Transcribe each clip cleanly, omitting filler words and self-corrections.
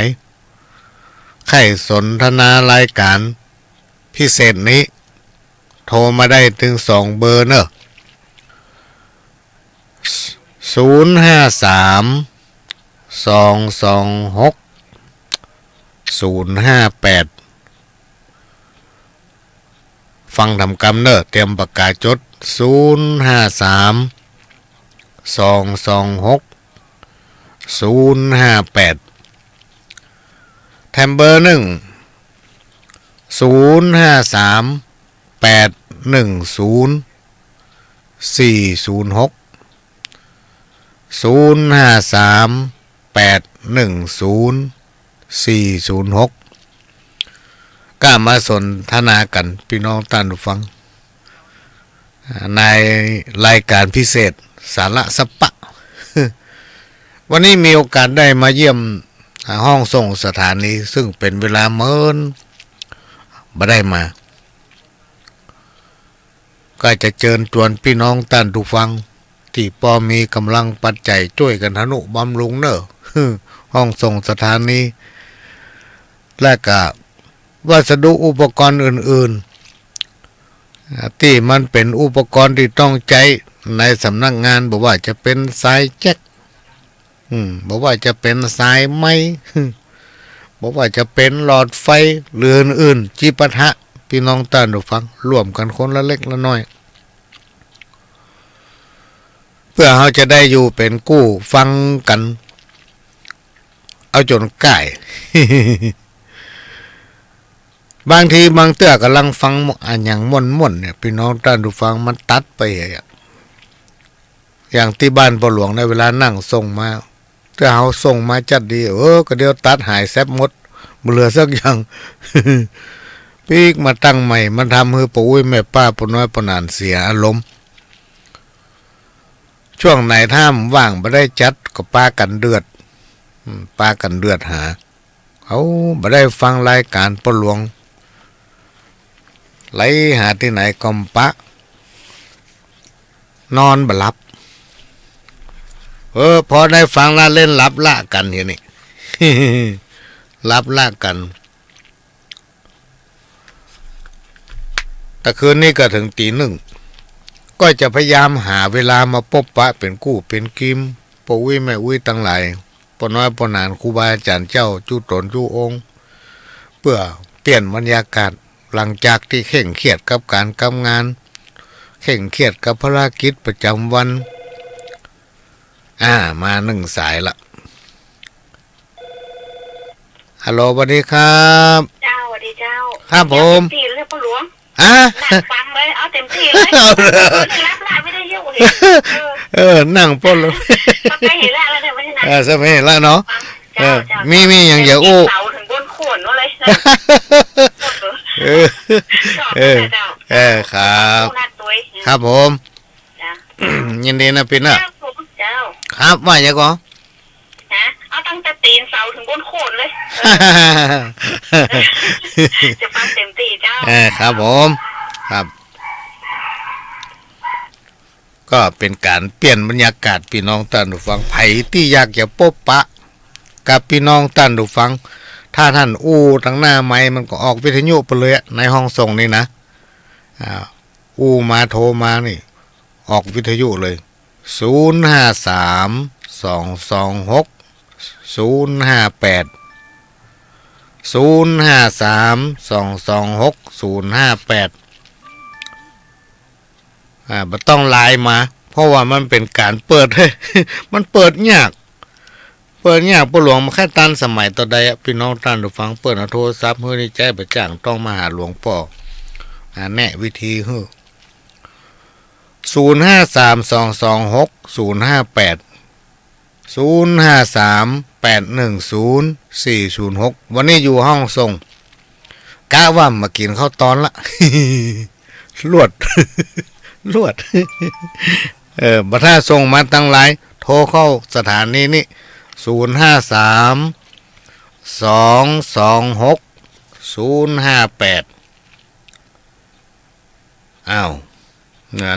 ายใครสนทนารายการพิเศษนี้โทรมาได้ถึง2เบอร์เนอะ053 226 058ฟังทำกำเนอะเตรียมปากกาจด053 226 058แทมเบอร์1 053 810 406 053 810 406ก็มาสนทนากันพี่น้องท่านผู้ฟังในรายการพิเศษสาระสปะ วันนี้มีโอกาสได้มาเยี่ยมห้องส่งสถานีซึ่งเป็นเวลาเมินบ่ได้มาก็จะเชิญชวนพี่น้องท่านผู้ฟังที่พอมีกำลังปัจจัยช่วยกันทนุบำรุงเนอะ ห้องส่งสถานีและก็วัสดุอุปกรณ์อื่นๆที่มันเป็นอุปกรณ์ที่ต้องใช้ในสำนักงานบอกว่าจะเป็นสายแจ็คบอกว่าจะเป็นสายไม้ บอกว่าจะเป็นหลอดไฟหรืออื่นๆจิปาถะพี่น้องท่านผู้ฟังร่วมกันคนละเล็กละน้อยเพื่อเขาจะได้อยู่เป็นกู้ฟังกันเอาจนใกล้ บางทีบางเตื้อกำลังฟังอย่างม่วนๆเนี่ยพี่น้องท่านผู้ฟังมันตัดไปอย่างที่บ้านพ่อหลวงในเวลานั่งส่งมาถ้าเขาส่งมาจัดดีก็เดี๋ยวตัดหายแซบหมดเหลือสักอย่าง ปีกมาตั้งใหม่มันทำให้ปู่อุ้ยแม่ป้าปู่น้อยปู่นานเสียอารมณ์ช่วงไหนถ้ามว่างไม่ได้จัดก็ปากันเดือดหาเขาไม่ได้ฟังรายการพ่อหลวงไหลหาที่ไหนกอมปะนอนบ่หลับพอได้ฟังแล้วเล่นหลับละกันอย่างนี้ หลับละกันแต่คืนนี้ก็ถึงตี 1ก็จะพยายามหาเวลามาพบปะเป็นกู้เป็นกิมปู่อุ้ยแม่อุ้ยตั้งหลายพ่อน้อยพ่อนานครูบาอาจารย์เจ้าจู้ตนจู้องค์เพื่อเปลี่ยนบรรยากาศหลังจากที่เคร่งเครียดกับการทำงานเคร่งเครียดกับภารกิจประจำวันมา1 สายละฮัลโหลสวัสดีครับเจ้าสวัสดีเจ้าครับผมตีเลยพ่อหลวงนั่งฟังเลยเอาเต็มที่เลยรับละไม่ได้เยอะเห็นนั่งป้นเลยไม่เห็นละแล้วเนี่ยไม่ใช่สมัยละเนาะมีอย่างอย่าอู้เสาถึงบนโขนเลยครับครับผมยินดีนะพี่น่ะครับว่าอย่างก็เอาตั้งแต่ตีนเสาถึงบนโขนเลยจะฟังเต็มที่เจ้าครับผมครับก็เป็นการเปลี่ยนบรรยากาศพี่น้องท่านผู้ฟังไผที่อยากจะพบปะกับพี่น้องท่านผู้ฟังถ้าท่านตั้งหน้าไม้มันก็ออกวิทยุไปเลยในห้องส่งนี่นะมาโทรมานี่ออกวิทยุเลย053 226 058 053 226 058ไม่ต้องไลน์มาเพราะว่ามันเป็นการเปิดให้ มันเปิดยากพ่อหลวงมาแค่ตันสมัยต่อใดพี่น้องท่านผู้ฟังเปิดโทรศัพท์เฮ้ยในใจประจ่างต้องมาหาหลวงพ่อแนะวิธีเฮ้อ053 226 058 053 810 406วันนี้อยู่ห้องส่งกะว่ามากินข้าวตอนละ ลวด บัถ้าส่งมาตั้งหลายโทรเข้าสถานีนี้053 226 058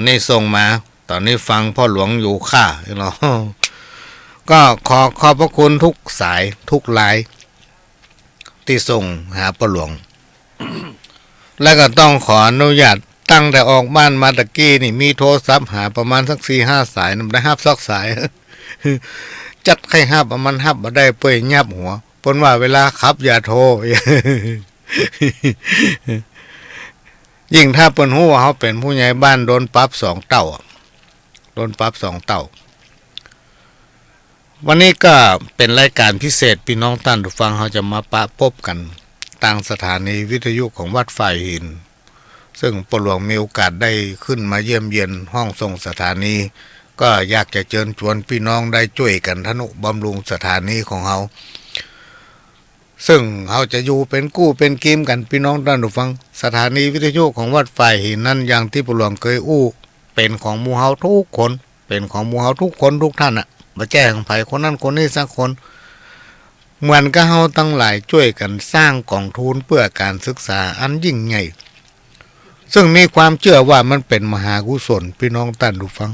นี่ส่งมาตอนนี้ฟังพ่อหลวงอยู่ค่าเนาะก็ขอบพระคุณทุกสายทุกไลน์ ที่ส่งหาประหลวง แล้วก็ต้องขออนุญาตตั้งแต่ออกบ้านมาตะกี้นี่มีโทรศัพท์หาประมาณสัก4-5 สายนำได้ฮับสักสาย จัดใครฮับมันฮับมาได้เปื่อยยับหัวปนว่าเวลาขับอย่าโทร ยิ่งถ้าเปิ้นฮู้ว่าเขาเป็นผู้ใหญ่บ้านโดนปรับ2 เท่าโดนปรับ2 เท่าวันนี้ก็เป็นรายการพิเศษพี่น้องท่านผู้ฟังเขาจะมาปะพบกันทางสถานีวิทยุของวัดฝ่ายหินซึ่งประหลวงมีโอกาสได้ขึ้นมาเยี่ยมเยียนห้องส่งสถานีก็อยากจะเชิญชวนพี่น้องได้ช่วยกันทนุบำรุงสถานีของเขาซึ่งเขาจะอยู่เป็นกู้เป็นกีมกันพี่น้องท่านผู้ฟังสถานีวิทยุของวัดฝ่ายหินนั้นอย่างที่ประหลวงเคยอู้เป็นของหมู่เฮาทุกคนเป็นของหมู่เฮาทุกคนทุกท่านอะมาแจ้งไผคนนั้นคนนี้สักคนเหมือนกับเฮาตั้งหลายช่วยกันสร้างกองทุนเพื่อการศึกษาอันยิ่งใหญ่ซึ่งมีความเชื่อว่ามันเป็นมหากุศลพี่น้องท่านผู้ฟัง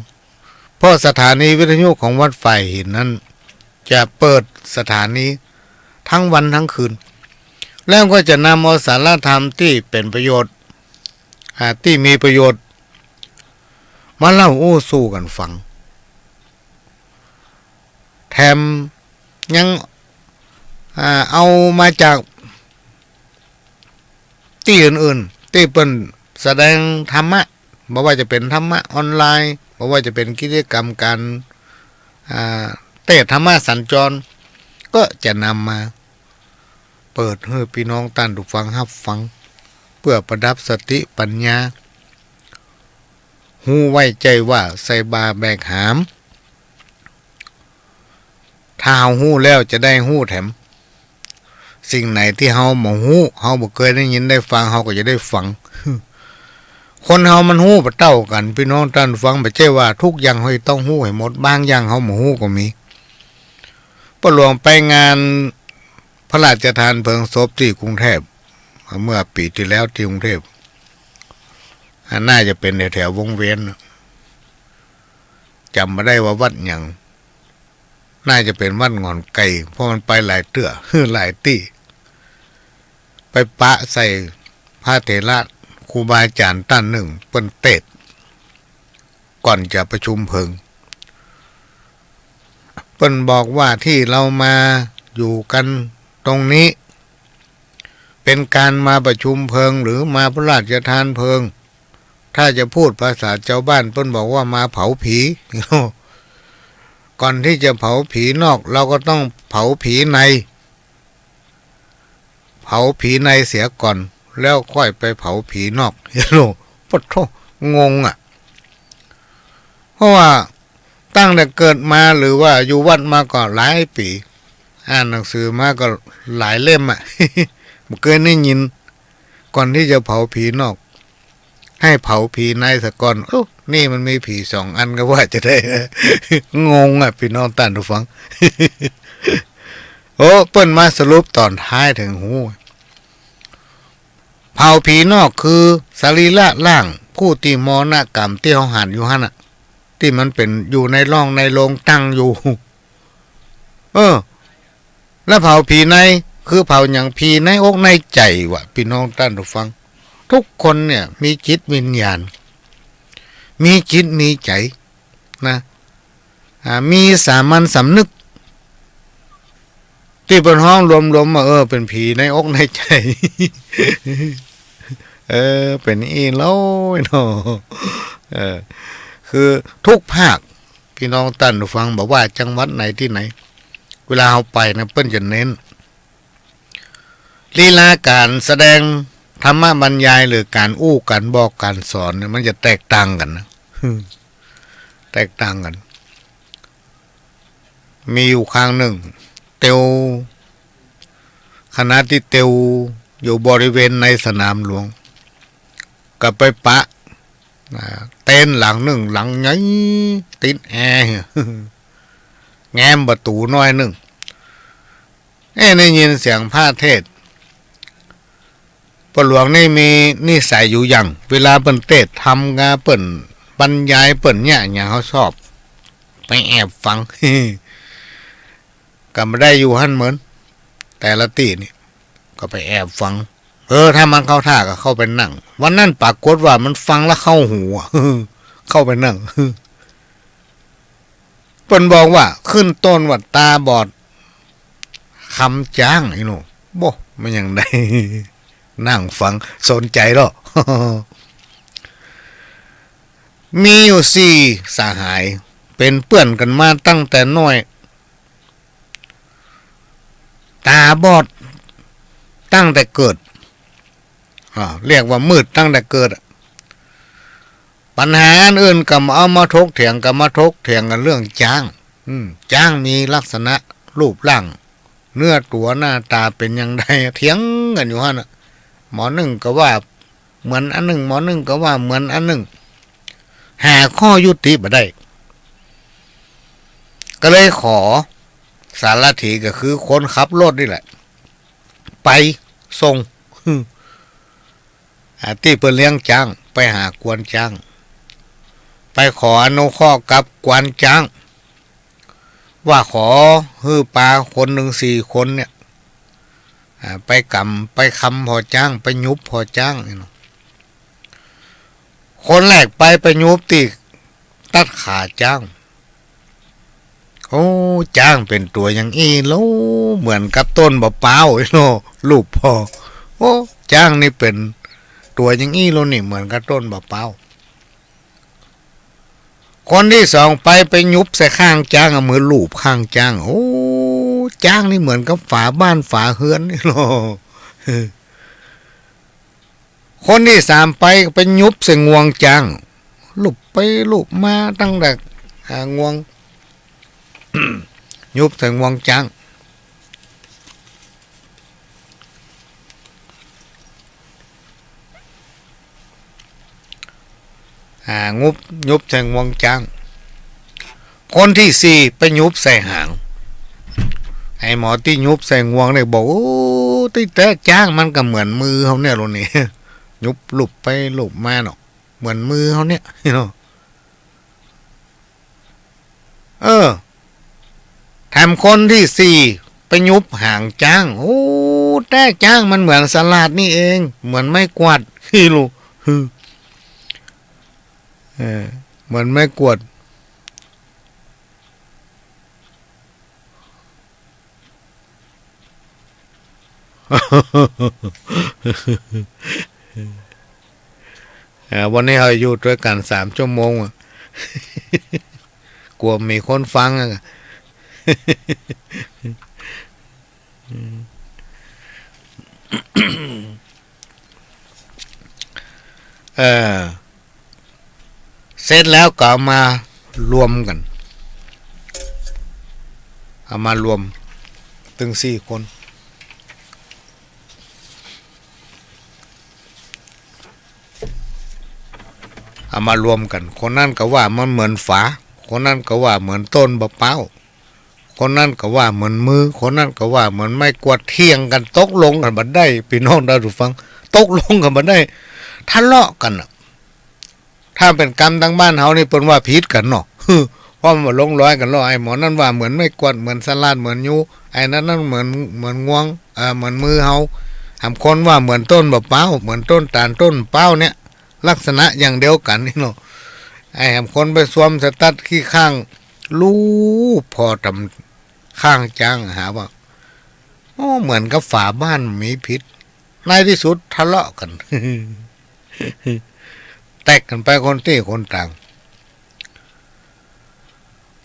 เพราะสถานีวิทยุของวัดฝ่ายหินนั้นจะเปิดสถานีทั้งวันทั้งคืนแล้วก็จะนำเอาสาระธรรมที่เป็นประโยชน์ที่มีประโยชน์มาเล่าอู้สู่กันฟังแถมยังเอามาจากที่อื่นๆที่เป็นแสดงธรรมะบ่ว่าจะเป็นธรรมะออนไลน์บ่ว่าจะเป็นกิจกรรมการเทศธรรมะสัญจรก็จะนำมาเปิดให้พี่น้องท่านผู้ฟังรับฟังเพื่อประดับสติปัญญาหูไว้ใจว่าใส่บาแบกหามถ้าเฮาหู้แล้วจะได้หู้แถมสิ่งไหนที่เฮาบ่ฮู้เฮาบ่เคยได้ยินได้ฟังเฮาก็จะได้ฟัง คนเฮามันฮู้บ่เท่ากันพี่น้องท่านฟังบ่ใช่ว่าทุกอย่างเฮาต้องฮู้ให้หมดบางอย่างเฮาบ่ฮู้ก็มีประหลวงไปงานพระราชทานเพลิงศพที่กรุงเทพเมื่อปีที่แล้วที่กรุงเทพน่าจะเป็นแถววงเวียนจำไม่ได้ว่าวัดอย่างน่าจะเป็นวัดงอนไก่เพราะมันไปหลายเตื้อ หลายตี้ไปปะใส่พระเถระครูบาอาจารย์ท่านหนึ่งเปิ้นเทศก่อนจะประชุมเพลิงเปิ้นบอกว่าที่เรามาอยู่กันตรงนี้เป็นการมาประชุมเพลิงหรือมาพระราชทานเพลิงถ้าจะพูดภาษาชาวบ้านเปิ้นบอกว่ามาเผาผีก่อนที่จะเผาผีนอกเราก็ต้องเผาผีในเผาผีในเสียก่อนแล้วค่อยไปเผาผีนอกเห็นโลปะโธงงอ่ะเพราะว่าตั้งแต่เกิดมาหรือว่าอยู่วัดมาก็หลายปีอ่านหนังสือมาก็หลายเล่มอ่ะ บ่เคยได้ยินก่อนที่จะเผาผีนอกให้เผาผีในซะก่อนโอ้นี่มันมีผี2 อันก็ว่าจะได้ งงอ่ะพี่น้องท่านผู้ฟัง โอ้เปิ้นมาสรุปตอนท้ายถึงหูเผาผีนอกคือสรีระร่างผู้ที่มรณกรรมที่เฮาหันอยู่หั่นน่ะที่มันเป็นอยู่ในร่องในโรงตั้งอยู่ แล้วเผาผีในคือเผาอย่างผีในอกในใจวะพี่น้องท่านผู้ฟังทุกคนเนี่ยมีจิตวิญญาณมีจิตมีใจนะมีสามัญสำนึกที่เป็นห้องรวมๆมาเป็นผีในอกในใจ เป็นอีเล่าเนาะคือทุกภาคพี่น้องท่านผู้ฟังบอกว่าจังหวัดไหนที่ไหนเวลาเอาไปนะเปิ้นจะเน้นลีลาการแสดงธรรมบรรยายหรือการอู้การบอกการสอนเนี่ยมันจะแตกต่างกันนะแตกต่างกันมีอยู่ครั้งหนึ่งเตียวคณะที่เตียวอยู่บริเวณในสนามหลวงก็ไปปะเต้นหลังหนึ่งหลังใหญ่ติดแอร์แง้มประตูน้อยหนึ่งได้ยินเสียงพระเทศประหลวงนี่มีนิสัยอยู่อย่างเวลาเปิ้นเทศทำงานเปิ้นบรรยายเปิ้นเนี่ยอย่างเขาชอบไปแอบฟัง ก็ไม่ได้อยู่หั่นเหมือนแต่ละตีนี่ ก็ไปแอบฟังถ้ามันเข้าท่าก็เข้าไปนั่งวันนั้นปรากฏว่ามันฟังแล้วเข้าหูเข้าไปนั่งเปิ้นบอกว่าขึ้นต้นว่าตาบอดคำจ้างไอ้หนูบ่มันยังได้นั่งฟังสนใจหรอ มีอยู่สี่สหายเป็นเพื่อนกันมาตั้งแต่น้อยตาบอดตั้งแต่เกิดเรียกว่ามืดตั้งแต่เกิดปัญหาอื่นก็เอามาทกเถียงกันเรื่องจ้างจ้างมีลักษณะรูปร่างเนื้อตัวหน้าตาเป็นยังไงเถียงกันอยู่ฮะหมอหนึ่งก็ว่าเหมือนอันหนึ่งหมอหนึ่งก็ว่าเหมือนอันหนึ่งหาข้อยุติมาได้ก็เลยขอสารถีก็คือคนขับรถนี่แหละไปส่งที่เปิ้นเลี้ยงจ้างไปหากวนจ้างไปขออนุเคราะห์กับกวนจ้างว่าขอฮือปลาคนหนึ่ง4 คนเนี่ยไปคำพอจ้างไปยุบพอจ้างคนแรกไปยุบตีตัดขาจ้างโอ้จ้างเป็นตัวอย่างอี้แล้วเหมือนกับต้นบะเป้าลูกพอโอ้จ้างนี่เป็นตัวอย่างอี้แล้วนี่เหมือนกับต้นบะเป้าคนที่สองไปยุบใส่ข้างจ้างเอามือลูบข้างจ้างโอ้จ้างนี่เหมือนกับฝาบ้านฝาเฮือนนี่โลคนที่สามไปยุบใส่งวงจ้างลูบไปลูบมาตั้งแต่งวง ยุบใส่งวงจ้างยุบใส่งวงจ้างคนที่สี่ไปยุบใส่หางไอ้หมอที่ยุบใส่งวงเนี่ยบอกโอ้ที่แต่จ้างมันก็เหมือนมือเขาเนี่ยโลนี่ ยุบลุบไปลุบมาเนาะเหมือนมือเขาเนี่ยเนาะทำคนที่สี่ไปยุบหางจ้างโอ้แต่จ้างมันเหมือนสลัดนี่เองเหมือนไม่กวาดขี้ลูกเหมือนไม่กวดวันนี้เราอยู่ด้วยกัน3 ชั่วโมงกลัวมีคนฟังเสร็จแล้วก็เอามารวมกันเอามารวมถึง4 คนเอามารวมกันคนนั้นก็ว่ามันเหมือนฝาคนนั้นก็ว่าเหมือนต้นบะเป้าคนนั้นก็ว่าเหมือนมือคนนั้นก็ว่าเหมือนไม้กวาดเที่ยงกันตกลงกันบัดได้พี่น้องได้ฟังตกลงกันบัดได้ทะเลาะกันถ้าเป็นกรรมทางบ้านเฮานี่เปิ้นว่าผิดกันเนาะเพราะมันลงร้อยกันล้อไอ้หมอนั่นว่าเหมือนไม้กวาดเหมือนสลัดเหมือนยูไอ้นั้นเหมือนงวงเหมือนมือเฮาคนว่าเหมือนต้นบะเป้าเหมือนต้นตาลต้นเป้าเนี่ยลักษณะอย่างเดียวกันนี่เนาะไอ้คนไปสวมสตัดขี้ข้างลูบพอทำข้างจ้างหาว่าโอ้เหมือนกับฝาบ้านมีพิษในที่สุดทะเลาะกัน แตกกันไปคนที่คนต่าง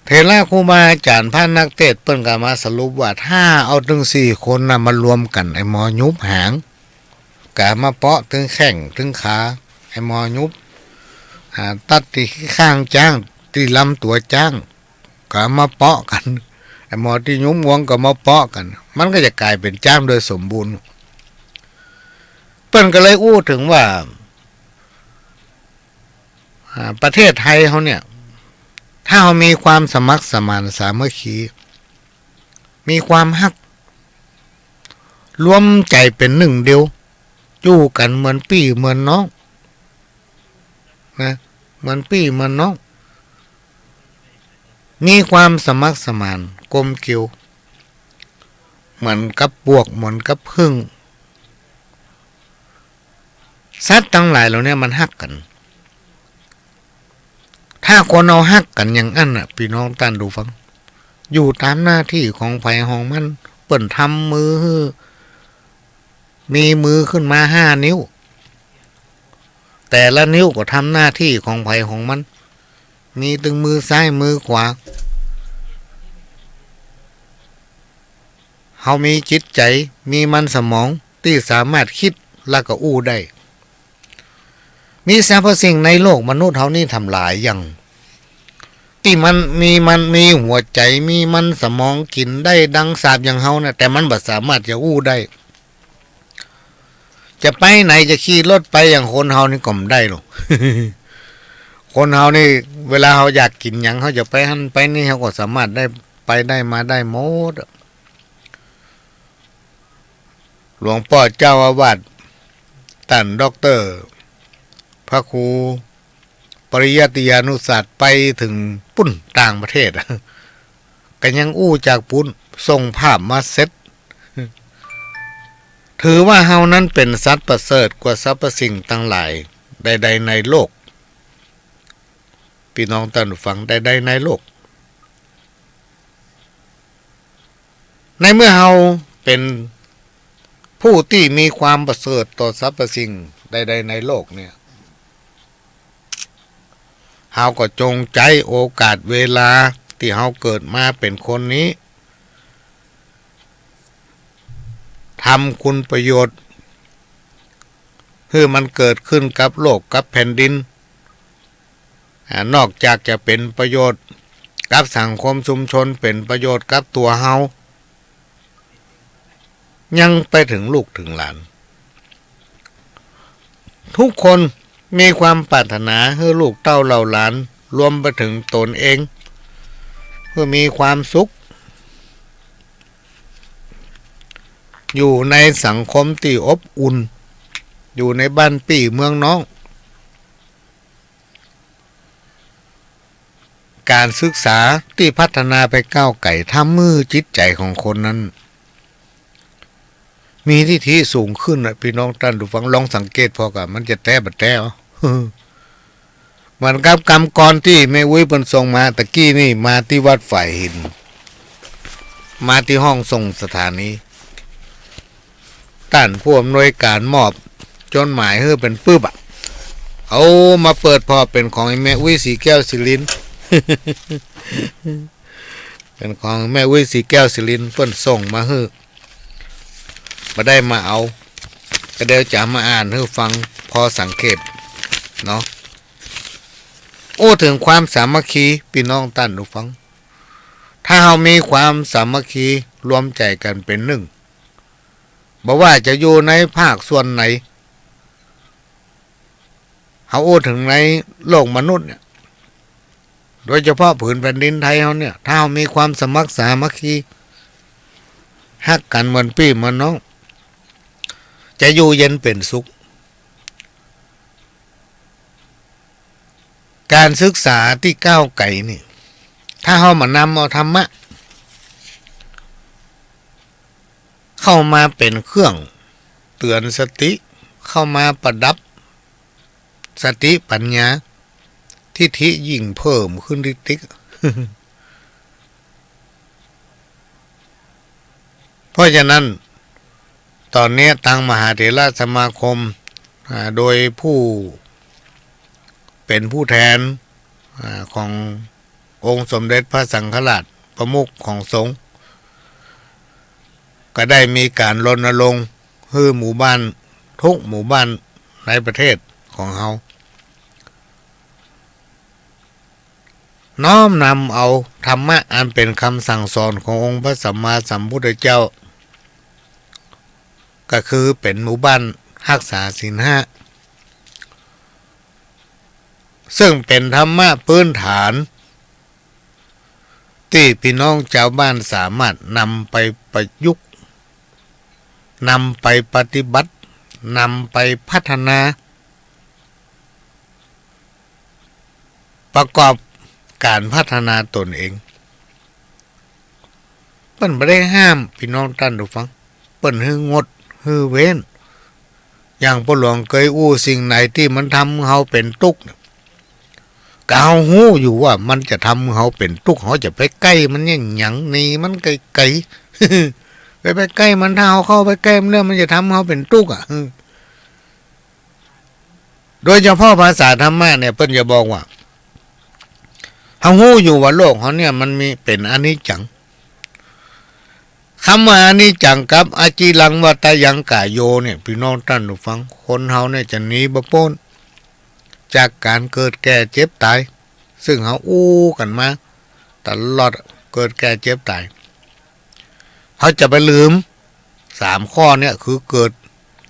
เทระครูบาอาจารย์พระนักเทศน์เปิ้นก็มาสรุปว่าถ้าเอาถึง4 คนน่ะมารวมกันไอ้หมอยุบหางกะมาเปาะถึงแข้งถึงขาไอ้หมอยุบตัดที่ข้างจ้างที่ลำตัวจ้างก็มาเปาะกันไอ้หมอที่ยุบงวงก็มาเปาะกันมันก็จะกลายเป็นจ้างโดยสมบูรณ์เปิ้นก็เลยอู้ถึงว่าประเทศไทยเขาเนี่ยถ้าเรามีความสมัครสมานสามัคคีมีความฮักรวมใจเป็นหนึ่งเดียวอยู่กันเหมือนพี่เหมือนน้องนะเหมือนพี่เหมือนน้องมีความสมัครสมานกลมเกลียวเหมือนกับปวกเหมือนกับพึ่ง สัตว์ทั้งหลายเหล่านี้มันฮักกันถ้าคนเอาฮักกันอย่างอั้นน่ะพี่น้องท่านดูฟังอยู่ตามหน้าที่ของไผของมันเปิ่นทำมือมีมือขึ้นมา5 นิ้วแต่ละนิ้วก็ทำหน้าที่ของไผของมันมีตึงมือซ้ายมือขวาเฮามีจิตใจมีมันสมองที่สามารถคิดแล้วก็อู้ได้มีสรรพสิ่งในโลกมนุษย์เฮานี่ทำหลายอย่างที่มันมีหัวใจมีมันสมองกินได้ดังสาบอย่างเฮานะแต่มันบ่สามารถจะอู้ได้จะไปไหนจะขี่รถไปอย่างคนเฮานี่ก็ไม่ได้หรอก คนเฮานี่เวลาเฮาอยากกินหยังเฮาจะไปหั่นไปนี่เฮาก็สามารถได้ไปได้มาได้หมดหลวงพ่อเจ้าอาวาสท่านด็อกเตอร์พระครูปริยัติยานุศาสตร์ไปถึงปุ้นต่างประเทศก็ยังอู้จากปุ้นส่งภาพมาเซ็ตถือว่าเฮานั้นเป็นสัตว์ประเสริฐกว่าสรรพสิ่งทั้งหลายใดๆในโลกพี่น้องท่านฟังใดๆในโลกในเมื่อเฮาเป็นผู้ที่มีความประเสริฐต่อสรรพสิ่งใดๆในโลกเนี่ยเฮาก็จงใจโอกาสเวลาที่เฮาเกิดมาเป็นคนนี้ทำคุณประโยชน์คือมันเกิดขึ้นกับโลกกับแผ่นดินนอกจากจะเป็นประโยชน์กับสังคมชุมชนเป็นประโยชน์กับตัวเฮายังไปถึงลูกถึงหลานทุกคนมีความปรารถนาให้ลูกเต้าเหล่าหลานรวมไปถึงตนเองเพื่อมีความสุขอยู่ในสังคมที่อบอุ่นอยู่ในบ้านปี่เมืองน้องการศึกษาที่พัฒนาไปก้าวไก่ทำมือจิตใจของคนนั้นมีทิฏฐิสูงขึ้นนะพี่น้องท่านดูฟังลองสังเกตพอกับมันจะแต้บัดแต้มันกับกรรมกรที่แม่วุ้ยเพิ่นส่งมาตะกี้นี่มาที่วัดฝ่ายหินมาที่ห้องส่งสถานีท่านผู้อำนวยการมอบจดหมายให้เป็นปึ๊บเอามาเปิดพอเป็นของแม่วุ้ยสีแก้วสิริน เป็นของแม่วุ้ยสีแก้วสิรินเพิ่นส่งมาให้มาได้มาเอาก็เดี๋ยวจะมาอ่านให้ฟังพอสังเกตเนาะโอ้ถึงความสามัคคีพี่น้องท่านผู้ฟังถ้าเรามีความสามัคคีรวมใจกันเป็นหนึ่งบอกว่าจะอยู่ในภาคส่วนไหนเขาโอ้ถึงในโลกมนุษย์เนี่ยโดยเฉพาะผืนแผ่นดินไทยเขาเนี่ยถ้าเรามีความสมัครสามัคคีฮักกันเหมือนพี่เหมือนน้องจะอยู่เย็นเป็นสุขการศึกษาที่ก้าวไกลนี่ถ้าเขามานำเอาธรรมะเข้ามาเป็นเครื่องเตือนสติเข้ามาประดับสติปัญญาทิฏฐิยิ่งเพิ่มขึ้นติ๊ก เพราะฉะนั้นตอนนี้ทางมหาเถรสมาคมโดยผู้เป็นผู้แทนขององค์สมเด็จพระสังฆราชประมุขของสงฆ์ก็ได้มีการรณรงค์ให้หมู่บ้านทุกหมู่บ้านในประเทศของเราน้อมนำเอาธรรมะอันเป็นคำสั่งสอนขององค์พระสัมมาสัมพุทธเจ้าก็คือเป็นหมู่บ้านรักษาศีล 5ซึ่งเป็นธรรมะพื้นฐานที่พี่น้องชาวบ้านสามารถนำไปประยุกต์นำไปปฏิบัตินำไปพัฒนาประกอบการพัฒนาตนเองเปิ้นไม่ได้ห้ามพี่น้องท่านผู้ฟังเปิ้นให้งดให้เว้น อย่างพ่อหลวงเคยอู้สิ่งไหนที่มันทำเขาเป็นทุกข์ก็เฮาหู้อยู่ว่ามันจะทำเขาเป็นทุกข์เขาจะไปใกล้มันเนี่ยหยังนี่มันไกลๆ ไปใกล้มันถ้าเขาเข้าไปใกล้มันเนี่ยมันจะทำเขาเป็นทุกข์อ่ะโดยเฉพาะภาษาธรรมะเนี่ยเพิ่นจะบอกว่าเขาหู้อยู่ว่าโลกเขาเนี่ยมันมีเป็นอนิจจังคำว่าอนิจจังกับอาจิลังวัตยังกายโยเนี่ยพี่น้องท่านผู้ฟังคนเฮาเนี่ยจะหนีบ่พ้นจากการเกิดแก่เจ็บตายซึ่งเขาอู้กันมาตลอดเกิดแก่เจ็บตายเขาจะไปลืม3ข้อเนี่ยคือเกิด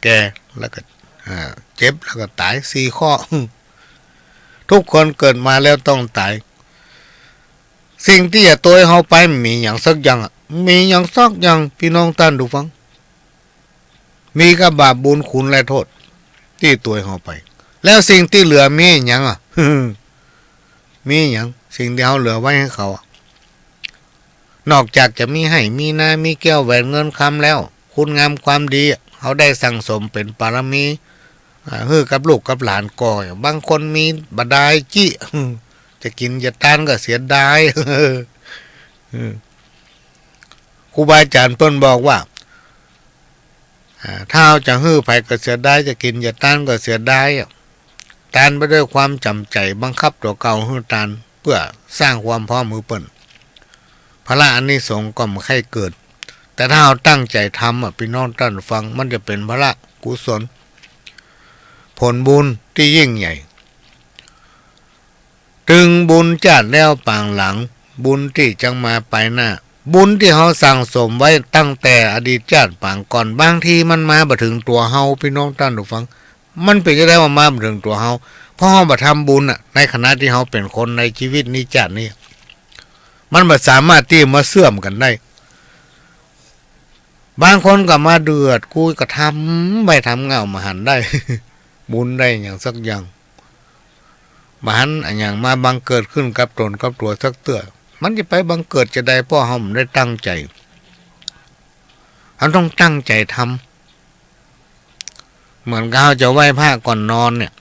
แก่แล้วก็เจ็บแล้วก็ตาย4ข้อทุกคนเกิดมาแล้วต้องตายสิ่งที่จะตัวเขาไปมีอย่างสักอย่างมีอย่างสักอย่างพี่น้องท่านผู้ฟังมีกับบาปบุญคุณและโทษที่ตัวเขาไปแล้วสิ่งที่เหลือมีอย่างมีอย่างสิ่งที่เขาเหลือไว้ให้เขานอกจากจะมีให้มีนามีแก้วแหวนเงินคำแล้วคุณงามความดีเขาได้สั่งสมเป็นปารมีกับลูกกับหลานก่อบางคนมีบดายจี้จะกินจะทานก็เสียดายครูบาอาจารย์เพิ่นบอกว่าถ้าเอาจะฮื้อไผก็เสียดายจะกินจะทานก็เสียดายทานไปด้วยความจำใจบังคับตัวเก่าฮื้อทานเพื่อสร้างความพร้อมมือเปิ้นพระอานิสงส์ก็ไม่ค่อยเกิดแต่ถ้าเราตั้งใจทำพี่น้องท่านฟังมันจะเป็นพระกุศลผลบุญที่ยิ่งใหญ่ถึงบุญจัดแล้วปางหลังบุญที่จังมาไปหน้าบุญที่เขาสั่งสมไว้ตั้งแต่อดีตชาติปางก่อนบางทีมันมาบ่ถึงตัวเฮาพี่น้องท่านผู้ฟังมันเป็นจะได้ว่ามาบ่ถึงตัวเฮาเพราะเฮาบ่ทำบุญในขณะที่เฮาเป็นคนในชีวิตนี้ชาตินี้มันบ่สามารถที่มาเสื่อมกันได้บางคนก็มาเดือดกูก็ทำไม่ทำเงามาหันได้ บุญได้อย่างสักอย่างมาหันอย่างมาบังเกิดขึ้นกับตนกับตัวสักเตื้อมันจะไปบังเกิดจะได้เพราะเฮาไม่ได้ตั้งใจเขาต้องตั้งใจทำเหมือนกับเขาจะไหว้พระก่อนนอนเนี่ย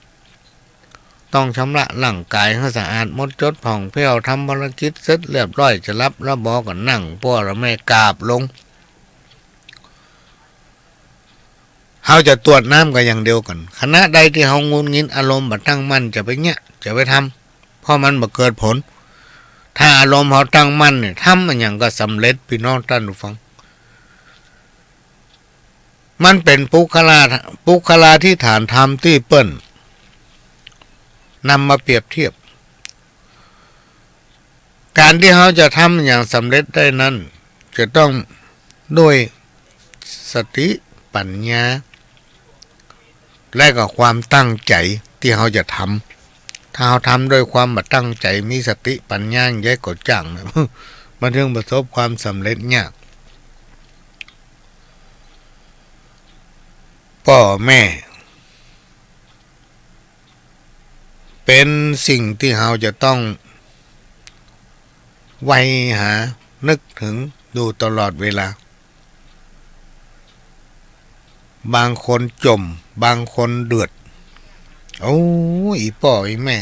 ต้องชำระร่างกายให้สะอาดหมดจดผ่องเพี้ยวทำภารกิจเสร็จเรียบร้อยจะรับแล้วบอกกันนั่งพ่อเราไม่กราบลงเขาจะตรวจน้ำกันอย่างเดียวกันคณะใดที่เขางุนงินอารมณ์บัดตั้งมั่นจะไปเงี้ยจะไปทำเพราะมันบ่เกิดผลถ้าอารมณ์เขาตั้งมั่นเนี่ยทำมันอย่างก็สำเร็จพี่น้องท่านผู้ฟังมันเป็นปุคลาที่ฐานธรรมที่เปิ้นนำมาเปรียบเทียบการที่เขาจะทำอย่างสำเร็จได้นั้นจะต้องด้วยสติปัญญาและก็ความตั้งใจที่เขาจะทำถ้าเขาทำด้วยความบัดตั้งใจมีสติปัญญาแยกกดจังมันถึงประสบความสำเร็จยากพ่อแม่เป็นสิ่งที่เราจะต้องไว้หานึกถึงดูตลอดเวลาบางคนจมบางคนเดือดโอ้อีพ่ออีแม่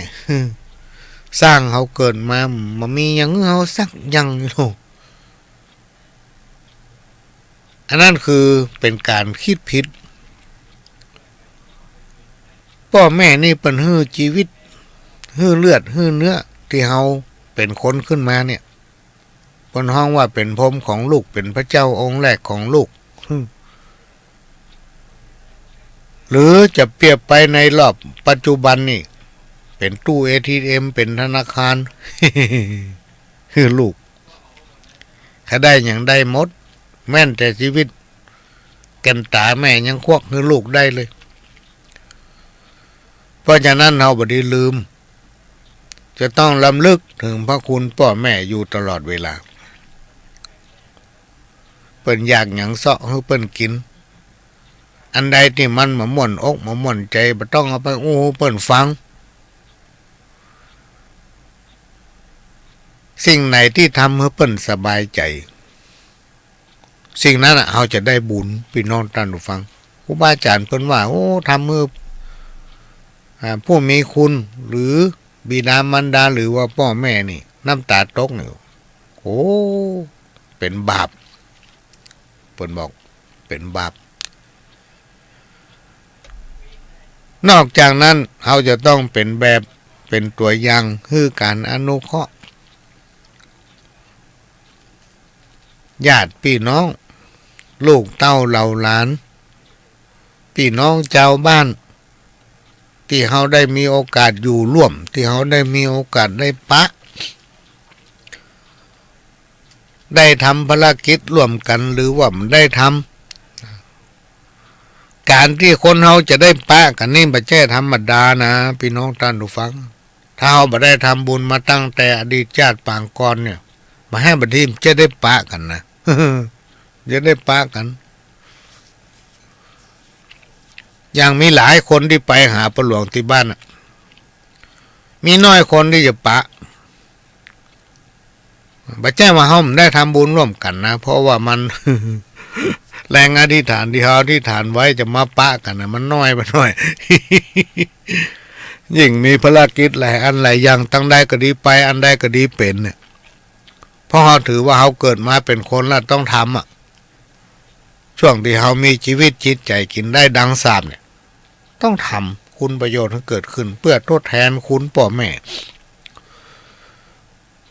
สร้างเขาเกิดมามันมีอย่างเขาสักอย่างอยู่อันนั้นคือเป็นการคิดผิดพ่อแม่นี่เป็นฮื้อชีวิตฮื้อเลือดฮื้อเนื้อที่เขาเป็นคนขึ้นมาเนี่ยคนห้องว่าเป็นพรหมของลูกเป็นพระเจ้าองค์แรกของลูกหรือจะเปรียบไปในรอบปัจจุบันนี่เป็นตู้ ATM เป็นธนาคาร คือลูกถ้าได้อย่างได้หมดแม่นแต่ชีวิตแก่นตาแม่ยังควักคือลูกได้เลยเพราะฉะนั้นเราบ่ได้ลืมจะต้องรำลึกถึงพระคุณพ่อแม่อยู่ตลอดเวลาเปิ้นอยากหยังเซาะให้เปิ้นกินอันใดที่มันมาม่วนอกมาม่วนใจบ่ต้องเอาไปโอ้เปิ้นฟังสิ่งไหนที่ทำให้เปิ้นสบายใจสิ่งนั้นเขาจะได้บุญพี่น้องท่านผู้ฟังโอ้ รูบาอาจารย์เพิ่นว่าโอ้ทำมือผู้มีคุณหรือบิดามารดาหรือว่าพ่อแม่นี่น้ำตาตกนี่โอ้เป็นบาปเพิ่นบอกเป็นบาปนอกจากนั้นเราจะต้องเป็นแบบเป็นตัวอย่างคือการอนุเคราะห์ญาติพี่น้องลูกเต้าเหล่าหลานพี่น้องชาวบ้านที่เขาได้มีโอกาสอยู่ร่วมที่เขาได้มีโอกาสได้ปะได้ทำภารกิจร่วมกันหรือว่ามันได้ทำการที่คนเขาจะได้ปะกันนี่ไม่ใช่ธรรมดานะพี่น้องท่านผู้ฟังถ้าเขาไม่ได้ทำบุญมาตั้งแต่อดีตชาติปางก่อนเนี่ยมาให้บัดนี้จะได้ปะกันนะ จะได้ปะกันอย่างมีหลายคนที่ไปหาประหลวงที่บ้านมีน้อยคนที่จะปะบัดแจ้มาเขาได้ทำบุญร่วมกันนะเพราะว่ามัน แรงอธิษฐานที่เขาอธิษฐานไว้จะมาปะกันนะมันน้อยไปหน่อย ยิ่งมีภารกิจหลายอันหลายอย่างตั้งได้ก็ดีไปอันได้ก็ดีเป็นเนี่ยเพราะเขาถือว่าเขาเกิดมาเป็นคนแล้วต้องทำช่วงที่เขามีชีวิตจิตใจกินได้ดังสาบเนี่ยต้องทำคุณประโยชน์ให้เกิดขึ้นเพื่อทดแทนคุณพ่อแม่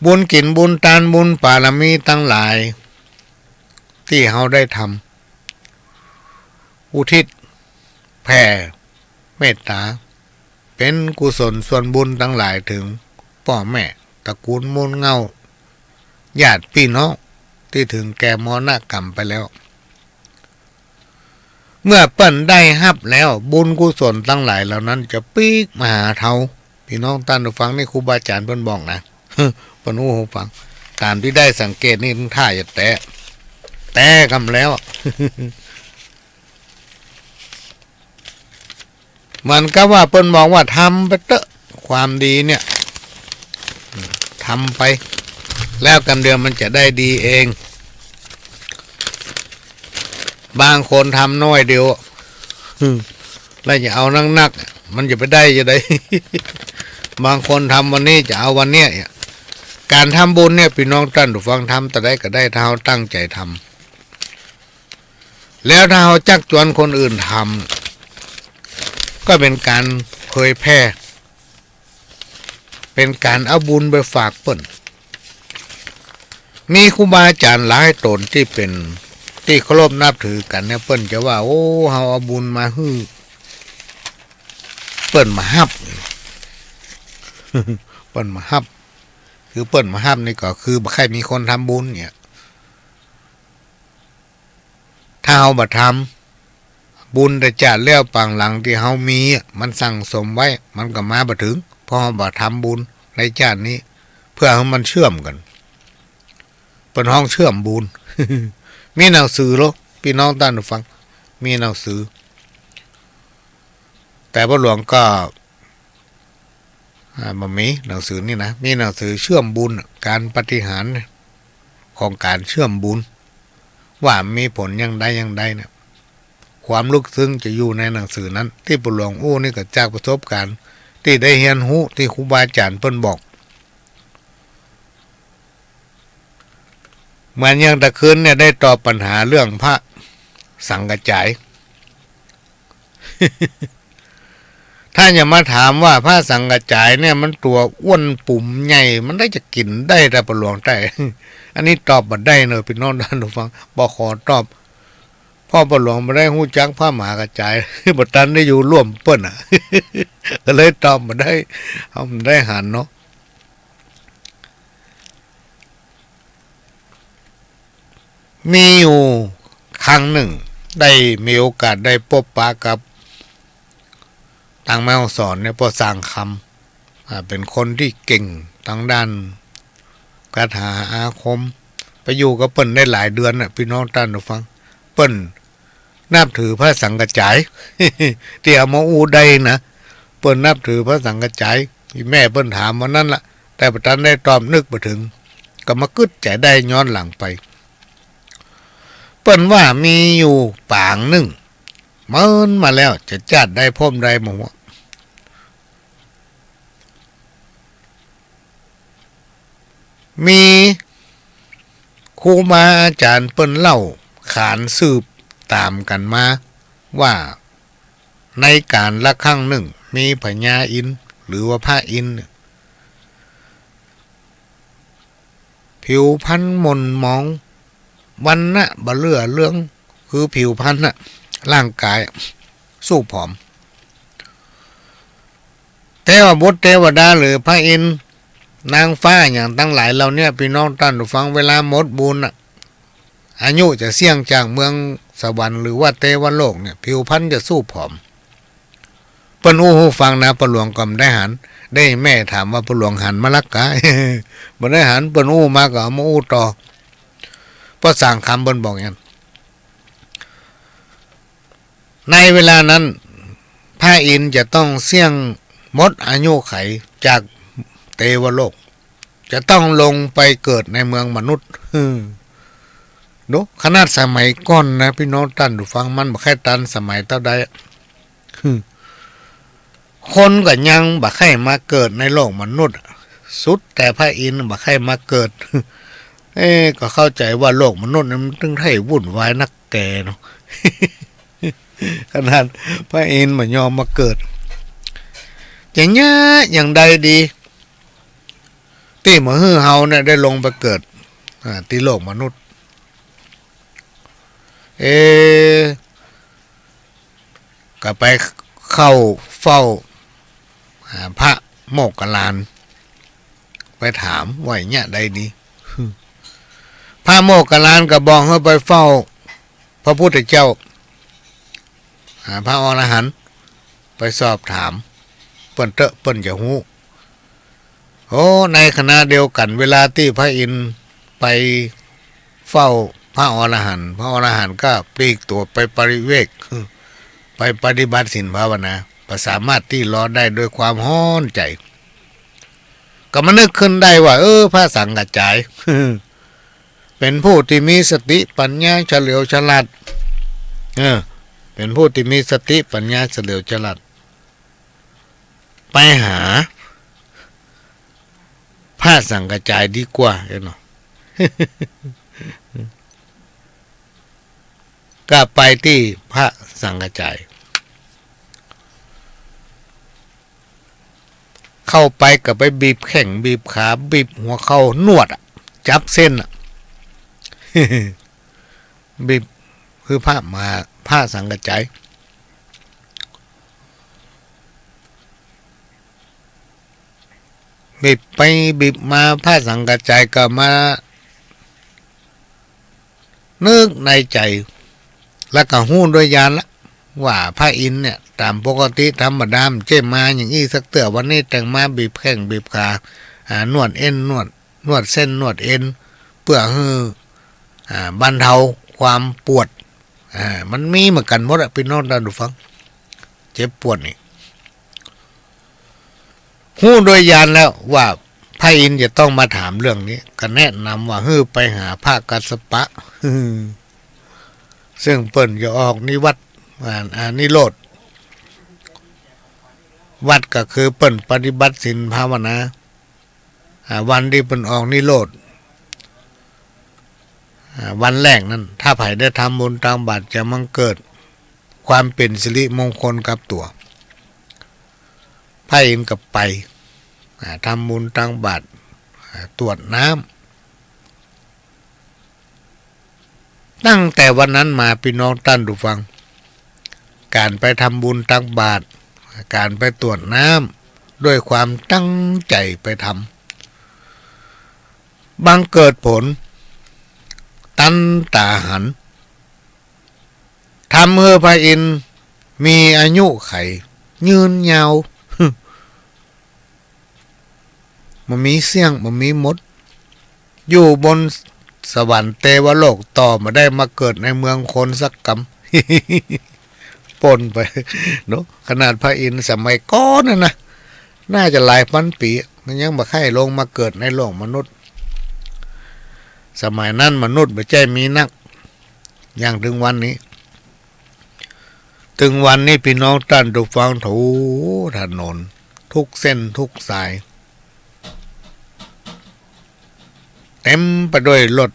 บุญกินบุญทานบุญปารมีตั้งหลายที่เขาได้ทำอุทิศแผ่เมตตาเป็นกุศลส่วนบุญทั้งหลายถึงพ่อแม่ตระกูลมูลเงาญาติพี่น้องที่ถึงแก่มรณกรรมไปแล้วเมื่อเปิ้นได้ฮับแล้วบุญกุศลทั้งหลายเหล่านั้นจะปีกมาหาเทาพี่น้องท่านผู้ฟังนี่ครูบาอาจารย์เปิ้นบอกนะ เปิ้นหูฟังตามที่ได้สังเกตนี่ท่าจะแตะกำแล้ว มันก็ว่าเปิ้นบอกว่าทำไปเถอะความดีเนี่ยทำไปแล้วกันเดือนมันจะได้ดีเองบางคนทำน้อยเดียวแล้วจะเอานักมันจะไปได้จะได้ บางคนทำวันนี้จะเอาวันเนี้ยการทำบุญเนี่ยพี่น้องท่านผู้ฟังทำแต่ได้ก็ได้ถ้าเราตั้งใจทำแล้วถ้าเราจักชวนคนอื่นทำก็เป็นการเผยแพร่เป็นการเอาบุญไปฝากเปิ้นมีครูบาอาจารย์หลายตนที่เป็นที่เคารพนับถือกันเนี่ยเปิ้นจะว่าโอ้เฮาเอาบุญมาฮื้อเปิ้นมาฮับ เปิ้นมาฮับคือเปิ้นมาฮับนี่ก็คือบ่ใครมีคนทำบุญเนี่ยถ้าเฮาบ่ทำบุญแต่จาดแล้วปางหลังที่เฮามีมันสั่งสมไว้มันก็มาบ่ถึงเพราะเฮาบ่ทำบุญในชาตินี้เพื่อให้มันเชื่อมกันเป็นห้องเชื่อมบุญ มีหนังสือหรอพี่น้องท่านผู้ฟังมีหนังสือแต่พระหลวงก็มันมีหนังสือนี่นะมีหนังสือเชื่อมบุญการปฏิหารของการเชื่อมบุญว่ามีผลอย่างใดเนี่ยความลึกซึ้งจะอยู่ในหนังสือนั้นที่พระหลวงอู้นี่ก็จากประสบการณ์ที่ได้เรียนรู้ที่ครูบาอาจารย์เพิ่นบอกเหมือนอย่างตะคืนเนี่ยได้ตอบปัญหาเรื่องพระสังกจาย ถ้าอย่ามาถามว่าพระสังกจายเนี่ยมันตัวอ้วนปุ่มใหญ่มันได้จะกินได้แต่ประหลวงได้ อันนี้ตอบบัดได้เนอะพี่น้องท่านผู้ฟังบอกขอตอบพ่อประหลวงมาได้หู้จักพระมหากระจาย บัดตันได้อยู่ร่วมเปิ้นอ่ะ ก็เลยตอบมาได้เอามันได้หันเนาะมีอยู่ครั้งหนึ่งได้มีโอกาสได้พบปะกับทางแม่ฮ่องสอนเนี่ยพอสร้างคำเป็นคนที่เก่งทางด้านคาถาอาคมไปอยู่กับเปิ้นได้หลายเดือนน่ะพี่น้องท่านผู้ฟังเปิ้นนับถือพระสังกจาย ที่เอามาอูได้นะเปิ้นนับถือพระสังกจายแม่เปิ้นถามวันนั้นล่ะแต่ปัจจุบันได้ตอบนึกมาถึงก็มากึดใจได้ย้อนหลังไปเปิ้นว่ามีอยู่ปางหนึ่ง เมินมาแล้วจะจัดได้พมใดหมู่มีครูมาอาจารย์เปิ้นเล่าขานสืบตามกันมาว่าในการละครั้งหนึ่งมีพญาอินทร์หรือว่าพระอินทร์ผิวพรรณมนมองวันนะบะเลือเรื่องคือผิวพรรณน่ะร่างกายสู้ผอมเทวบุตรเทวดาหรือพระอินทร์นางฟ้าอย่างตั้งหลายเราเนี่ยพี่น้องท่านผู้ฟังเวลาหมดบุญน่ะอายุจะเสี่ยงจากเมืองสวรรค์หรือว่าเทวโลกเนี่ยผิวพรรณจะสู้ผอมเปิ้นอู้หูฟังนะปหลวงก็ได้หันได้แม่ถามว่าปหลวงหันมาลักกะ บ่ได้หันเปิ้นอู้มาก็เอามาอู้ต่อเพราะสั่งคำเปิ้นบอกอย่างนั้นในเวลานั้นพระอินทร์จะต้องเสี่ยงหมดอายุไขจากเทวโลกจะต้องลงไปเกิดในเมืองมนุษย์ดูขนาดสมัยก่อนนะพี่น้องท่านผู้ฟังมันบ่แค่ตันสมัยเท่าใดคนก็ยังบ่ใครมาเกิดในโลกมนุษย์สุดแต่พระอินทร์บ่ใครมาเกิดก็เข้าใจว่าโลกมนุษย์มันถึงให้วุ่นวายนักแก่เนาะ ขนาดพระอินทร์บ่ยอมมาเกิดอย่างเงี้ยอย่างใดดีที่หมอฮือเฮาเนี่ยได้ลงไปเกิดที่โลกมนุษย์ก็ไปเข้าเฝ้าพระโมกขลานไปถามว่าเนี่ยใดดีพระโมกขลานก็บอกให้ไปเฝ้าพระพุทธเจ้าพระอรหันต์ไปสอบถามเปิ้นเปิ้นจะฮู้โอ้ในขณะเดียวกันเวลาที่พระอินทร์ไปเฝ้าพระอรหันต์พระอรหันต์ก็ปลีกตัวไปปริเวกไปปฏิบัติศีลภาวนาสามารถที่รอได้ด้วยความฮ้อนใจก็มานึกขึ้นได้ว่าพระสังกัจจาย เป็นผู้ที่มีสติปัญญาเฉลียวฉลาดเป็นผู้ที่มีสติปัญญาเฉลียวฉลาดไปหาพระสังกัจจายดีกว่าเนาะ ก็ไปที่พระสังกัจจายเข้าไปกับไปบีบแข้งบีบขาบีบหัวเข่านวดจับเส้นบีบคือผ้าสังกัจจายบีบไปบีบมาผ้าสังกัจจายก็มานึกในใจแล้วก็หู้โดยญาณละว่าพระอินทร์เนี่ยตามปกติธรรมดามเจ้มาอย่างนี้สักเตือวันนี้แต่งมาบีบแข้งบีบขานวดเอ็นนวดเส้นนวดเอ็นเพื่อให้บรรเทาความปวดมันมีเหมือนกันหมดพี่น้องท่านผู้ฟังเจ็บปวดนี่หู้โดยญาณแล้วว่าพระอินทร์จะต้องมาถามเรื่องนี้ก็แนะนำว่าไปหาพระกัสสปะซึ่งเปิ้นจะออกนิวัตนิโรธวัดก็คือเปิ้นปฏิบัติศีลภาวนาวันที่เปิ้นออกนิโรธวันแรกนั้นถ้าไผได้ทำบุญตักบาตรจะมังเกิดความเป็นสิริมงคลกับตัวพระอินทร์ก็ไปทำบุญตักบาตรตรวจน้ำตั้งแต่วันนั้นมาพี่น้องท่านผู้ฟังการไปทำบุญตักบาตรการไปตรวจน้ำด้วยความตั้งใจไปทำบังเกิดผลตันตาหันทำให้พระอินทร์มีอายุไขยืนยาว มันมีเสียงมันมีมดอยู่บนสวรรค์เทวโลกต่อมาได้มาเกิดในเมืองคนสักกำ ปนไปเนาะขนาดพระอินทร์สมัยก่อนนะน่าจะหลายพันปีมันยังบ่ให้ลงมาเกิดในโลกมนุษย์สมัยนั้นมนุษย์ไม่ใช่มีนักอย่างถึงวันนี้ ถึงวันนี้พี่น้องท่านทุกฟังถูถนนทุกเส้นทุกสายเต็มไปด้วยรถ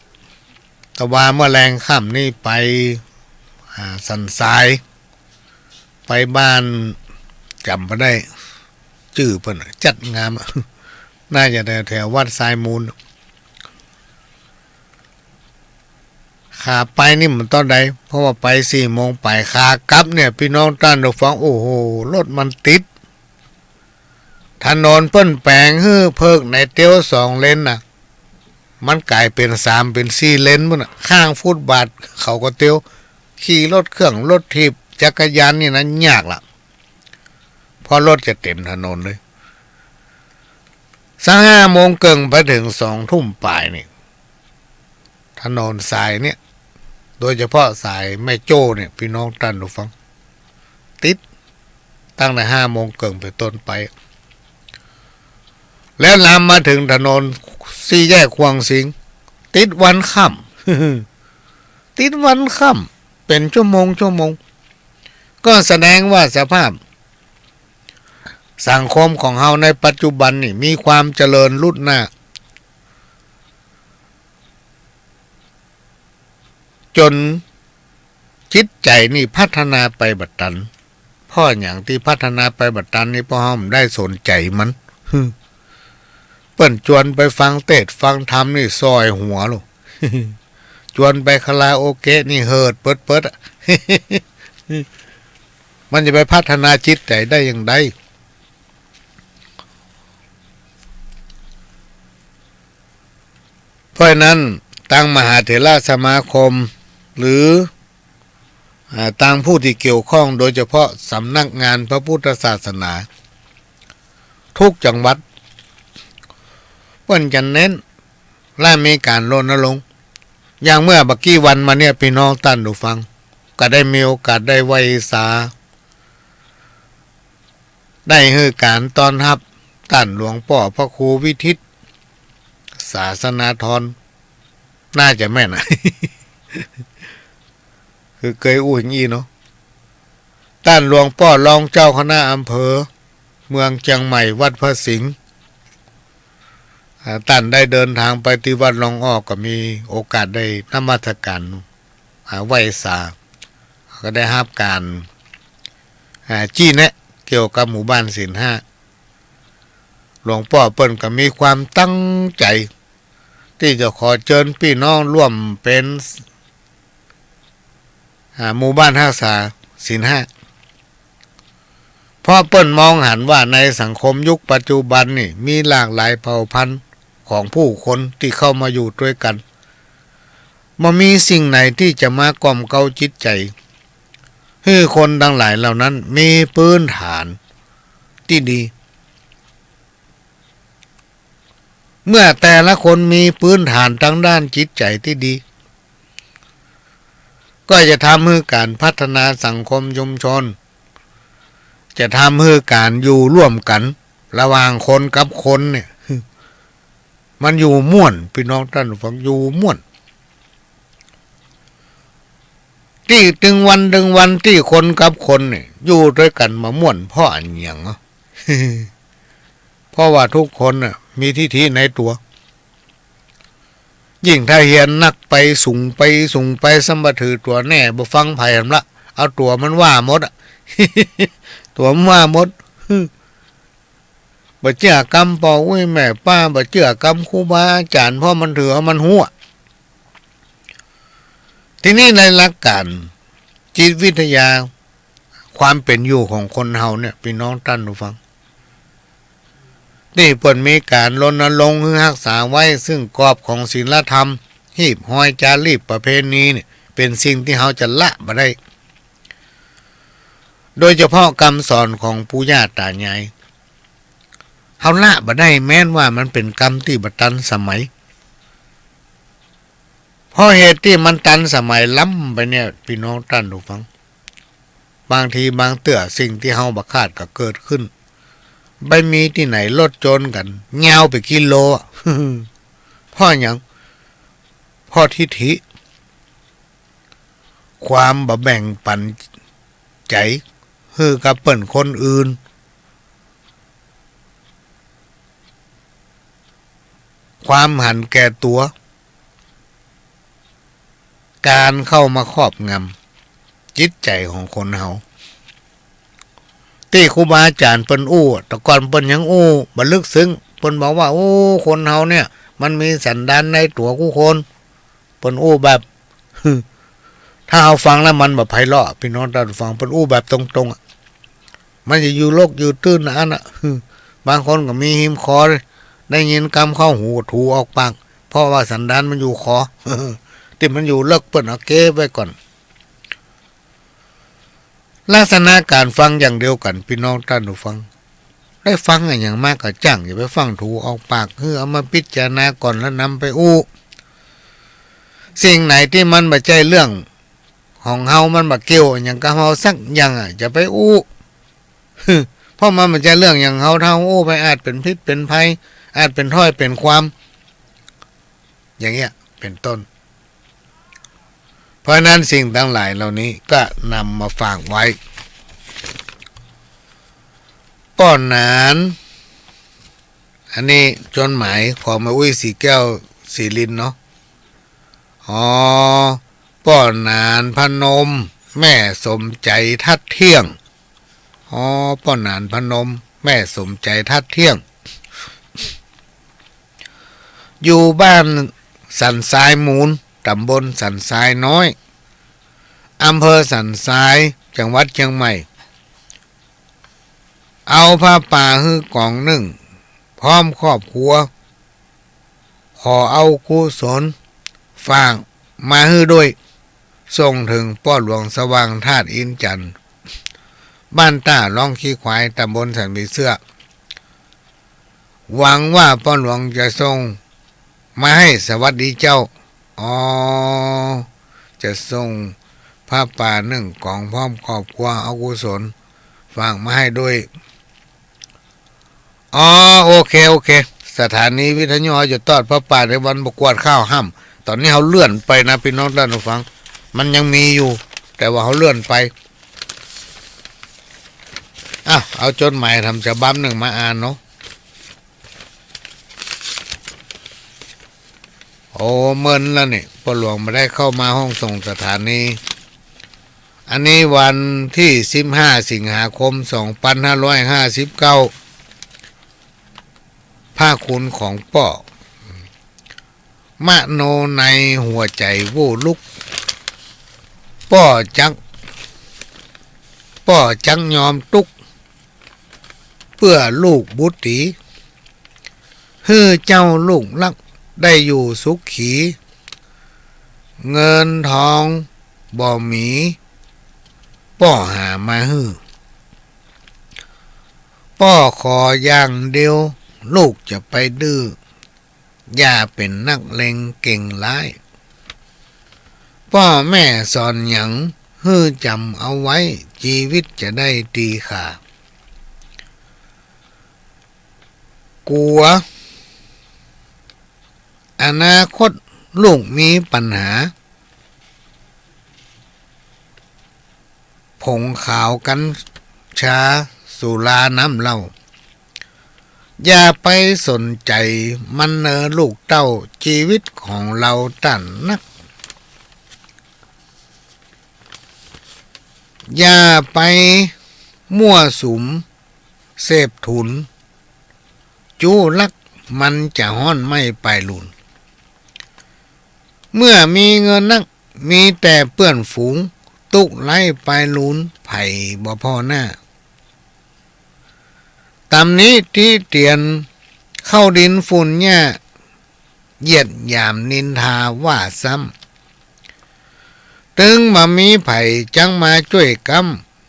ตะวาเมื่อแรงค่ำนี่ไปสันทรายไปบ้านจำไม่ได้ชื่อเพิ่นจัดงาม น่าจะแถววัดทรายมูลขาไปนี่มันตอนใดเพราะว่าไป4 โมงไปขากลับเนี่ยพี่น้องท่านทุกฟังโอ้โหรถมันติดถนนเปิ้นแปลงเพิกในเตี้ยว2 เลนน่ะมันกลายเป็น3เป็น4 เลนมั้งน่ะข้างฟุตบาทเขาก็เตี้ยวขี่รถเครื่องรถถีบจักรยานนี่นะยากล่ะเพราะรถจะเต็มถนนเลยสัก5 โมงเกิงไปถึง2 ทุ่มปลายนี่ถนนสายเนี่ยโดยเฉพาะสายแม่โจ้เนี่ยพี่น้องท่านผู้ฟังติดตั้งแต่5 โมงเกิงไปต้นไปแล้วลามมาถึงถนน4 แยกควงสิงติดวันค่ำ ติดวันค่ำเป็นชั่วโมงก็แสดงว่าสภาพสังคมของเฮาในปัจจุบันนี่มีความเจริญรุ่นหน้าจนจิตใจนี่พัฒนาไปบัดตันพ่ออย่างที่พัฒนาไปบัดตันนี่พ่อห้อมได้สนใจมันเปิ้นชวนไปฟังเทศฟังธรรมนี่ซอยหัวลูก ชวนไปคาราโอเกะนี่เฮิดเปิด มันจะไปพัฒนาจิตใจได้อย่างไรเพราะนั้นตั้งมหาเถรสมาคมหรือต่างผู้ที่เกี่ยวข้องโดยเฉพาะสำนักงานพระพุทธศาสนาทุกจังหวัดเพิ่นจะเน้นและมีการรณรงค์อย่างเมื่อบักกี้วันมาเนี่ยพี่น้องท่านผู้ฟังก็ได้มีโอกาสได้ไหว้สาได้ให้การต้อนรับท่านหลวงพ่อพระครูวิทิตศาสนาธรน่าจะแม่น คือเคยอู้อย่างนี้เนาะท่านหลวงพ่อรองเจ้าคณะอำเภอเมืองเชียงใหม่วัดพระสิงห์ท่านได้เดินทางไปที่วัดหลวงอ้อก็มีโอกาสได้นมัสการไหว้สาก็ได้รับการจี้แนะเกี่ยวกับหมู่บ้านศีล 5หลวงพ่อเปิ้นก็มีความตั้งใจที่จะขอเชิญพี่น้องร่วมเป็นหมู่บ้านรักษาศีล 5เพราะเปิ้นมองหันว่าในสังคมยุคปัจจุบันนี่มีหลากหลายเผ่าพันธุ์ของผู้คนที่เข้ามาอยู่ด้วยกันบ่มีสิ่งไหนที่จะมากล่อมเกลาจิตใจให้คนทั้งหลายเหล่านั้นมีพื้นฐานที่ดีเมื่อแต่ละคนมีพื้นฐานทางด้านจิตใจที่ดีก็จะทำให้การพัฒนาสังคมชุมชนจะทำให้การอยู่ร่วมกันระหว่างคนกับคนเนี่ยมันอยู่ม่วนพี่น้องท่านฟังอยู่ม่วนที่ถึงวันที่คนกับคนเนี่ยอยู่ด้วยกันมาม่วนเพราะอันหยังเพราะว่าทุกคนน่ะมีทิฏฐิในตัวยิ่งถ้าเฮียนนักไปสูงไปสมบัติถือตัวแน่บ่ฟังไผหั่นละเอาตัวมันว่าหมด ตัวมันว่าหมด บ่เชื่อกรรมพ่ออุ้ยแม่ป้าบ่เชื่อกรรมครูบาอาจารย์เพราะมันถือมันหัวทีนี้ในหลักการจิตวิทยาความเป็นอยู่ของคนเฮาเนี่ยพี่น้องท่านผู้ฟังนี่เพิ่นมีการรณรงค์รักษาไว้ซึ่งกรอบของศีลธรรมหีบห้อยจารีตประเพณีเนี่ยเป็นสิ่งที่เฮาจะละบ่ได้โดยเฉพาะคำสอนของปู่ย่าตายายเฮาละบ่ได้แม้นว่ามันเป็นกรรมที่บ่ทันสมัยเพราะเหตุที่มันทันสมัยล้ำไปเนี่ยพี่น้องท่านผู้ฟังบางทีบางเตื้อสิ่งที่เฮาบ่คาดก็เกิดขึ้นไม่มีที่ไหนลดจนกันเงาไปกิโล เพราะอย่างเพราะทิฐิความบ่แบ่งปัน ใจฮือกับเปิ้นคนอื่นความหันแก่ตัวการเข้ามาครอบงำจิตใจของคนเฮาที่ครูบาอาจารย์เปิ้นอู้แต่ก่อนเปิ้นยังอู้บ่ลึกซึ้งเปิ้นบอกว่าโอ้คนเฮาเนี่ยมันมีสันดานในตัวกูคนเปิ้นอู้แบบ ถ้าเอาฟังแล้วมันแบบไพเราะพี่น้องท่านฟังเปิ้นอู้แบบตรงๆมันจะอยู่โลกอยู่ตื้นอันน่ะ บางคนก็มีหิมคอได้ยินคำเข้าหูถูออกปากเพราะว่าสันดานมันอยู่คอ ที่มันอยู่เลิกเปิ้นเอาเก็บไว้ก่อนลักษณะการฟังอย่างเดียวกันพี่น้องท่านผู้ฟังได้ฟังอย่างมากก็จ้างอย่าไปฟังถูออกปากคือเอามาพิจารณาก่อนแล้วนำไปอู้สิ่งไหนที่มันบ่ใช่เรื่องของเฮามันบ่เกี่ยวอย่างกับเฮาสักอย่างจะไปอู้ เพราะมันบ่ใช่เรื่องอย่างเฮาถ้าอู้ไปอาจเป็นพิษเป็นภัยอาจเป็นถ้อยเป็นความอย่างเงี้ยเป็นต้นเพราะนั้นสิ่งทั้งหลายเหล่านี้ก็นำมาฝากไว้ป้อนนานอันนี้จดหมายของมาอุ้ยสีแก้วสีลินเนาะอ๋อป้อนนานพนมแม่สมใจทัดเที่ยงอ๋อป้อนนานพนมแม่สมใจทัดเที่ยงอยู่บ้านสันทรายมูลตำบลสันทรายน้อยอำเภอสันทรายจังหวัดเชียงใหม่เอาผ้าป่าฮือกล่องหนึ่งพร้อมครอบครัวขอเอากุศลฝากมาฮือด้วยส่งถึงป้อหลวงสว่างธาตุอินจันทร์บ้านต้าล่องขี้ควายตำบลสันมีเสื้อหวังว่าป้อหลวงจะส่งมาให้สวัสดีเจ้าอ๋อจะส่งผ้าป่าหนึ่งกล่องพร้อมครอบครัวเอากุศลฝากมาให้ด้วยอ๋อโอเคสถานีวิทยุจะตอดผ้าป่าในวันประกวดข้าวห้ำตอนนี้เขาเลื่อนไปนะพี่น้องท่านผู้ฟังมันยังมีอยู่แต่ว่าเขาเลื่อนไปเอาจดหมายทำฉบับหนึ่งมาอ่านเนาะโอ้เมินแล้วนี่พ่อหลวงไม่ได้เข้ามาห้องส่งสถานีอันนี้วันที่15สิงหาคม2559ภาคคุณของป้อมโนในหัวใจวูลุกป้อจังยอมตุกเพื่อลูกบุตรีฮือเจ้าลูกลักได้อยู่สุขขีเงินทองบ่มีป้อหามาฮือป้อขออย่างเดียวลูกจะไปดื้ออย่าเป็นนักเลงเก่งร้ายพ่อแม่สอนหยังฮือจำเอาไว้ชีวิตจะได้ดีค่ะกลัวอนาคตลูกมีปัญหาผงขาวกันชาสุราน้ำเหล้าอย่าไปสนใจมันเนอลูกเต้าชีวิตของเราตันนักอย่าไปมั่วสุมเสพทุนจู้ลักมันจะห้อนไม่ไปหลุนเมื่อมีเงินนักมีแต่เปื้อนฝูงตุกไล่ไปลุนไผ่บ่พอหน้าตำนี้ที่เตียนเข้าดินฝุ่นเนี่ยเหยียดหยามนินทาว่าซ้ำตึงมามีไผ่จังมาช่วยก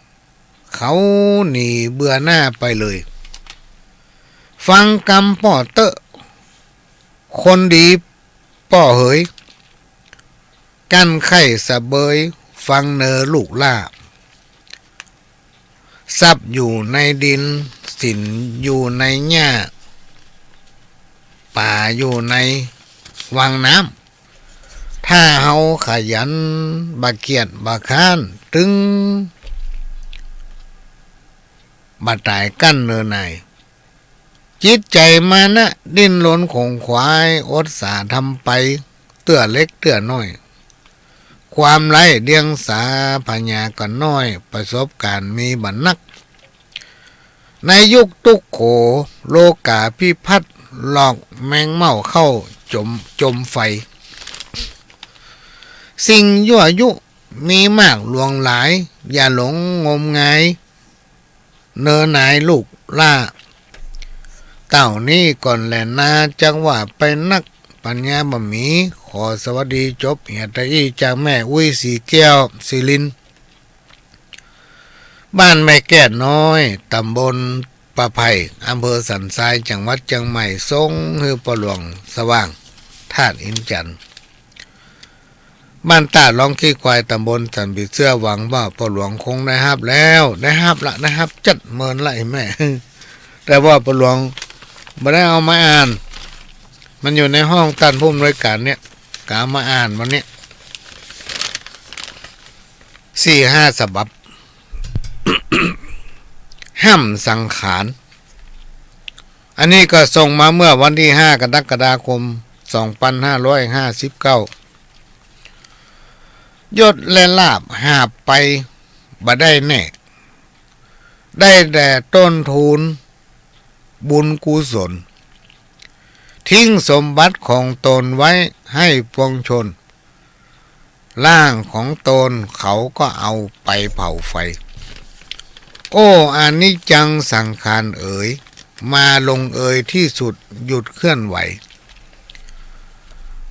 ำเขาหนีเบื่อหน้าไปเลยฟังกำป่อเตอะคนดีป่อเหยกั้นไข่สะเบยฟังเนอลูกล่าซับอยู่ในดินสินอยู่ในหญ้าป่าอยู่ในวังน้ำถ้าเฮาขยันบะเกียดบะค้านตึง บาดตายกั้นเนินในจิตใจมานะดิ้นรนของขวายอดสาทำไปเตื้อเล็กเตื้อน้อย ความไร้เดียงสาปัญญาก็น้อยประสบการณ์มีบันนักในยุคตุกโขโลกาพิพัฒน์หลอกแมงเม่าเข้าจมไฟสิ่งยั่วยุมีมากลวงหลายอย่าหลงงมงายเนอหนายลูกล่าเต่านี้ก่อนแหลนาจังว่าไปนักปัญญาบ่มีขอสวัสดีจบเหียตอีจากแม่อุ้ยสีแก้วศิลินบ้านแม่แก้น้อยตำบลปะไผ่อำเภอสันทรายจังหวัดเชียงใหม่ทรงฮือปหลวงสว่างธาตุอินจันทร์บ้านตาลองขี้ควายตำบลสันบิเสื้อหวังว่าปหลวงคงได้ฮับแล้วได้ฮับละนะครับจัดเมินไล่แม่ แต่ว่าปหลวงไม่ได้เอามาอ่านมันอยู่ในห้องตันผู้อำนวยการเนี่ยกามาอ่านวันนี้4-5 ฉบับ ห้ามสังขารอันนี้ก็ส่งมาเมื่อวันที่5 กรกฎาคม 2559ยศและลาบหาบไปบ่ได้แน่ได้แต่ต้นทุนบุญกุศลทิ้งสมบัติของตนไว้ให้ปวงชนร่างของตนเขาก็เอาไปเผาไฟโอ้อานิจจังสังขารเอ๋ยมาลงเอยที่สุดหยุดเคลื่อนไหว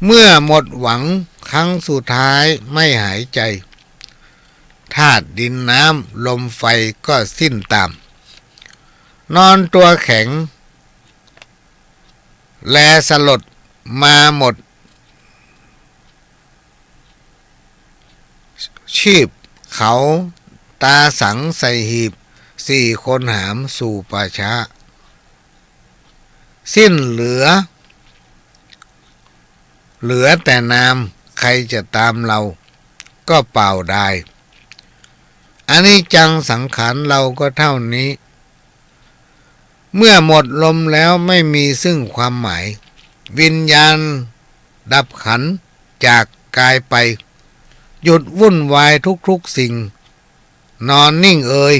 เมื่อหมดหวังครั้งสุดท้ายไม่หายใจธาตุดินน้ำลมไฟก็สิ้นตามนอนตัวแข็งแลสลดมาหมดชีพเขาตาสังใส่หีบ4 คนหามสู่ป่าช้าสิ้นเหลือแต่นามใครจะตามเราก็เปล่าได้อันนี้จังสังขารเราก็เท่านี้เมื่อหมดลมแล้วไม่มีซึ่งความหมายวิญญาณดับขันจากกายไปหยุดวุ่นวายทุกสิ่งนอนนิ่งเอ่ย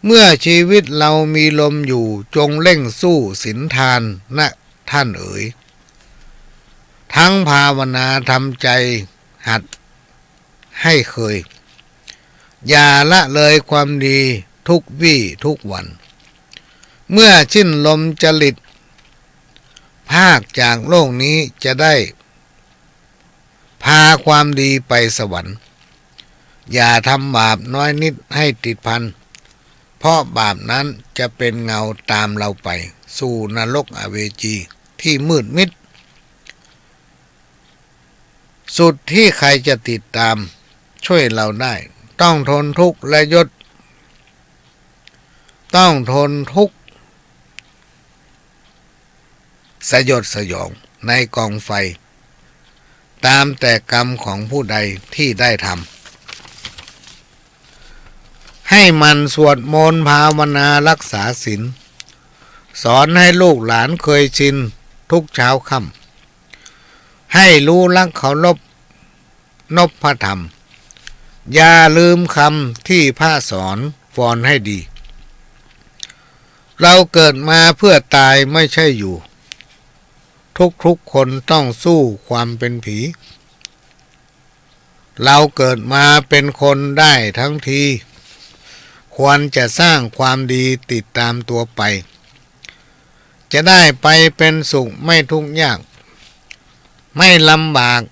เมื่อชีวิตเรามีลมอยู่จงเร่งสู้ศีลทานนะท่านเอ๋ยทั้งภาวนาทำใจหัดให้เคยอย่าละเลยความดีทุกวี่ทุกวันเมื่อสิ้นลมจริตภาคจากโลกนี้จะได้พาความดีไปสวรรค์อย่าทำบาปน้อยนิดให้ติดพันเพราะบาปนั้นจะเป็นเงาตามเราไปสู่นรกอเวจีที่มืดมิดสุดที่ใครจะติดตามช่วยเราได้ต้องทนทุกข์และยศต้องทนทุกข์สยดสยองในกองไฟตามแต่กรรมของผู้ใดที่ได้ทำให้มันสวดมนต์ภาวนารักษาศีลสอนให้ลูกหลานเคยชินทุกเช้าค่ำให้รู้รักเคารพนพธรรมอย่าลืมคำที่พระสอนวอนให้ดีเราเกิดมาเพื่อตายไม่ใช่อยู่ทุกคนต้องสู้ความเป็นผีเราเกิดมาเป็นคนได้ทั้งทีควรจะสร้างความดีติดตามตัวไปจะได้ไปเป็นสุขไม่ทุกข์ยากไม่ลำบาก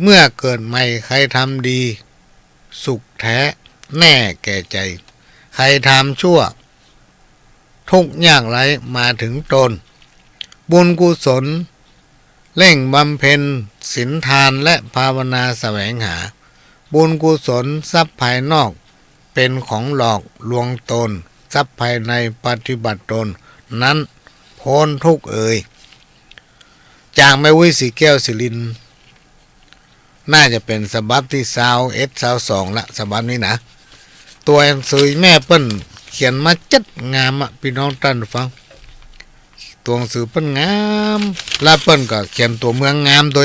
เมื่อเกิดใหม่ใครทำดีสุขแท้แน่แก่ใจใครทำชั่วทุกข์ยากไรมาถึงตนบุญกุศลเร่งบำเพ็ญศีลทานและภาวนาแสวงหาบุญกุศลทรัพย์ภายนอกเป็นของหลอกลวงตนทรัพย์ภายในปฏิบัติตนนั้นพ้นทุกข์เอ่ยจากแม่วิสีแก้วศิลินน่าจะเป็นฉบับที่22ละฉบับนี้นะตัวหนังสือแม่เปิ้นเข ขียนมาจัดงามอ่ะพี่น้องท่านผู้ฟังตัวหนังสือเปิ้นงามแล้วเปิ้นก็เขียนตัวเมืองงามตัว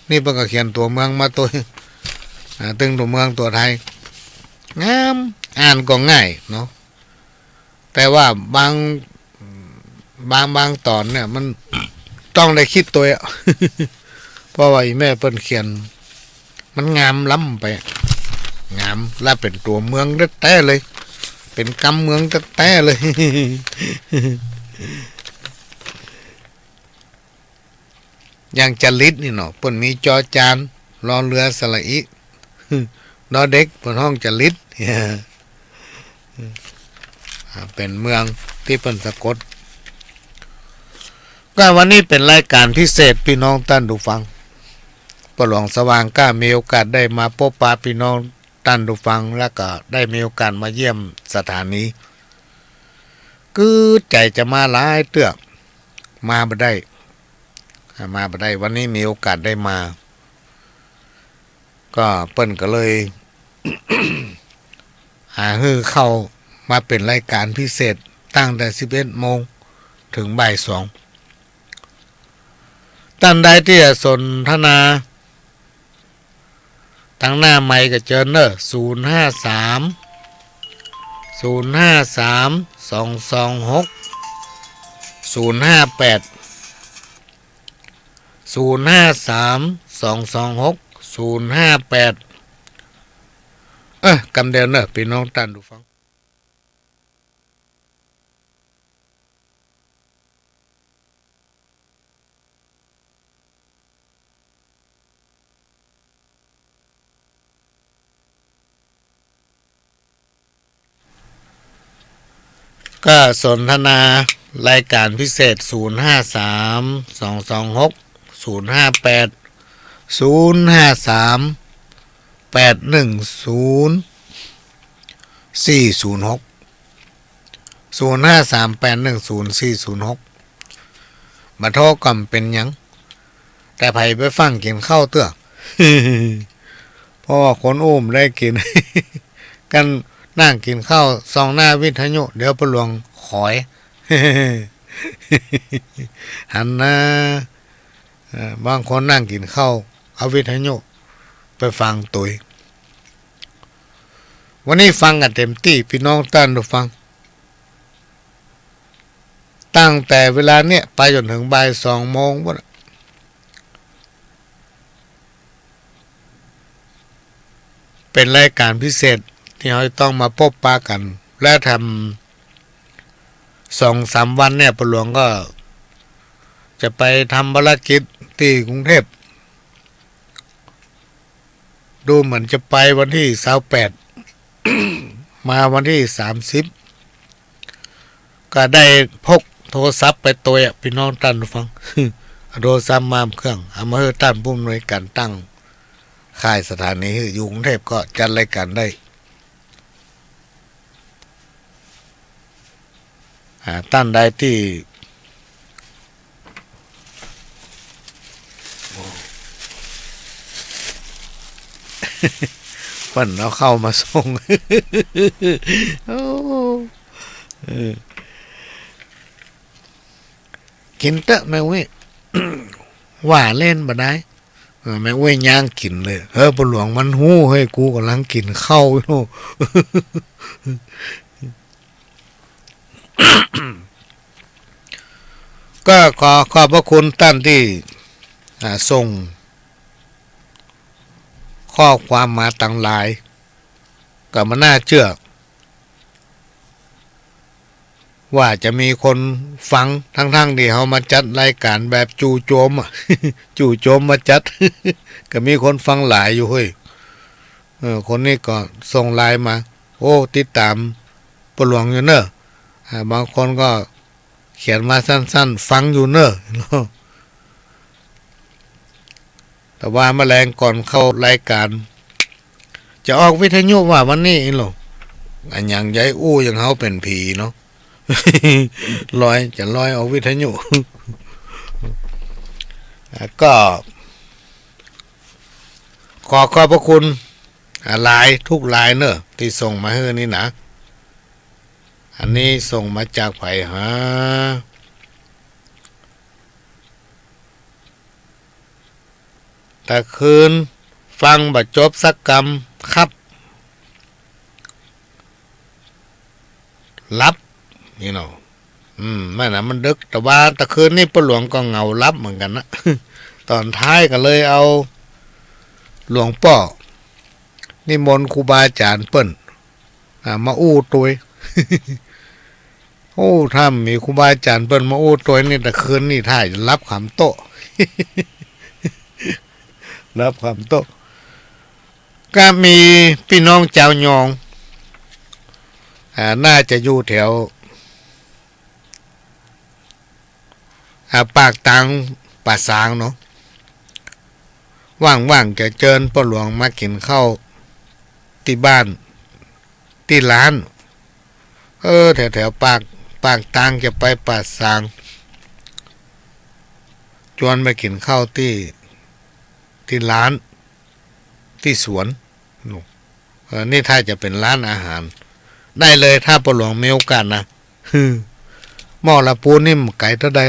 นี่เปิ้นก็เขียนตัวเมืองมาตัวตึงตัวเมืองตัวไทยงามอ่านก็ง่ายเนาะแต่ว่าบางตอนเนี่ยมันต้องได้คิดตัวอ่ะ เพราะว่าอีแม่เปิ้นเขียนมันงามล้ำไปงามและเป็นตัวเมืองแท้ๆเลยเป็นกำเมืองแท้ๆเลย อย่างจริตนี่เนาะเปิ้นมีจอจานรอเรือสระอีนอเด็กเปิ้นห้องจริต เป็นเมืองที่เปิ้นสะกดก็วันนี้เป็นรายการพิเศษพี่น้องท่านผู้ฟังปหลวงสว่างกล้ามีโอกาสได้มาพบปะพี่น้องท่านผู้ฟังแล้วก็ได้มีโอกาสมาเยี่ยมสถานีคือใจจะมาหลายเตือกมาบ่ได้วันนี้มีโอกาสได้มา ก็เปิ้นก็เลย หาฮือเข้ามาเป็นรายการพิเศษตั้งแต่ 11 โมงถึงบ่าย 2ท่านใดที่จะสนทนาตั้งหน้าไมค์ก็เชิญเนอะกำเดียวเนอะพี่น้องท่านผู้ฟังก็สนทนารายการพิเศษมาโทรก่อนเป็นหยังแต่ไผไปฟังกินข้าวเตื้อ เพราะว่าคนอุ้มได้กิน กันนั่งกินข้าวซองหน้าวิทยุเดี๋ยวปหลวงขอย หันนะบางคนนั่งกินข้าวเอาวิทยุไปฟังตุยวันนี้ฟังกันเต็มที่พี่น้องท่านผู้ฟังตั้งแต่เวลาเนี้ยไปจนถึงบ่าย 2 โมงเป็นรายการพิเศษที่เราต้องมาพบปะกันและทำ2-3 วันเนี่ยปหลวงก็จะไปทำภารกิจที่กรุงเทพดูเหมือนจะไปวันที่28 มาวันที่30ก็ได้พกโทรศัพท์ไปตัวพี่น้องท่านผู้ฟัง โทรศัพท์มาเครื่องเอามาให้ท่านผู้อำนวยการตั้งค่ายสถานีอยู่กรุงเทพก็จัดรายการได้ท่านใดที่เปิ้นเอาเข้ามาส่ง กินเตอะแม่เว้ย ว่าเล่นบ่ได้แม่เว้ยย่างกินเลยปหลวงมันหู้เฮ้ยกูกำลังกินข้าวอยู่ ก็ขอบพระคุณท่านที่ส่งข้อความมาต่างหลายก็มาน่าเชื่อว่าจะมีคนฟังทั้งที่เขามาจัดรายการแบบจู่โจม จู่โจมมาจัด ก็มีคนฟังหลายอยู่เฮ้ยคนนี้ก็ส่งไลน์มาโอ้ติดตามปหลวงอยู่เนอะบางคนก็เขียนมาสั้นๆฟังอยู่เนอะ แต่ว่าแมลงก่อนเข้ารายการจะออกวิทยุว่าวันนี้หรออันอย่างใหญ่อู้อย่างเขาเป็นผีเนาะ ลอยออกวิทยุ ก็ขอบพระคุณหลายทุกหลายเนอะที่ส่งมาให้นี่นะ อันนี้ส่งมาจากไผหาแต่คืนฟังบัดจบสักกรรมครับรับนี่เนาะแม่น่ะมันดึกแต่ว่าตะคืนนี่ป้าหลวงก็เงารับเหมือนกันนะ ตอนท้ายก็เลยเอาหลวงพ่อนิมนต์ครูบาอาจารย์เปิ้นมาอู้ตัว โอ้ถ้ามีครูบาอาจารย์เปิ้นมาอู้ตัวนี่ตะคืนนี่ท่ายรับคำโต รับคำโตก็มีพี่น้องเจ้ายองน่าจะอยู่แถวปากตังป่าสางเนาะว่างๆจะเจิญพ่อหลวงมากินข้าวที่บ้านที่ร้านแถวปากตังจะไปป่าสางชวนไปกินข้าวที่ร้านที่สวนนี่ถ้าจะเป็นร้านอาหารได้เลยถ้าพ่อหลวงมีโอกาสนะหม้อละปูนี่ไก่เท่าใด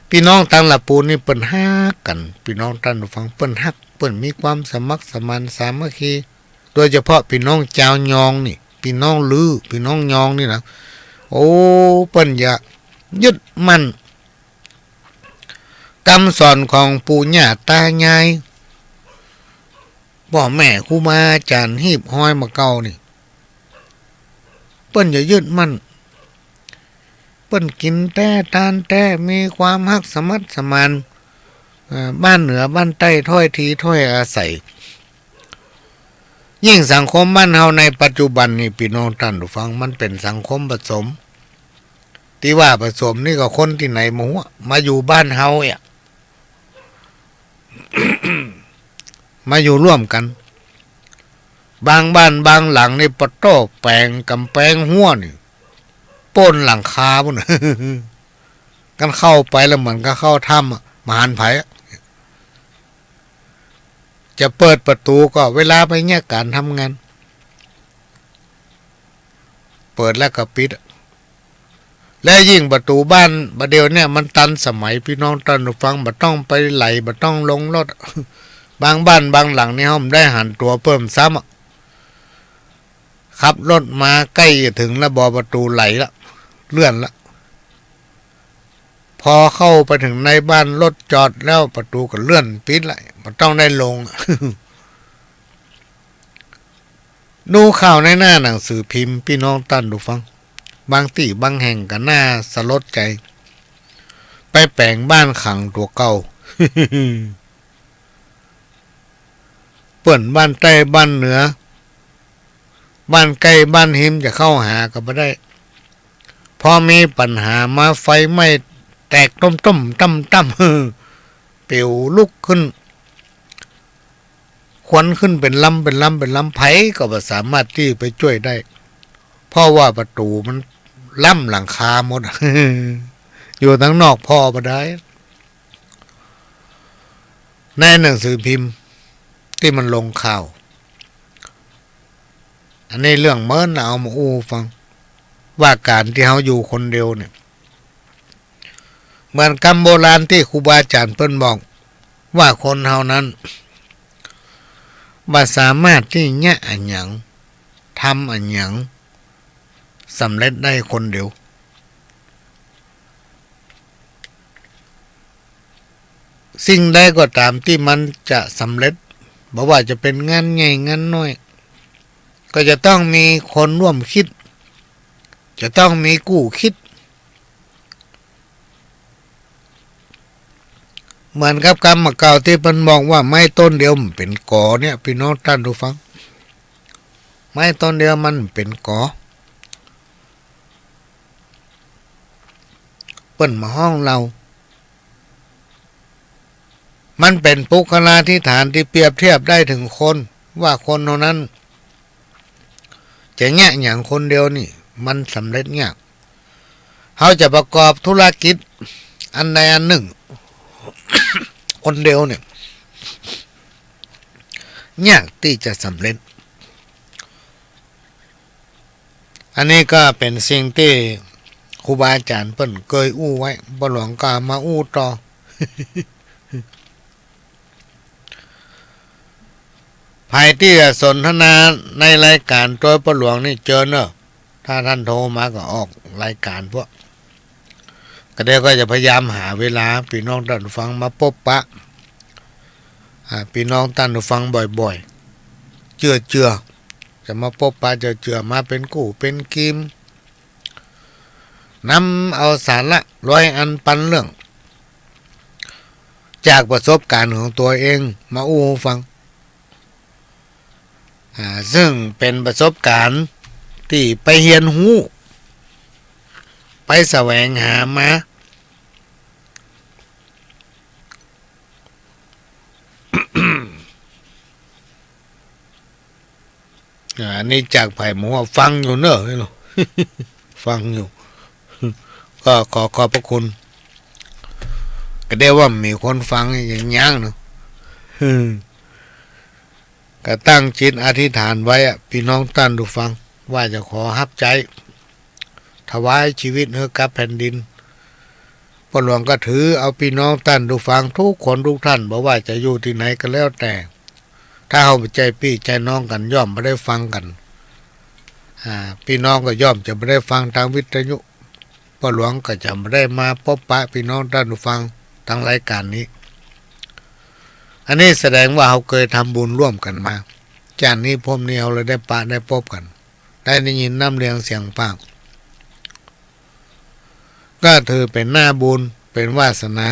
พี่น้องตังละปูนี่เปิ้นฮักกันพี่น้องตันฟังเปิ้นฮักเปิ้นมีความสมัครสมานสามัคคีโดยเฉพาะพี่น้องเจ้ายองนี่พี่น้องลือพี่น้องยองนี่นะโอ้เปิ้นอย่ายึดมั่นคำสอนของปู่ย่าตายายพ่อแม่ครูบาอาจารย์ฮีบห้อยมาเก่านี่เปิ้นอย่ายึดมั่นเปิ้นกินแต่ทานแต่มีความฮักสมัครสมานบ้านเหนือบ้านใต้ถ้อยทีถ้อยอาศัยยิ่งสังคมบ้านเฮาในปัจจุบันนี่พี่น้องท่านผู้ฟังมันเป็นสังคมผสมที่ว่าผสมนี่ก็คนที่ไหนมาอยู่บ้านเฮาเนี่ย มาอยู่ร่วมกันบางบ้านบางหลังนี่ปะโต้แปลงกำแพงหัวนี่ป้นหลังคาพุ่น กันเข้าไปแล้วเหมือนก็เข้าถ้ำมหันไผจะเปิดประตูก็เวลาไปเนี่ยการทำงานเปิดแล้วก็ปิดและยิ่งประตูบ้านบัดเดียวเนี่ยมันตันสมัยพี่น้องท่านผู้ฟังบ่ต้องไปไหลบ่ต้องลงรถ บางบ้านบางหลังนี่ห้องได้หันตัวเพิ่มซ้ำขับรถมาใกล้จะถึงแล้วประตูไหลละเลื่อนละพอเข้าไปถึงในบ้านรถจอดแล้วประตูก็เลื่อนปิดละมันต้องได้ลง ดูข่าวในหน้าหนังสือพิมพ์พี่น้องท่านผู้ฟังบางที่บางแห่งก็น่าสลดใจไปแปลงบ้านขังตัวเก่า เปิ่นบ้านใต้บ้านเหนือบ้านใกล้บ้านหิมจะเข้าหาก็ไม่ได้พอมีปัญหามาไฟไหม้แตกต้มตั้มเปลวลุกขึ้นควันขึ้นเป็นลำไผก็บ่สามารถที่ไปช่วยได้เพราะว่าประตูมันล่ำหลังคาหมด อยู่ทั้งนอกพ่อบ่ได้ในหนังสือพิมพ์ที่มันลงข่าวอันนี้เรื่องเมินเอามาอู้ฟังว่าการที่เขาอยู่คนเดียวเนี่ยเหมือนคำโบราณที่ครูบาอาจารย์เพิ่นบอกว่าคนเฮานั้นบ่สามารถที่แยะอันหยังทำอันหยังสำเร็จได้คนเดียวสิ่งใดก็ตามที่มันจะสำเร็จบ่ว่าจะเป็นงานใหญ่งานน้อยก็จะต้องมีคนร่วมคิดจะต้องมีกู้คิดเหมือนกับคำเก่าที่เพิ่นบอกว่าไม้ต้นเดียวมันเป็นกอเนี่ยพี่น้องท่านผู้ฟังไม้ต้นเดียวมันเป็นกอเปิ้นมาห้องเรามันเป็นปุคลาธิฐานที่เปรียบเทียบได้ถึงคนว่าคนเท่านั้นจะแง่อย่างคนเดียวนี่มันสำเร็จยากเขาจะประกอบธุรกิจอันใดอันหนึ่ง คนเดียวเนี่ยยากที่จะสำเร็จ อันนี้ก็เป็นสิ่งที่ครูบาอาจารย์เปิ้นเคยอู้ไว้บ่หลวงก็มาอู้ต่อ ภายที่จะสนทนาในรายการตัวประหลวงนี่เจอเนอะถ้าท่านโทรมาก็ออกรายการพวกก็เดี๋ยวก็จะพยายามหาเวลาพี่น้องท่านผู้ฟังมาพบปะพี่น้องท่านผู้ฟังบ่อยๆเจือจะมาพบปะเจือมาเป็นกู้เป็นกิมนำเอาสาระร้อยอันปันเรื่องจากประสบการณ์ของตัวเองมาอู้ให้ฟังซึ่งเป็นประสบการณ์ที่ไปเรียนรู้ไปแสวงหามาอันนี้จากไผ่หมูฟังอยู่เนอะ ฟังอยู่ ก็ขอขอบพระคุณก็ได้ว่ามีคนฟังอย่างย่างเนาะ ก็ตั้งจิตอธิษฐานไว้พี่น้องท่านผู้ฟังว่าจะขอรับใจถวายชีวิตให้กับแผ่นดินพ่อหลวงก็ถือเอาพี่น้องท่านผู้ฟังทุกคนทุกท่านบอกว่าจะอยู่ที่ไหนก็แล้วแต่ถ้าเอาใจพี่ใจน้องกันย่อมไม่ได้ฟังกันพี่น้องก็ย่อมจะไม่ได้ฟังทางวิทยุพ่อหลวงก็จะไม่ได้มาพบปะพี่น้องท่านผู้ฟังทางรายการนี้อันนี้แสดงว่าเราเคยทำบุญร่วมกันมาจากนี้พมนี้เราเลยได้ปะได้พบกันได้ยินน้ำเรียงเสียงปากก็ถือเป็นหน้าบุญเป็นวาสนา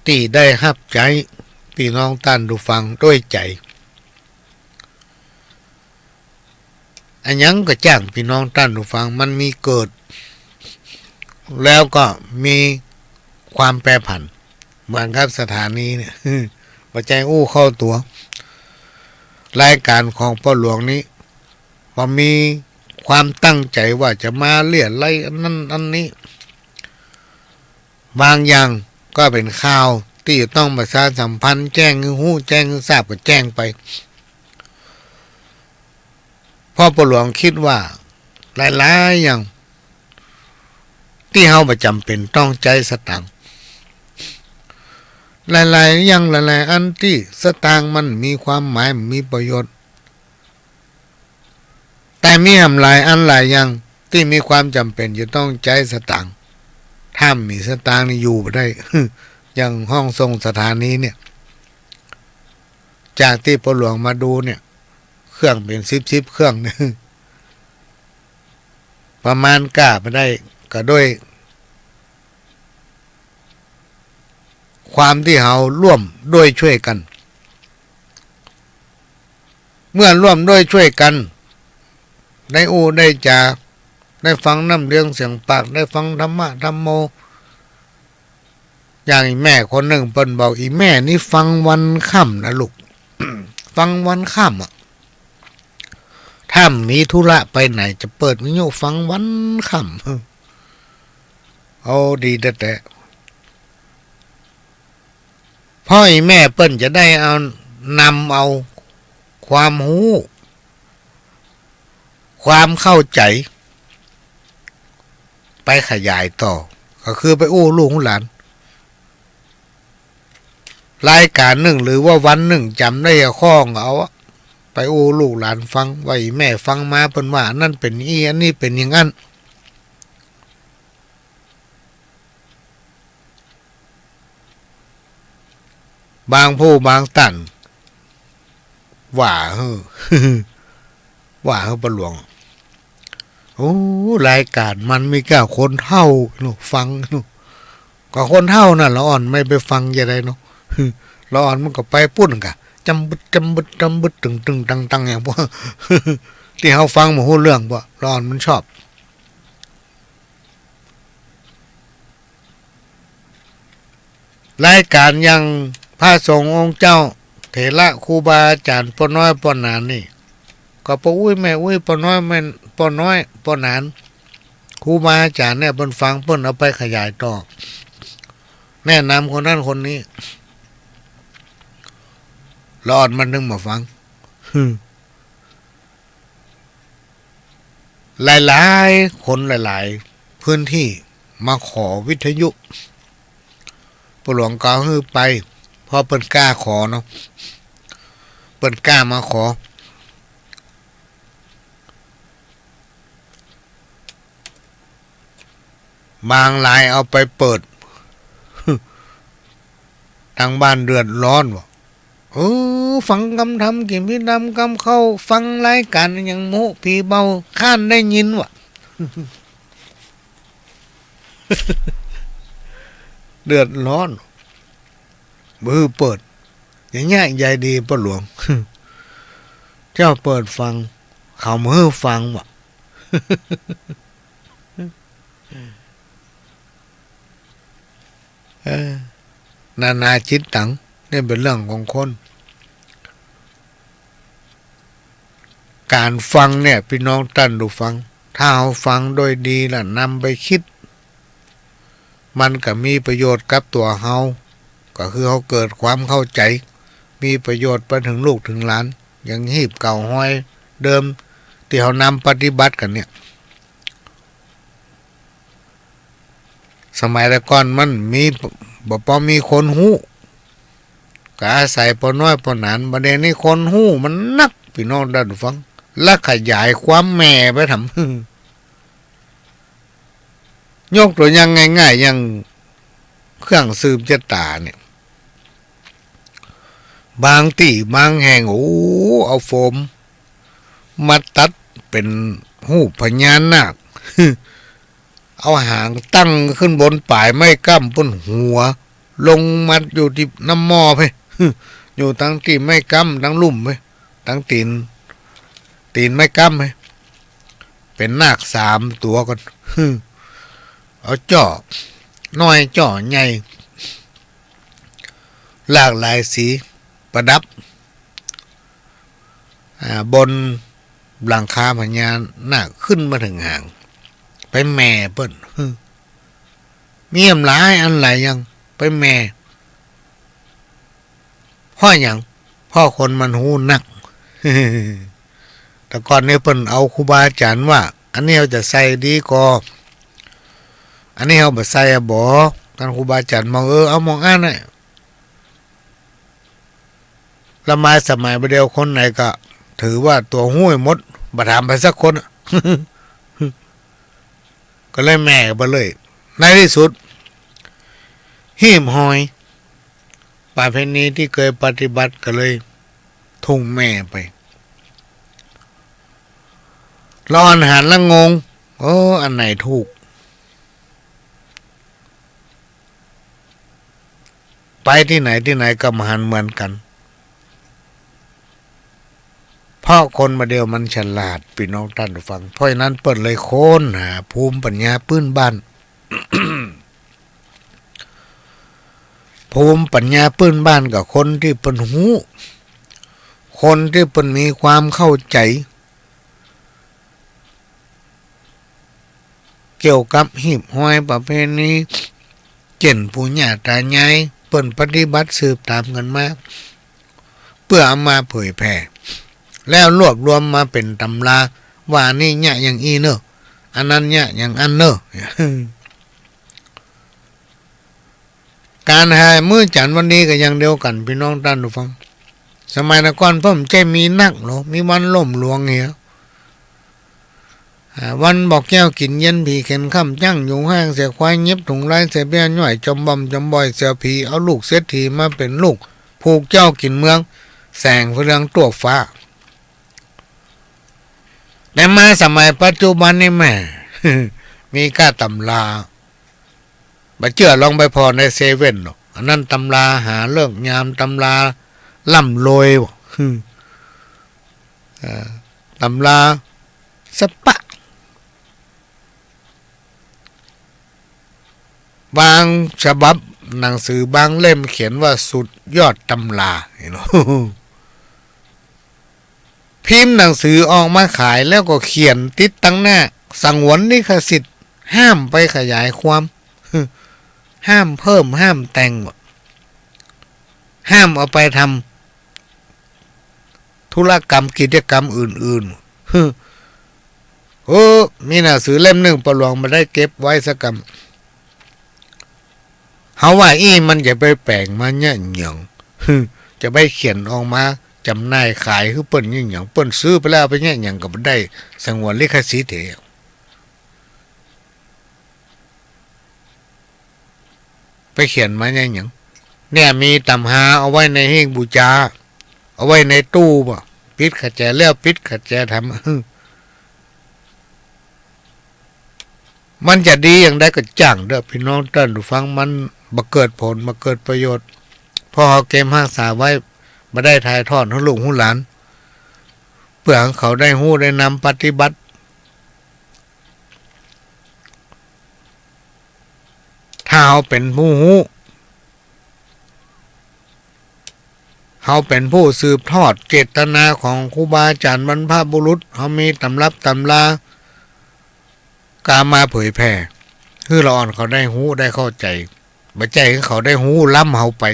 ที่ได้ฮับใจพี่น้องท่านผู้ฟังด้วยใจอันยังก็จ้างพี่น้องท่านผู้ฟังมันมีเกิดแล้วก็มีความแปรผันเหมือนครับสถานีเนี่ย ปัจจัยอู้เข้าตัวรายการของพ่อหลวงนี้พอมีความตั้งใจว่าจะมาเลี่ยไล่อันนั้นอันนี้บางอย่างก็เป็นข่าวที่ต้องประชาสัมพันธ์แจ้งหู้แจ้งทราบก็แจ้งไปพ่อพ่อหลวงคิดว่าหลายๆอย่างที่เฮาประจำเป็นต้องใจสตังค์หลายๆอย่างหลายๆอันที่สตางค์มันมีความหมายมีประโยชน์แต่มีหลายอันหลายอย่างที่มีความจำเป็นจะต้องใจสตางค์ถ้ามีสตางค์นี่อยู่ไม่ได้ อย่างห้องทรงสถานีเนี่ยจากที่พ่อหลวงมาดูเนี่ยเครื่องเป็น10เครื่องเนี่ย ประมาณกล้าไม่ได้ก็ด้วยความที่เราร่วมด้วยช่วยกันเมื่อร่วมด้วยช่วยกันได้อู้ได้จาได้ฟังน้ำเรื่องเสียงปากได้ฟังธรรมะธรรมโมอย่างอีแม่คนหนึ่งเปิ้นบอกอีแม่นี่ฟังวันค่ำนะลูก ฟังวันค่ำถ้ามีธุระไปไหนจะเปิดวิทยุฟังวันค่ำเอาดีแต่พ่อไอ้แม่เปิ้นจะได้เอานำเอาความรู้ความเข้าใจไปขยายต่อก็คือไปอู้ลูกหลานรายการหนึ่งหรือว่าวันหนึ่งจำได้ข้องเอาไปอู้ลูกหลานฟังไว้แม่ฟังมาเปิ้นว่านั่นเป็นอีอันนี้เป็นอย่างนั้นบางผู้บางตันว่าว่าประหลวงโอ้รายการมันมีแค่คนเท่าฟังก็คนเท่านั่นละอ่อนไม่ไปฟังยังไงเนาะละอ่อนมันก็ไปปุ่นกะจำบึดตึงตังอย่างพวก ที่เขาฟังมาหูเรื่องบ่ละอ่อนมันชอบรายการยังพระสงฆ์องค์เจ้าเถระครูบาอาจารย์พ่อน้อยพ่อหนานนี่ก็พ่ออุ้ยแม่อุ้ยพ่อน้อยแม่พ่อน้อยพ่อหนานครูบาอาจารย์เนี่ยเพิ่นฟังเพิ่นเอาไปขยายต่อแนะนำคนนั้นคนนี้รอดมันนึงมาฟัง หลายๆคนหลายๆพื้นที่มาขอวิทยุปู่หลวงก็ฮือไปพอเปิ้นกล้าขอเนาะเปิ้นกล้ามาขอบางรายเอาไปเปิด ทางบ้านเดือดร้อนวะฟังคำทำกินพี่ดำคำเข้าฟังรายการอย่างโมผีเบาข้านได้ยินวะ เดือดร้อนมือเปิดอย่างเงี้ยใหญ่ดีป้าหลวง เจ้าเปิดฟังเขามือฟังวะ นานาจิตตังนี่เป็นเรื่องของคนการฟังเนี่ยพี่น้องท่านดูฟังถ้าเอาฟังโดยดีล่ะนำไปคิดมันก็มีประโยชน์กับตัวเฮาก็คือเขาเกิดความเข้าใจมีประโยชน์ไปถึงลูกถึงหลานอย่างหีบเก่าห้อยเดิมที่เขานำปฏิบัติกันเนี่ยสมัยแต่ก่อนมันมีบ่พอมีคนหู้ก็อาศัยปอน้อยปอหนานประเด็นนี้คนหู้มันนักพี่น้องท่านฟังและขยายความแม่ไปทำ ยกตัวอย่างง่ายๆอย่างเครื่องสืบชะตาเนี่ยบางที่บางแห่งเอาโฟมมาตัดเป็นหูพญานาค เอาหางตั้งขึ้นบนปลายไม้กั้มบนหัวลงมัดอยู่ที่น้ำหม้อไป อยู่ทั้งตีนไม้กั้มทั้งลุ่มไปทั้งตีนไม้กั้มไปเป็นนาค3 ตัวกัน เอาจ่อน้อยจ่อใหญ่หลากหลายสีประดับบนหลังคาพญานาคขึ้นมาถึงหางไปแม่เปิ้นเมียมหลายอันหลายยังไปแม่พ่ออย่างพ่อคนมันหูนัก แต่ก่อนนี้เปิ้นเอาครูบาอาจารย์ว่าอันนี้เราจะใส่ดีกว่าอันนี้เราบ่ใส่บ่ท่านครูบาอาจารย์มองเอามองอ่านน่ะละมาสมัยบ่เดียวคนไหนก็ถือว่าตัวห้วยมดบ่ถามไปสักคน ก็เลยแม่ไปเลยในที่สุดหิ้มหอยประเพณีที่เคยปฏิบัติก็เลยทุ่งแม่ไปรออาหารละงงอันไหนถูกไปที่ไหนก็มาหันเหมือนกันเพราะคนมาเดียวมันฉลาดพี่น้องท่านผู้ฟังเพราะฉะนั้นเปิดเลยโค้นหาภูมิปัญญาพื้นบ้าน ภูมิปัญญาพื้นบ้านกับคนที่เป็นหูคนที่เป็นมีความเข้าใจเกี่ยวกับหีบห้อยประเพณีเจ่นปู่ย่าตายายเปิ่นปฏิบัติสืบตามกันมาเพื่อเอามาเผยแผ่แล้วรวบรวมมาเป็นตำราว่านี่เนี่ยอย่างอีเนอะอันนั้นเนี่ยอย่างอันเนอะ การหายมื้อจันทร์วันนี้ก็ยังเดียวกันพี่น้องท่านผู้ฟังสมัยนก่อนผมใจมีนักหรอมีวันล่มหลวงเหี้ยวันบอกแก้วกินเย็นผีเข็นค่ำจั่งอยู่ห้างเสียควายเย็บถุงไร้เสียเบี้ยหน่อยจมบอมจมบ่อยเสียผีเอาลูกเสียทีมาเป็นลูกผูกเจ้ากินเมืองแสงเฟืองตัวฟ้าแต่มาสมัยปัจจุบันนี่แม่ มีค่าตำราบัดเชื่อลองไปพอในเซเว่นหรอกอันนั้นตำราหาเลิกยามตำราล่ำรวย ตำราสปะบางฉบับหนังสือบางเล่มเขียนว่าสุดยอดตำราเห็นไหม พิมพ์หนังสือออกมาขายแล้วก็เขียนติดตั้งหน้าสังวนลิขสิทธิ์ห้ามไปขยายความ ห้ามเพิ่มห้ามแต่งห้ามเอาไปทำธุรกรรมกิจกรรมอื่นๆ มีหนังสือเล่มหนึ่งประหลวงมาได้เก็บไว้สักกำเฮาว่ามันจะไปแปลงมาเนี่ยหยังจะไปเขียนออกมาจำหน่ายขายคือเปิ้นยิ่งหยังเปิ้นซื้อไปแล้วไปเนี่ยหยังก็บ่ได้สงวนลิขสิทธิ์ไปเขียนมาเนี่ยหยังเนี่ยมีตำหาเอาไว้ในหิ้งบูชาเอาไว้ในตู้บ่ปิดขัดแจแล้วปิดขัดแจทำมันจะดีอย่างใดก็จ้างเด้อพี่น้องท่านผู้ฟังมันบ่เกิดผลบ่เกิดประโยชน์พอเอาเกมรักษาไว้บ่ได้ถ่ายทอดให้ลูกให้หลานเพื่อให้เขาได้ฮู้ได้นำปฏิบัติถ้าเฮาเป็นผู้ฮู้เฮาเป็นผู้สืบทอดเจตนาของครูบาอาจารย์บรรพบุรุษเฮามีตำรับตำรากามาเผยแพร่คือเราอ่อนเขาได้ฮู้ได้เข้าใจบ่ใจให้เขาได้ฮู้ล้ำเฮาไป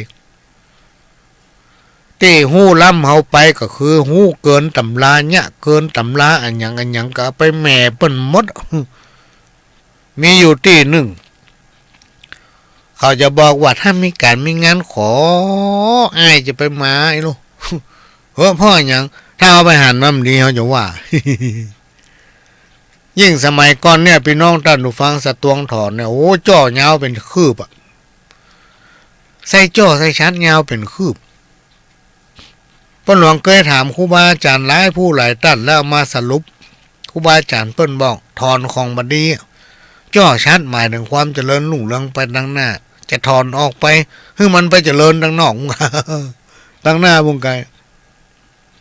ที่ฮู้ล้ำเฮาไปก็คือฮู้เกินตำราเนี่ยเกินตำราอันหยังก็ไปแหม่เปิ้นหมดมีอยู่ที่หนึ่งเขาจะบอกว่าถ้ามีการมีงานขออ้ายจะไปมาไอ้ลูกพ่ออย่างถ้าเอาไปหันมันดีเขาจะว่า ยิ่งสมัยก่อนเนี่ยพี่น้องท่านผู้ฟังสะตวงถอนเนี่ยโอ้จ่อยาวเป็นคืบอะใส่จ่อใส่ชัดยาวเป็นคืบป้าหลวงเคยถามครูบาอาจารย์หลายผู้หลายท่านแล้วมาสรุปครูบาอาจารย์เปิ้นบอกถอนของบัดนี้จ่อชัดหมายถึงความเจริญรุ่งเรืองไปดังหน้าจะถอนออกไปให้มันไปเจริญดังนอกดังหน้าวงไกล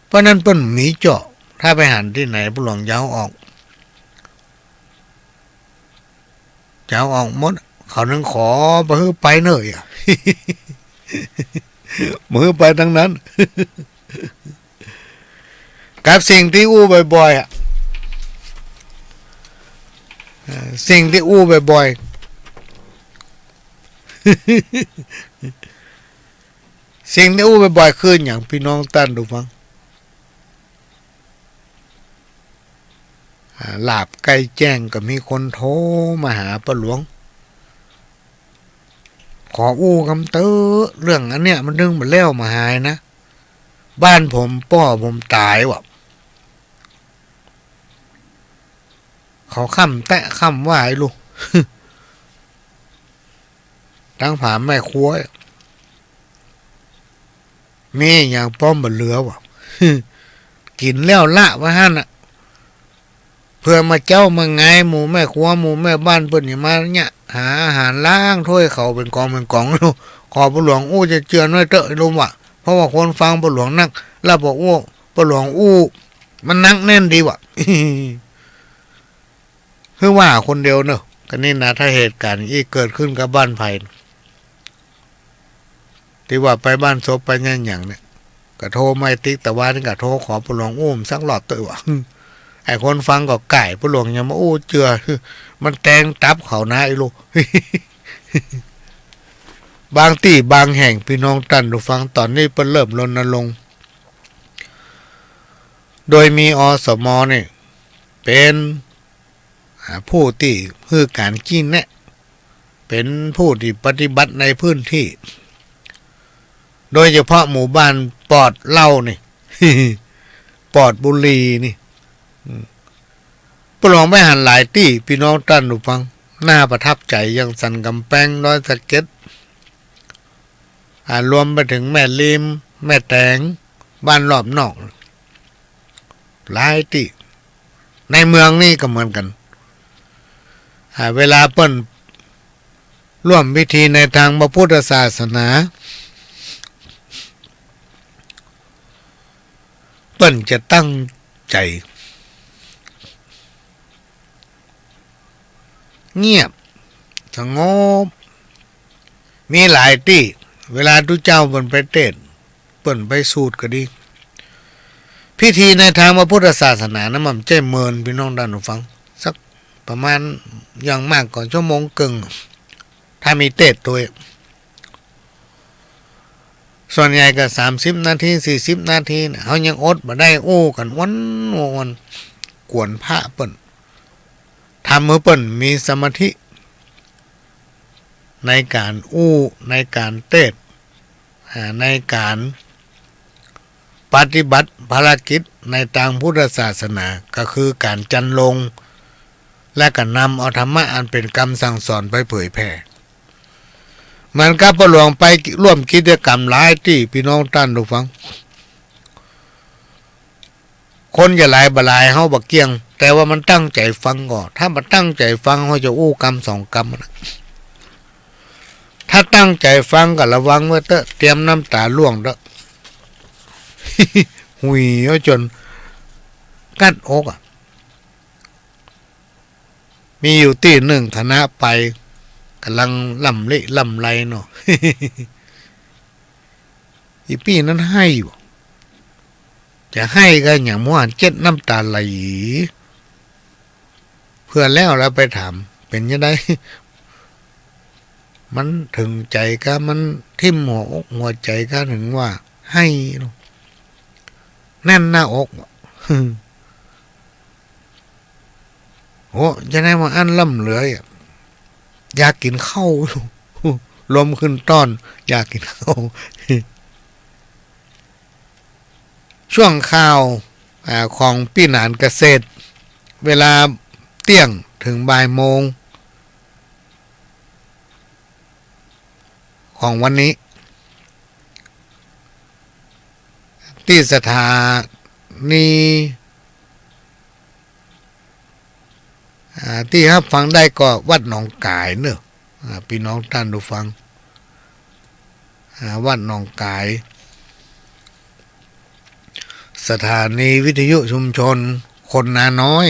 เพราะนั้นเปิ้นมีเจาะถ้าไปหันที่ไหนป้าหลวงยาวออกจะเอาออกหมดเขานึงขอไปเนยอ่ะ มือไปทั้งนั้น กับสิ่งที่อู้บ่อยๆอ่ะสิ่งที่อู้บ่อยๆ สิ่งที่อู้บ่อยๆคืออย่างพี่น้องท่านดูฟังลาบไก่แจ้งก็มีคนโทรมาหาป้าหลวงขออู้คำเตอเรื่องอันเนี้ยมันเรื่องมันแล้วมาหายนะบ้านผมพ่อผมตายว่ะเขาค้ำแตะค้ำว่าไอ้ลูก ตั้งผาแม่ครัวมีอย่างป้อมบนเรือว่ะ กินแล้วละว่าฮั่นอ่ะเพื่อมาเจ้ามาไงหมู่แม่ครัวหมู่แม่บ้านเปิ้นอย่ามาเนี่ยหาอาหารล้างถ้วยเขาเป็นกองลูกขอป้าหลวงอู้จะเจือน้อยเตอะลุงว่ะเพราะว่าคนฟังป้าหลวงนักแล้วบอกว่าป้าหลวงอู้มันนักแน่นดีว่ะ คือว่าคนเดียวเนอะก็นี่นะถ้าเหตุการณ์อีกเกิดขึ้นกับบ้านไผ่ที่ว่าไปบ้านศพไปงั้นอย่างเนี่ยก็โทรไม่ติ๊กแต่ว่านี่ก็โทรขอป้าหลวงอู้มสักหลอดตัวว่ะไอ้คนฟังก็ไก่ป้าหลวงยังมาอู้เจือมันแตงตับเขานะไอ้ลูก บางที่บางแห่งพี่น้องท่านผู้ฟังตอนนี้เพิ่นเริ่มรณรงค์โดยมีอสมเนี่ยเป็นผู้ที่คือการกี้แนะเป็นผู้ที่ปฏิบัติในพื้นที่โดยเฉพาะหมู่บ้านปอดเหล้านี่ ปอดบุรีนี่ปลองไปหันหลายที่พี่น้องท่านผู้ฟังน่าประทับใจอย่างสันกำแพงน้อยสะเก็ดรวมไปถึงแม่ลิมแม่แตงบ้านรอบนอกหลายที่ในเมืองนี่ก็เหมือนกันเวลาเปิ้นร่วมพิธีในทางพระพุทธศาสนาเปิ้นจะตั้งใจเงียบสงบมีหลายที่เวลาทุกเจ้าเปิ้นไปเต้นเปิ้นไปสูตรก็ดีพิธีในทางพระพุทธศาสนานะมันใจเมินพี่น้องท่านผู้ฟังสักประมาณอย่างมากก่อนชั่วโมงครึ่งถ้ามีเต้นตัวส่วนใหญ่ก็30 นาที40 นาทีเขายังอดมาได้โอ้กันวันกวนพระเปิ้น ำมือเปิ้นมีสมาธิในการอู้ในการเทศในการปฏิบัติภารกิจในทางพุทธศาสนาก็คือการจันลงและก็นำเอาธรรมะอันเป็นคำสั่งสอนไปเผยแผ่มันก็ประหลวงไปร่วมกิจกรรมหลายที่พี่น้องท่านผู้ฟังคนจะหลายบลายเฮาบักเกียงแต่ว่ามันตั้งใจฟังก่อนถ้ามันตั้งใจฟังเฮาจะอู้กรรมสองกรรมนะถ้าตั้งใจฟังก็ระวังไว้เถอะเตรียมน้ำตาล่วงเด้อ หุยเอาจนกัดอกอ่ะมีอยู่ที่หนึ่งคณะไปกำลังล่ำเละล่ำไรเนาะ อีพี่นั้นให้อยู่จะให้ก็อย่างมั่วเจ็ดน้ำตาไหลเพื่อแล้วเราไปถามเป็นยังไง มันถึงใจก็มันทิ่มหัวอกหัวใจก็ถึงว่าให้เนาะแน่นหน้าอก โอ้จะได้มาอันล่ำเหลืออยากกินข้าว ลมขึ้นต้อนอยากกินข้าว ช่วงข่าวของพี่หนานเกษตรเวลาเที่ยงถึงบ่ายโมงของวันนี้ที่สถานีที่รับฟังได้ก็วัดหนองกายเนอะพี่น้องท่านดูฟังวัดหนองกายสถานีวิทยุชุมชนคนนาน้อย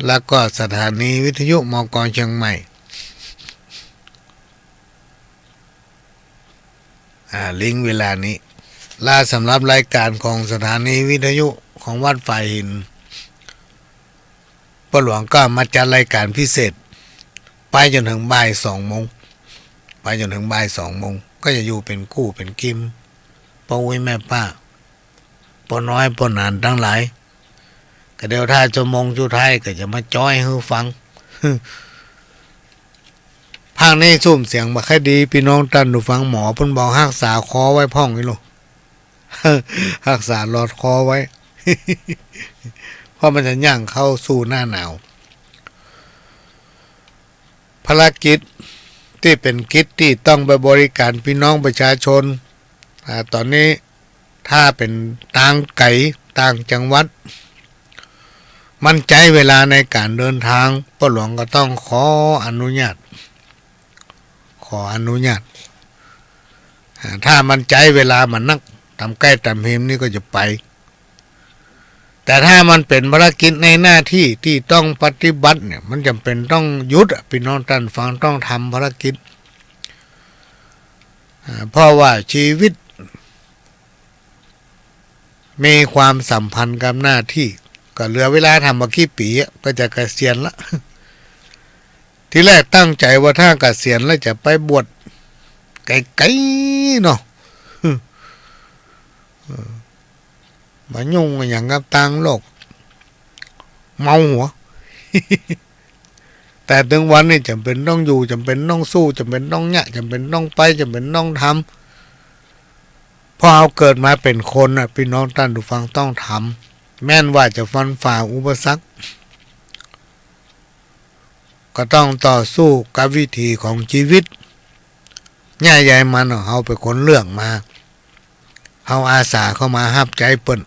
แล้วก็สถานีวิทยุมก.เชียงใหม่ลิงก์เวลานี้ล่าสำหรับรายการของสถานีวิทยุของวัดฝ่ายหินป้าหลวงก็มาจัดรายการพิเศษไปจนถึงบ่าย2 โมงไปจนถึงบ่าย2 โมงก็จะอยู่เป็นกู้เป็นกิมป้าอุ้ยแม่ป้าป้าน้อยป้านานทั้งหลายก็เดี๋ยวถ้าจะมงจุไทยก็จะมาจ้อยให้ฟัง ภาคนี้ซุ่มเสียงมาค่อยดีพี่น้องท่านดูฟังหมอเพิ่นบอกรักษาคอไว้พ่องนี่ลูก รักษาหลอดคอไว้ เพราะมันจะย่างเข้าสู่หน้าหนาวภารกิจที่เป็นกิจที่ต้องไปบริการพี่น้องประชาชนตอนนี้ถ้าเป็นต่างไกลต่างจังหวัดมันใจเวลาในการเดินทางป้าหลวงก็ต้องขออนุญาตถ้ามันใจเวลามันนักทำใกล้ทำเฮมนี่ก็จะไปแต่ถ้ามันเป็นภารกิจในหน้าที่ที่ต้องปฏิบัติเนี่ยมันจำเป็นต้องหยุดพี่น้องท่านฟังต้องทำภารกิจเพราะว่าชีวิตมีความสัมพันธ์กับหน้าที่ก็เหลือเวลาทำมากี่ปีก็จะเกษียณละ ทีแรกตั้งใจว่าถ้าเกษียณแล้วจะไปบวชไกลๆเนาะ มายุ่งอย่างกับต่างโลกเมาหัว แต่ถึงวันนี้จำเป็นต้องอยู่จำเป็นต้องสู้จำเป็นต้องเนี่ยจำเป็นต้องไปจำเป็นต้องทำพอเอาเกิดมาเป็นคนน่ะพี่น้องท่านผู้ฟังต้องทำแม้นว่าจะฟันฝ่าอุปสรรคก็ต้องต่อสู้กับวิถีของชีวิตใหญ่ๆมันเอาไปคนเลือกมาเอาอาสาเข้ามาฮับใจเปิ้น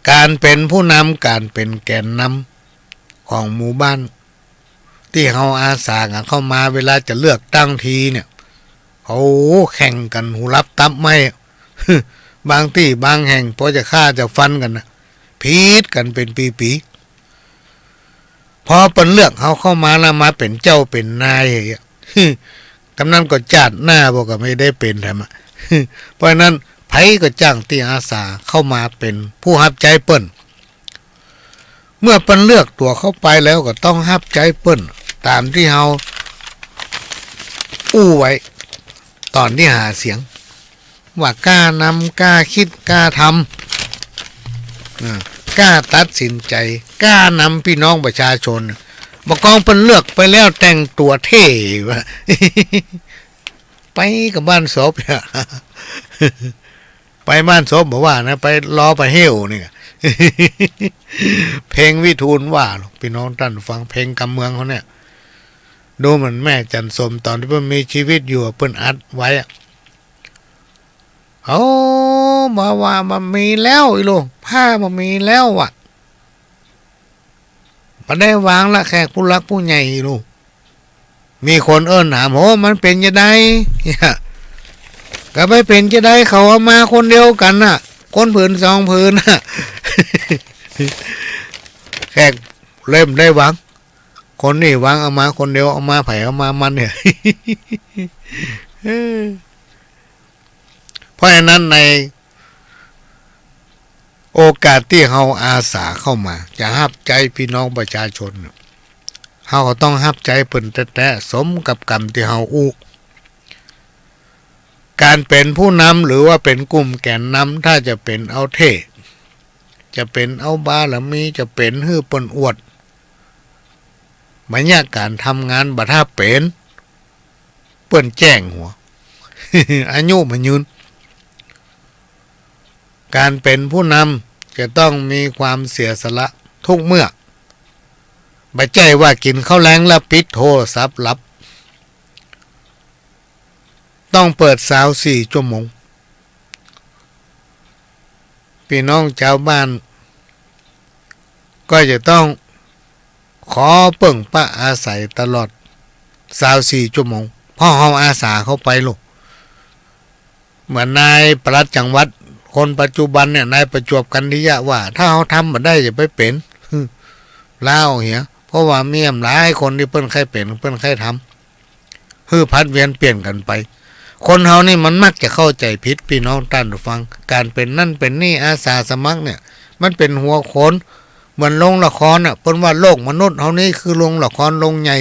การเป็นผู้นำการเป็นแกนนำของหมู่บ้านที่เขาอาสาเข้ามาเวลาจะเลือกตั้งทีเนี่ยเขาแข่งกันหูรับตับไม่ บางที่บางแห่งพอจะฆ่าจะฟันกันนะพีดกันเป็นปีๆพอเป็นเลือกเขาเข้ามาแล้วมาเป็นเจ้าเป็นนายอย่างเงี้ย กำนันก็จาดหน้าบอกว่าไม่ได้เป็นทำไม เพราะนั้นไผก็จ้างที่อาสาเข้ามาเป็นผู้รับใจเปิ้นเมื่อเปิ้นเลือกตัวเข้าไปแล้วก็ต้องรับใจเปิ้นตามที่เฮาอู้ไว้ตอนที่หาเสียงว่ากล้านำกล้าคิดกล้าท กล้าตัดสินใจกล้านำพี่น้องประชาชนบกองเพิ่นเลือกไปแล้วแต่งตัวเท่วะ ไปกับบ้านศพเนี่ย ไปบ้านศพบอกว่านะไปรอไปเหี้ยวนี่ เพลงวิทูลว่าหรอกพี่น้องท่านฟังเพลงกำเมืองเขาเนี่ยดูเหมือนแม่จันสมตอนที่เพิ่นมีชีวิตอยู่เพิ่นอัดไว้อะเอามาว่ามันมีแล้วอีลูกผ้ามันมีแล้วอ่ะมันได้วางละแขกผู้รักผู้ใหญ่อีลูกมีคนเอิ้นถามโหมันเป็นจะได้เนี่ยก็ไม่เป็นจะได้เขาเอามาคนเดียวกันน่ะคนผืนสองผืนน่ะ แขกเริ่มได้วางคนนี่วางเอามาคนเดียวเอามาไผ่เอามามันเนี่ย เพราะฉะนั้นในโอกาสที่เราอาสาเข้ามาจะรับใจพี่น้องประชาชนเราก็ต้องรับใจเปิ่นแต่สมกับกรรมที่เราอู้การเป็นผู้นำหรือว่าเป็นกลุ่มแกนนำถ้าจะเป็นเอาเท่จะเป็นเอาบารมีจะเป็นฮื้อเปิ่นอวดมันยากการทำงานบัดถ้าเป็นเปิ่นแจ้งหัว อายุมันยืนการเป็นผู้นำจะต้องมีความเสียสละทุกเมื่อไม่ใช่ว่ากินข้าวแล้งแล้วปิดโทรศัพท์ลับต้องเปิด24 ชั่วโมงพี่น้องชาวบ้านก็จะต้องขอเปิ่งป้าอาศัยตลอด24 ชั่วโมงพ่อเฮาอาสาเข้าไปลูกเหมือนนายปลัดจังหวัดคนปัจจุบันเนี่ยนายประจวบกันทิยะว่าถ้าเขาทำมาได้จะไปเป็นเล่าเหี้ยเพราะว่ามีหลายคนที่เปิ้นใครเป็นเปิ้นใครทำฮือพัดเวียนเปลี่ยนกันไปคนเฮานี่มันมักจะเข้าใจผิดพี่น้องท่านผู้ฟังการเป็นนั่นเป็นนี่อาสาสมัครเนี่ยมันเป็นหัวโขนเหมือนลงละครเปิ้นว่าโลกมนุษย์เฮานี่คือลงละครลงใหญ่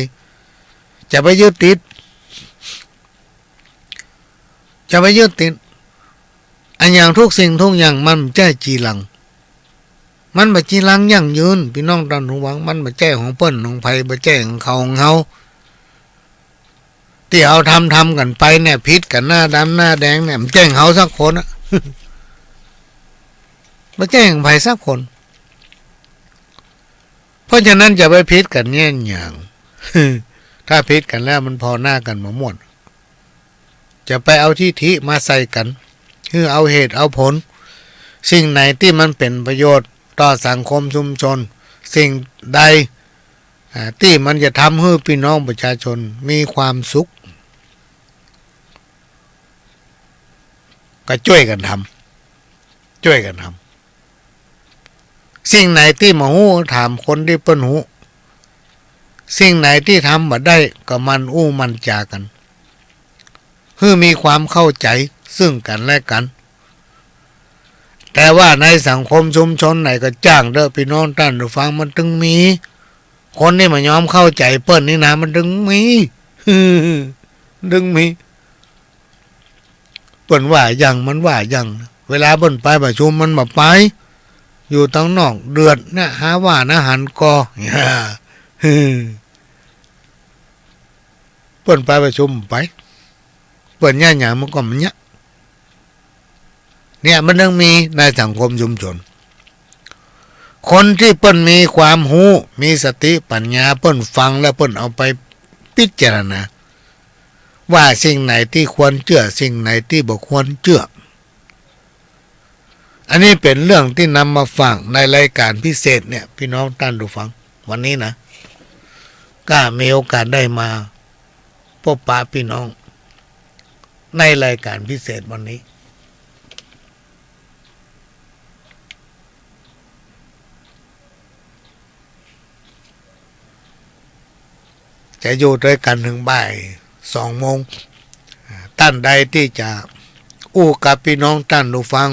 จะไปยึดติดอันอย่างทุกสิ่งทุกอย่างมันใจจีหลังมันบ่จีหลังยั่งยืนพี่น้องท่านผู้ฟังมันบ่ใจของเปิ้นของไผบ่ใจของเขาของเฮาที่เอาทำกันไปเนี่ยพิษกันหน้าดำหน้าแดงเนี่ยมันแจ้งเขาสักคนอะ ไม่แจ้งใครสักคน เพราะฉะนั้นจะไปพิษกันเนี่ยอย่าง ถ้าพิษกันแล้วมันพอหน้ากันมาหมดจะไปเอาที่ทิมาใส่กันคือเอาเหตุเอาผลสิ่งไหนที่มันเป็นประโยชน์ต่อสังคมชุมชนสิ่งใดที่มันจะทำให้พี่น้องประชาชนมีความสุขก็ช่วยกันทำสิ่งไหนที่มาหูถามคนที่เปิ้นหูสิ่งไหนที่ทำมาได้ก็มันอู้มันจากันคือมีความเข้าใจซึ่งกันและกันแต่ว่าในสังคมชุมชนไหนก็จ้างเด้อพี่น้องท่านผู้ฟังมันถึงมีคนที่มายอมเข้าใจเปิ้นนี่นะมันถึงมี ดึงมีเปิ้นว่าอย่างมันว่าอย่างเวลาเปิ้นไปประชุมมันมาไปอยู่ตั้งนอกเดือดเนี่ยหาว่านะหันกอ เปิ้นไปประชุมไปเปิ้นย่าหยังมันก็มันเนี่ยมันต้องมีในสังคมชุมชนคนที่เปิ้นมีความรู้มีสติปัญญาเปิ้นฟังแล้วเปิ้นเอาไปพิจารณาว่าสิ่งไหนที่ควรเชื่อสิ่งไหนที่บ่ควรเชื่ออันนี้เป็นเรื่องที่นำมาฝากในรายการพิเศษเนี่ยพี่น้องท่านผู้ฟังวันนี้นะก็มีโอกาสได้มาพบปะพี่น้องในรายการพิเศษวันนี้จะอยู่ด้วยกันถึงบ่าย2 โมงท่านใดที่จะอู้กับพี่น้องท่านผู้ฟัง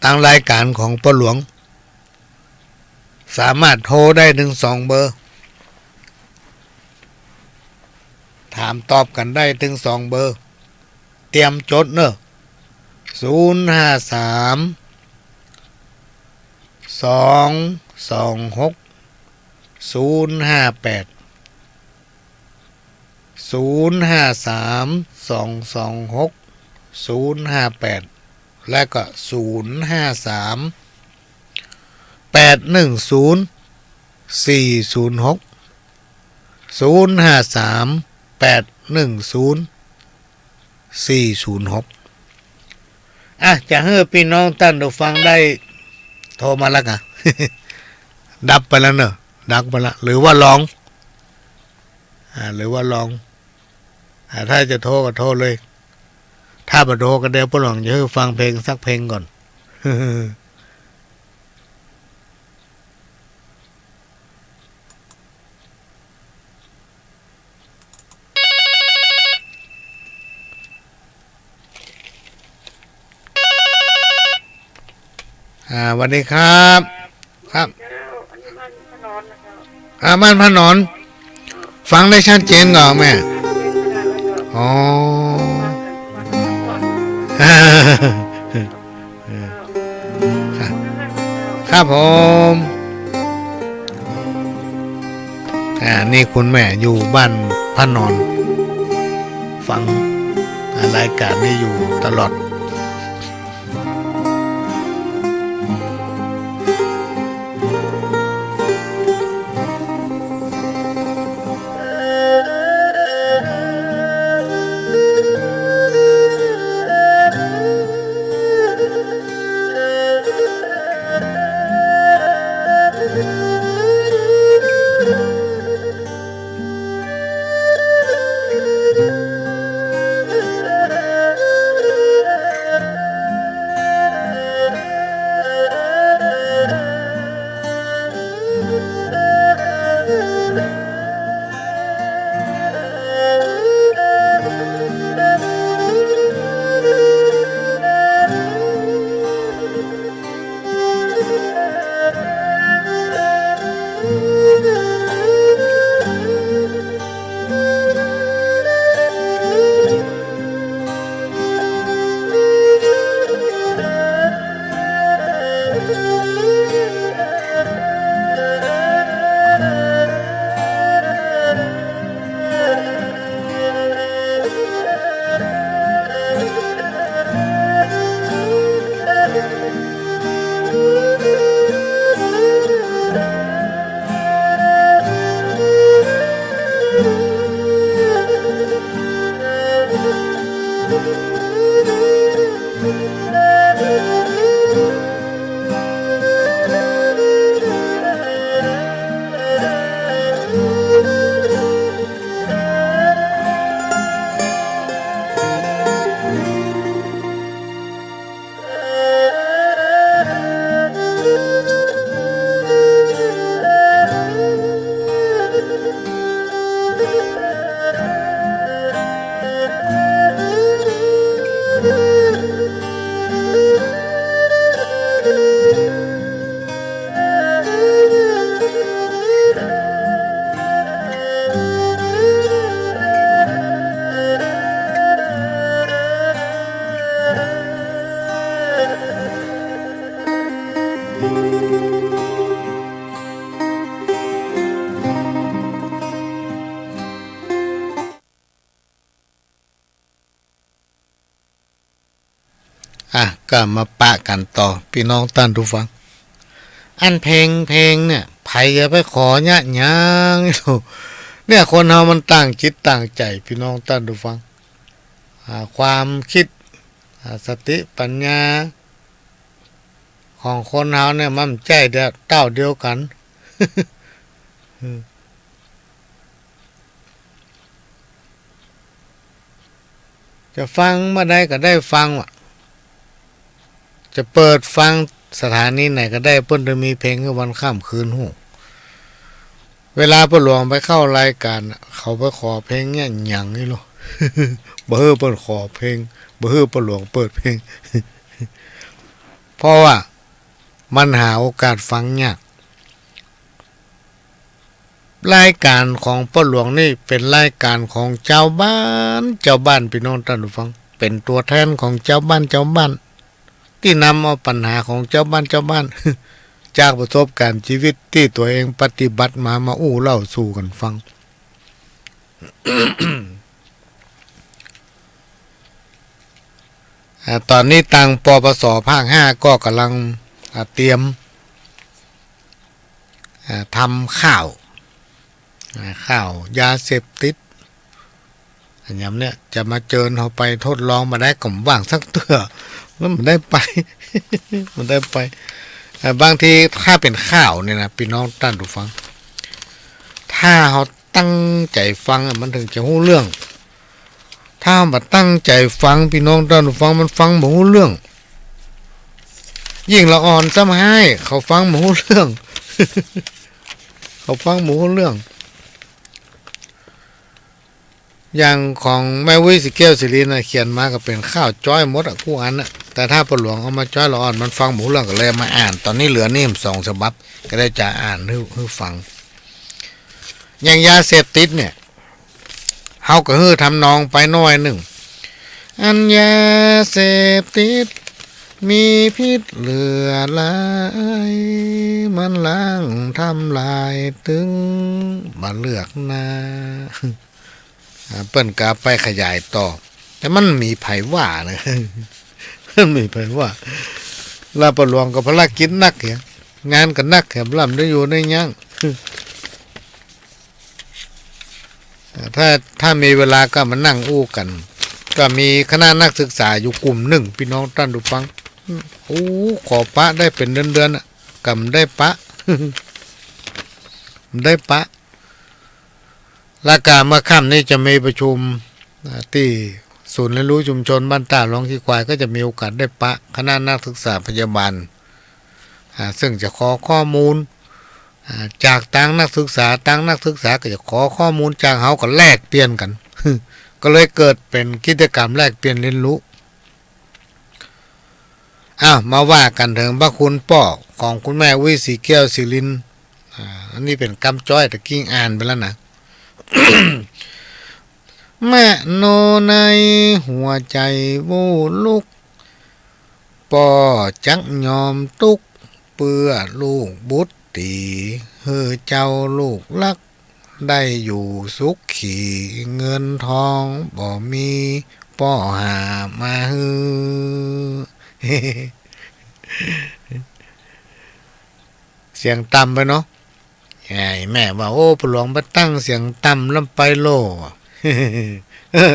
ทางรายการของพ่อหลวงสามารถโทรได้ถึง2 เบอร์ถามตอบกันได้ถึง2 เบอร์เตรียมจดเนอะ และก็053-810-406อ่ะจะให้พี่น้องท่านได้ฟังได้โทรมาแล้วกัน ดับไปแล้วเนอะดับไปแล้วหรือว่าลองถ้าจะโทรก็โทรเลยถ้าบ่โทรก็เดี๋ยวพ่อหลวงจะให้ฟังเพลงสักเพลงก่อน สวัสดีครับครับบ้านพระนอนฟังได้ชัดเจนก่อนแม่อ๋อ ครับผมนี่คุณแม่อยู่บ้านพระนอนฟังรายการนี้อยู่ตลอดก็มาปะกันต่อพี่น้องท่านทุกฟังอันเพลงเนี่ยไผจะไปขอญะหยังเนี่ยคนเฮามันตั้งจิตตั้งใจพี่น้องท่านทุกฟังความคิดสติปัญญาของคนเฮาเนี่ยมันใจเดียวกัน จะฟังเมื่อใดก็ได้ฟังจะเปิดฟังสถานีไหนก็ได้เพิ่นจะมีเพลงวันค่ำคืนหูเวลาพ่อหลวงไปเข้ารายการเขาไปขอเพลงเนี่ยหยังนี่หรอ บ่เฮ้อเพิ่นขอเพลงบ่เฮ้อพ่อหลวงเปิดเพลง เพราะว่ามันหาโอกาสฟังยากรายการของพ่อหลวงนี่เป็นรายการของเจ้าบ้านพี่น้องท่านผู้ฟังเป็นตัวแทนของเจ้าบ้าน ที่นำเอาปัญหาของเจ้าบ้านจากประสบการณ์ชีวิตที่ตัวเองปฏิบัติมาอู้เล่าสู่กันฟัง ตอนนี้ตังปปสภาค5ก็กำลังเตรียมทำข้าวยาเสพติดอันยำเนี่ยจะมาเจิญเขาไปทดลองมาได้ก่อมว่างสักเตื้อแล้วมันได้ไป มันได้ไปบางทีถ้าเป็นข้าวเนี่ยนะพี่น้องท่านผู้ฟังถ้าเขาตั้งใจฟังมันถึงจะรู้เรื่องถ้ามาตั้งใจฟังพี่น้องท่านผู้ฟังมันฟังบ่รู้เรื่องยิ่งละอ่อนซ้ำให้เขาฟังบ่รู้เรื่อง เขาฟังบ่รู้เรื่องอย่างของแม่วิสิแก้วสิรินะเขียนมาก็เป็นข้าวจ้อยหมดกูอันน่ะแต่ถ้าปหลวงเอามาจ้อยละอ่อนมันฟังบ่รู้เรื่องก็เลยมาอ่านตอนนี้เหลือนี่2ฉบับก็ได้จะอ่านให้ฟังอย่างยาเสพติดเนี่ยเฮาก็ทำนองไปหน่อยหนึ่งอันยาเสพติดมีพิษเหลือหลายมันล้างทำลายถึงมาเลือกหน้า เปิ้นกาไปขยายต่อแต่มันมีไผว่านะ มันมีไผว่าลาปหลวงกับพระกิจนักเหงานกันนักแหมลำได้อยู่ได้ยัง ถ้ามีเวลาก็มานั่งอู้กันก็มีคณะนักศึกษาอยู่กลุ่มหนึ่งพี่น้องท่านผู้ฟังโอ้ขอปะได้เป็นเดือนๆกำได้ปะ ได้ปะและการเมื่อค่ำนี้จะมีประชุมที่ศูนย์เรียนรู้ชุมชนบ้านตาหลวงที่ควายก็จะมีโอกาสได้ปะคณะนักศึกษาพยาบาลซึ่งจะขอข้อมูลจากต่างนักศึกษาก็จะขอข้อมูลจากเขาก็แลกเปลี่ยนกัน ก็เลยเกิดเป็นกิจกรรมแลกเปลี่ยนเรียนรู้มาว่ากันถึงพระคุณพ่อของคุณแม่วิสีแก้วศิรินอันนี้เป็นกำจ้อยแต่กิ้งอ่านไปแล้วนะ แม่โนในหัวใจวูลุกป่อจักยอมตุกเปื้อลูกบุตรตีเฮือเจ้าลูกลักได้อยู่สุขขี่เงินทองบ่มีป่อหามาฮือ เสียงต่ำไปเนาะไอ้แม่ว่าโอ้ปหลวงมาตั้งเสียงต่ำลำไปโล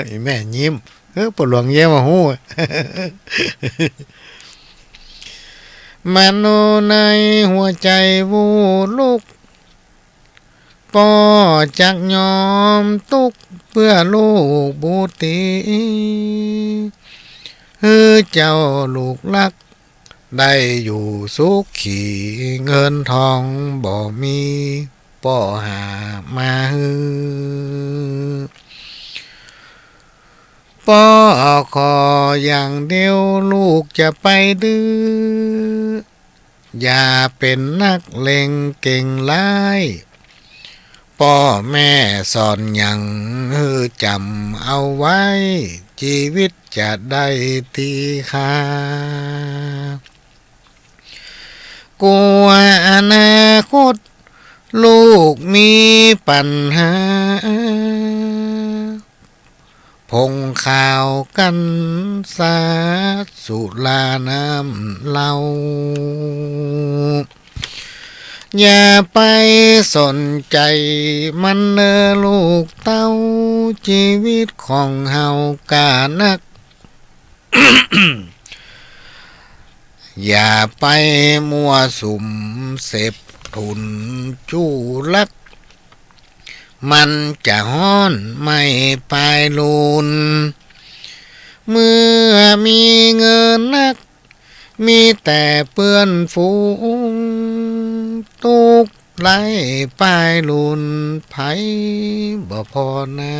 ไอ้แม่ยิ้มปหลวงเย้มาหู้ มันโนในหัวใจวูลุกป่อจักยอมตุกเพื่อลูกบุตรีเจ้าลูกลักได้อยู่สุขขี่เงินทองบ่มีป่อหามาฮือป่อขออย่างเดียวลูกจะไปดื้ออย่าเป็นนักเลงเก่งร้ายพ่อแม่สอนอย่างจำเอาไว้ชีวิตจะได้ตีค่ากลัวอนาคตลูกมีปัญหาพงข่าวกันสาสุลาน้ำเหล้าอย่าไปสนใจมันเนอลูกเต้าชีวิตของเฮากานัก อย่าไปมั่วสุมเสพทุนจู้ลักมันจะฮ้อนไม่ปลายลุนเมื่อมีเงินนักมีแต่เปื้อนฝูงตุกไหลปลายลุนไผบ่พอนา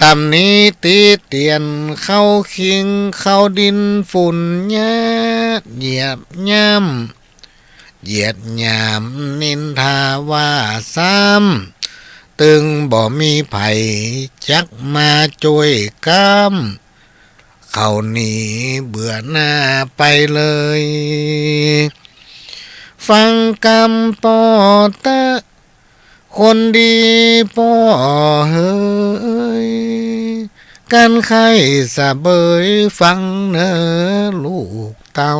ตำนี้ตีเตียนเข้าคิงเข้าดินฝุ่นยาเหยียบย่ำเหยียดหยามนินทาว่าซ้ำตึงบ่มีไผจักมาช่วยกำ เขาหนีเบื่อหน้าไปเลย ฟังกำปอตะคนดีปอเฮ้ยกันไข้สะเบยฟังเนอลูกเต้า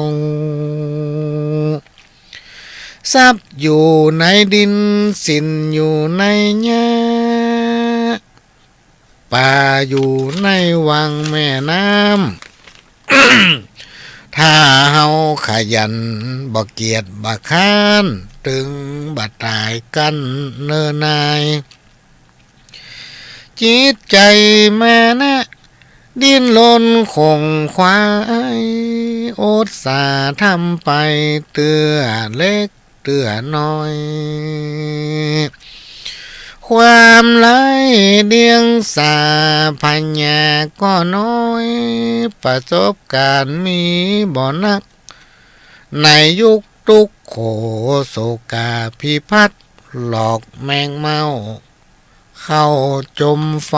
ทรัพย์อยู่ในดินสินอยู่ในหญ้าป่าอยู่ในวังแม่น้ำ ถ้าเฮาขยันบ่เกียจบ่ค้านตึงบ่ตายกันเนิ่นนายจิตใจแม่นะดิ้นรนคงควายอดสาทำไปเตื้อเล็กเตื้อน้อยความไร้เดียงสาพัญญาก็น้อยประสบการณ์มีบ่นักในยุคทุกโขโศกาพิพัฒน์หลอกแมงเมาเข้าจมไฟ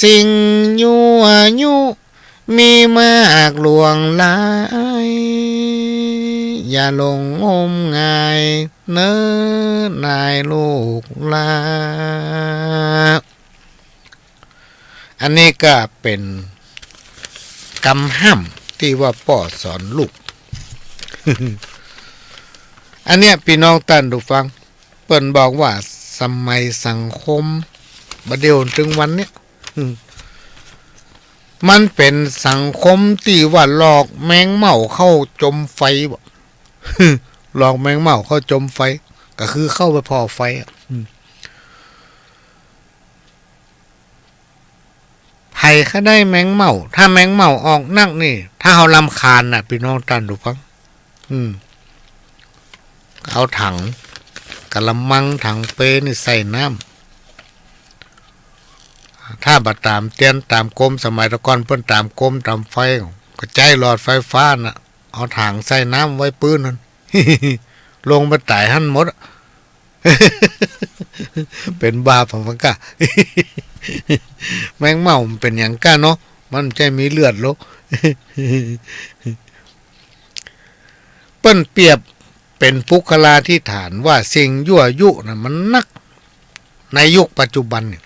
สิ่งยั่วยุมีมากลวงหลายอย่าลงงมงายเน้อนายลูกลาอันนี้ก็เป็นกำห้ำที่ว่าพ่อสอนลูก อันเนี้ยพี่น้องท่านผู้ฟังเปิ้นบอกว่าสมัยสังคมบัดเดี๋ยวถึงวันเนี้ยมันเป็นสังคมที่ว่าหลอกแมงเม่าเข้าจมไฟบ่ หลอกแมงเม่าเข้าจมไฟก็คือเข้าไปพอไฟไผ่เขาได้แมงเม่าถ้าแมงเม่าออกนักนี่ถ้าเฮารำคาญน่ะพี่น้องท่านผู้ฟังเอาถังกะละมังถังเปนี่ใส่น้ำถ้าบัดตามเตียนตามกรมสมัยตะก่อนเพิ่นตามกรมตามไฟก็ใจหลอดไฟฟ้าน่ะเอาถังใส่น้ำไว้ปื้นนั่น ลงไปตายหั่นหมด เป็นบาปของมันกะ แมงเม่ามันเป็นอย่างก้าเนาะมันใจมีเลือดโล เปิ้นเปรียบเป็นปุคลาธิฐานว่าสิ่งยั่วยุน่ะมันนักในยุคปัจจุบันเนี่ย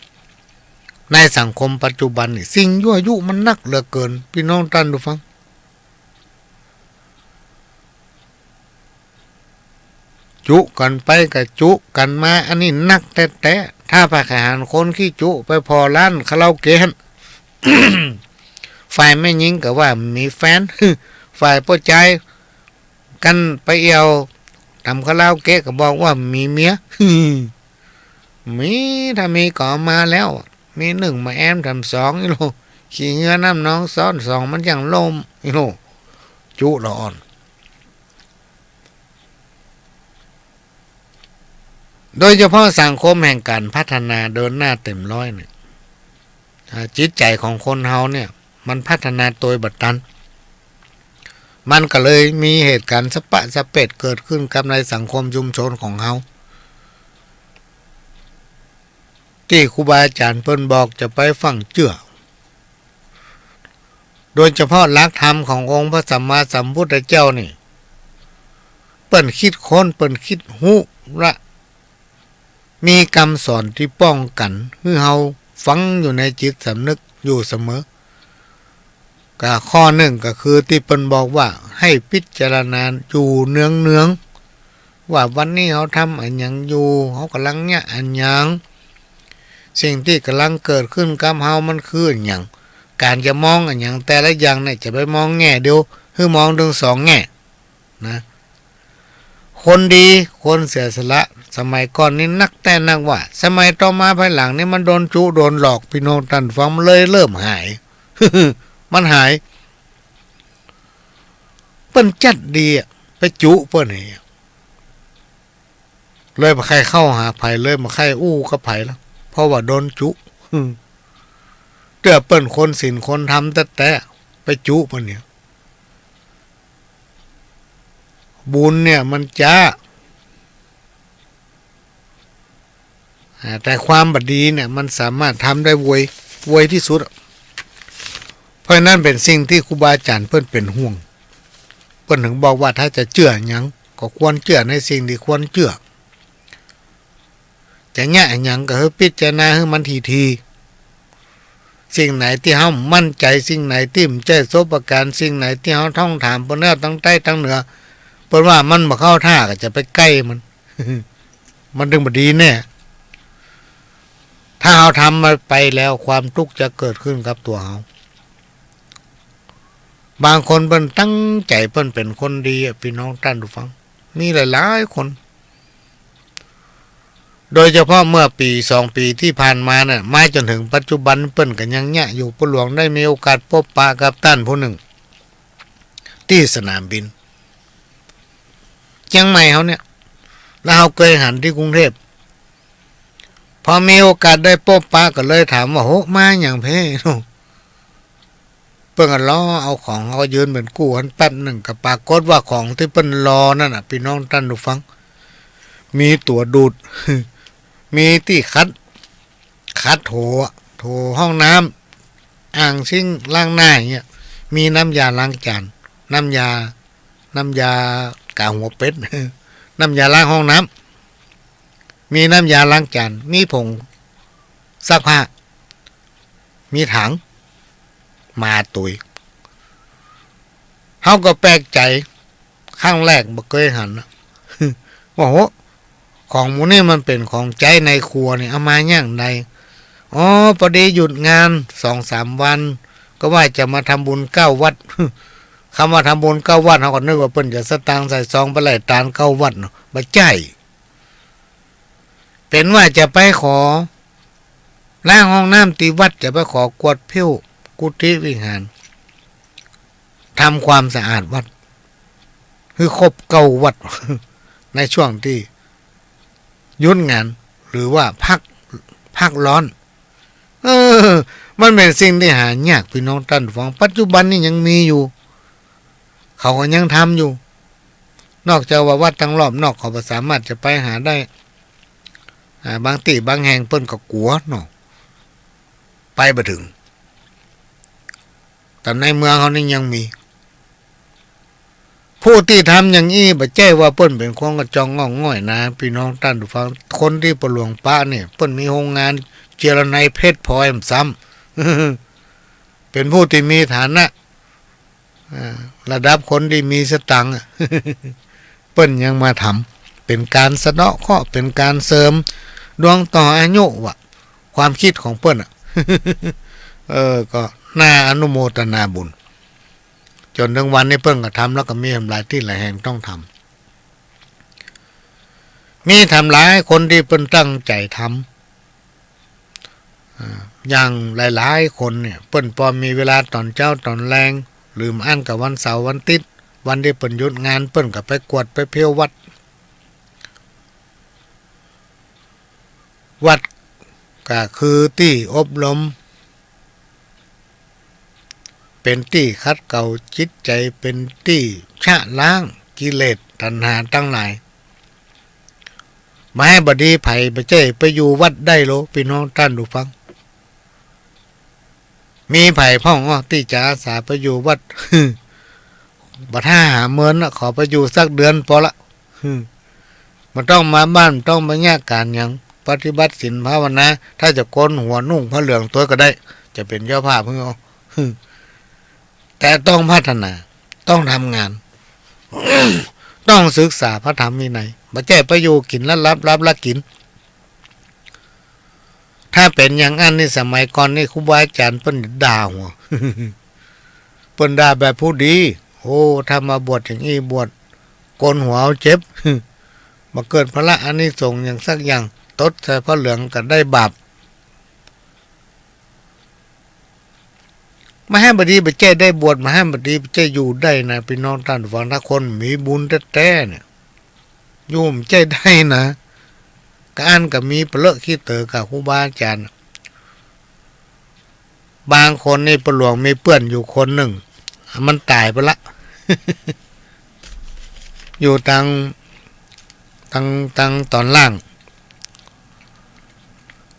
ในสังคมปัจจุบันนี่สิ่งยั่วยุมันนักเหลือเกินพี่น้องท่านผู้ฟังจุกันไปกับจุกันมาอันนี้นักแต่ถ้าไปขายคนขี้จุไปพอร้านคาราโอเกะ ฝ่ายแม่หญิงก็ว่ามีแฟน ฝ่ายผู้ชายกันไปเอวทำคาราโอเกะก็บอกว่ามีเมีย มีถ้ามีก็มาแล้วมีหนึ่งมาแอมทำสองอีโลขี้เงือน้ำน้องซ้อนสองมันอย่างลมอีโลจุละอ่อนโดยเฉพาะสังคมแห่งการพัฒนาเดินหน้าเต็มร้อยเนี่ยจิตใจของคนเฮาเนี่ยมันพัฒนาโดยบัดตันมันก็เลยมีเหตุการณ์สะปะสะเป็ดเกิดขึ้นกับในสังคมชุมชนของเฮาที่ครูบาอาจารย์เพิ่นบอกจะไปฟังเจื่อโดยเฉพาะหลักธรรมขององค์พระสัมมาสัมพุทธเจ้านี่เปิ้นคิดค้นเปิ้นคิดหูละมีคำสอนที่ป้องกันให้เฮาฟังอยู่ในจิตสำนึกอยู่เสมอก็ข้อหนึ่งก็คือที่เปิ้นบอกว่าให้พิจารณาอยู่เนืองว่าวันนี้เฮาทำอันหยังอยู่เฮากำลังเนี่ยอันหยังสิ่งที่กำลังเกิดขึ้นกับเฮามันคืออันหยังการจะมองอันหยังแต่ละอย่างเนี่ยจะไปมองแง่เดียวหรือมองถึงสองแง่นะคนดีคนเสียสละสมัยก่อนนี่นักแต่นักว่าสมัยต่อมาภายหลังนี่มันโดนจุโดนหลอกพี่น้องท่านฟังมันเลยเริ่มหาย มันหายเปิ้นจัดดีไปจุเปิ้นนี่เลยมาใครเข้าหาไผเลยมาใครอู้กับไผแล้วเพราะว่าโดนจุเตื้อเปิ้นคนศีลคนธรรมแต่ไปจุเปิ้นเนี่ยบุญเนี่ยมันจ้าแต่ความบดีเนี่ยมันสามารถทำได้ไวที่สุด เพราะนั้นเป็นสิ่งที่ครูบาอาจารย์เพิ่นเป็นห่วงเพิ่นถึงบอกว่าถ้าจะเชื่อหยังก็ควรเชื่อในสิ่งที่ควรเชื่อจะแง่หยังก็ให้พิจารณาให้มันทีสิ่งไหนที่เฮามั่นใจสิ่งไหนที่มันใจสบประการสิ่งไหนที่เฮาท่องถามเพิ่นแล้วทั้งใต้ทั้งเหนือเพิ่นว่ามันบ่เข้าท่าก็จะไปใกล้มัน มันถึงบ่ดีแน่ถ้าเฮาทำมาไปแล้วความทุกข์จะเกิดขึ้นกับตัวเฮาบางคนเพิ่นตั้งใจเพิ่นเป็นคนดีพี่น้องท่านผู้ฟังมีหลายๆคนโดยเฉพาะเมื่อปี2 ปีที่ผ่านมาน่ะมาจนถึงปัจจุบันเปิ้นก็ยังแยะอยู่ปู่หลวงได้มีโอกาสพบปะกับท่านผู้หนึ่งที่สนามบินเชียงใหม่เฮาเนี่ยแล้วเฮาเคยหันที่กรุงเทพพอมีโอกาสได้พบปะก็เลยถามว่าโหมาหยังเพ่เปิ้นก็รอเอาของเขายืนเหมือนกู้กันแป๊บหนึ่งก็ปรากฏว่าของที่เปิ้นรอนั่นน่ะพี่น้องท่านผู้ฟังมีตัวดูด มีที่คัดโถห้องน้ำอ่างซิ่งล้างหน้าอย่างเงี้ยมีน้ำยาล้างจานน้ำยากาหัวเป็ด น้ำยาล้างห้องน้ำมีน้ำยาล้างจานมีผงซักผ้ามีถังมาตุยเฮาก็แปลกใจครั้งแรกบ่เคยหันนะ ว่าโหของหมูนี่มันเป็นของใจในครัวนี่เอามาอย่างใดอ๋อพอดีหยุดงาน 2-3 วันก็ว่าจะมาทำบุญ9 วัด คำว่าทำบุญ9 วัดเขาก็นึกว่าเปิ้นจะสตางค์ใส่ซองไปไหลตาล9 วัดเนาะบ่ใช่เป็นว่าจะไปขอล้างห้องน้ำที่วัดจะไปขอกวดผิวกุฏิวิหารทำความสะอาดวัดคือครบ9 วัด ในช่วงที่หยุดงานหรือว่าพักร้อนมันเป็นสิ่งที่หายากพี่น้องท่านฟังปัจจุบันนี้ยังมีอยู่เขาก็ยังทำอยู่นอกจากว่าวัดทั้งรอบนอกเขาสามารถจะไปหาได้บางที่บางแห่งเปิ้นก็กลัวเนาะไปบ่ถึงแต่ในเมืองเขานี่ยังมีผู้ที่ทำอย่างนี้บ่ใช่ว่าเปิ้นเป็นคนกระจองง่องง่อยนะพี่น้องท่านผู้ฟังคนที่ประหลวงป้าเนี่ยเปิ้นมีโรงงานเจรไนเพชรพลอยซ้ำ เป็นผู้ที่มีฐานะระดับคนที่มีสตังค์ เปิ้นยังมาทำเป็นการสะเดาะเคราะห์เป็นการเสริมดวงต่ออายุว่ะความคิดของเปิ้น ก็น่าอนุโมทนาบุญจนถึงวันนี้เพิ่งก็ทำแล้วก็มีทำหลายที่หลายแห่งต้องทำมีทำหลายคนที่เพิ่นตั้งใจทำอย่างหลายๆคนเนี่ยเพิ่นพอมีเวลาตอนเช้าตอนแรงลืมอ่านกับวันเสาร์วันอาทิตย์วันที่เพิ่นหยุดงานเพิ่นก็ไปกวดไปเที่ยววัดก็คือที่อบรมเป็นที่คัดเก่าจิตใจเป็นที่ชะล้างกิเลสตัณหาทั้งหลายมาให้บดีไผ่ไปเจ้ไปอยู่วัดได้โลพี่น้องท่านผู้ฟังมีไผ่พ่องที่จะอาสาไปอยู่วัด บัดหาเมินขอไปอยู่สักเดือนพอละ มันต้องมาบ้านต้องมาแยกการอย่างปฏิบัติศีลภาวนาถ้าจะโกนหัวนุ่งผ้าเหลืองตัวก็ได้จะเป็นเจ้าภาพเพื่อ แต่ต้องพัฒนาต้องทำงาน ต้องศึกษาพระธรรมวินัยบ่ใช่ไปอยู่กินแล้วรับละกินถ้าเป็นอย่างนั้นในสมัยก่อนนี่ครูบาอาจารย์เพิ่นด่าหัว เพิ่นด่าแบบผู้ดีโอ้ถ้ามาบวชอย่างนี้บวชโกนหัวเอาเจ็บ มาเกิดพระอานิสงส์อย่างสักอย่างตดใส่พระเหลืองก็ได้บาปมาให้บดีไปเจ้ได้บวชมาให้บดีไปเจ้อยู่ได้นะพี่น้องท่านฟังถ้าคนมีบุญแท้ๆเนี่ยโยมเจ้ได้นะการก็มีเปลือกขี้เต๋อกับครูบาอาจารย์บางคนในประหลวงมีเพื่อนอยู่คนหนึ่งมันตายไปละ อยู่ทางตอนล่าง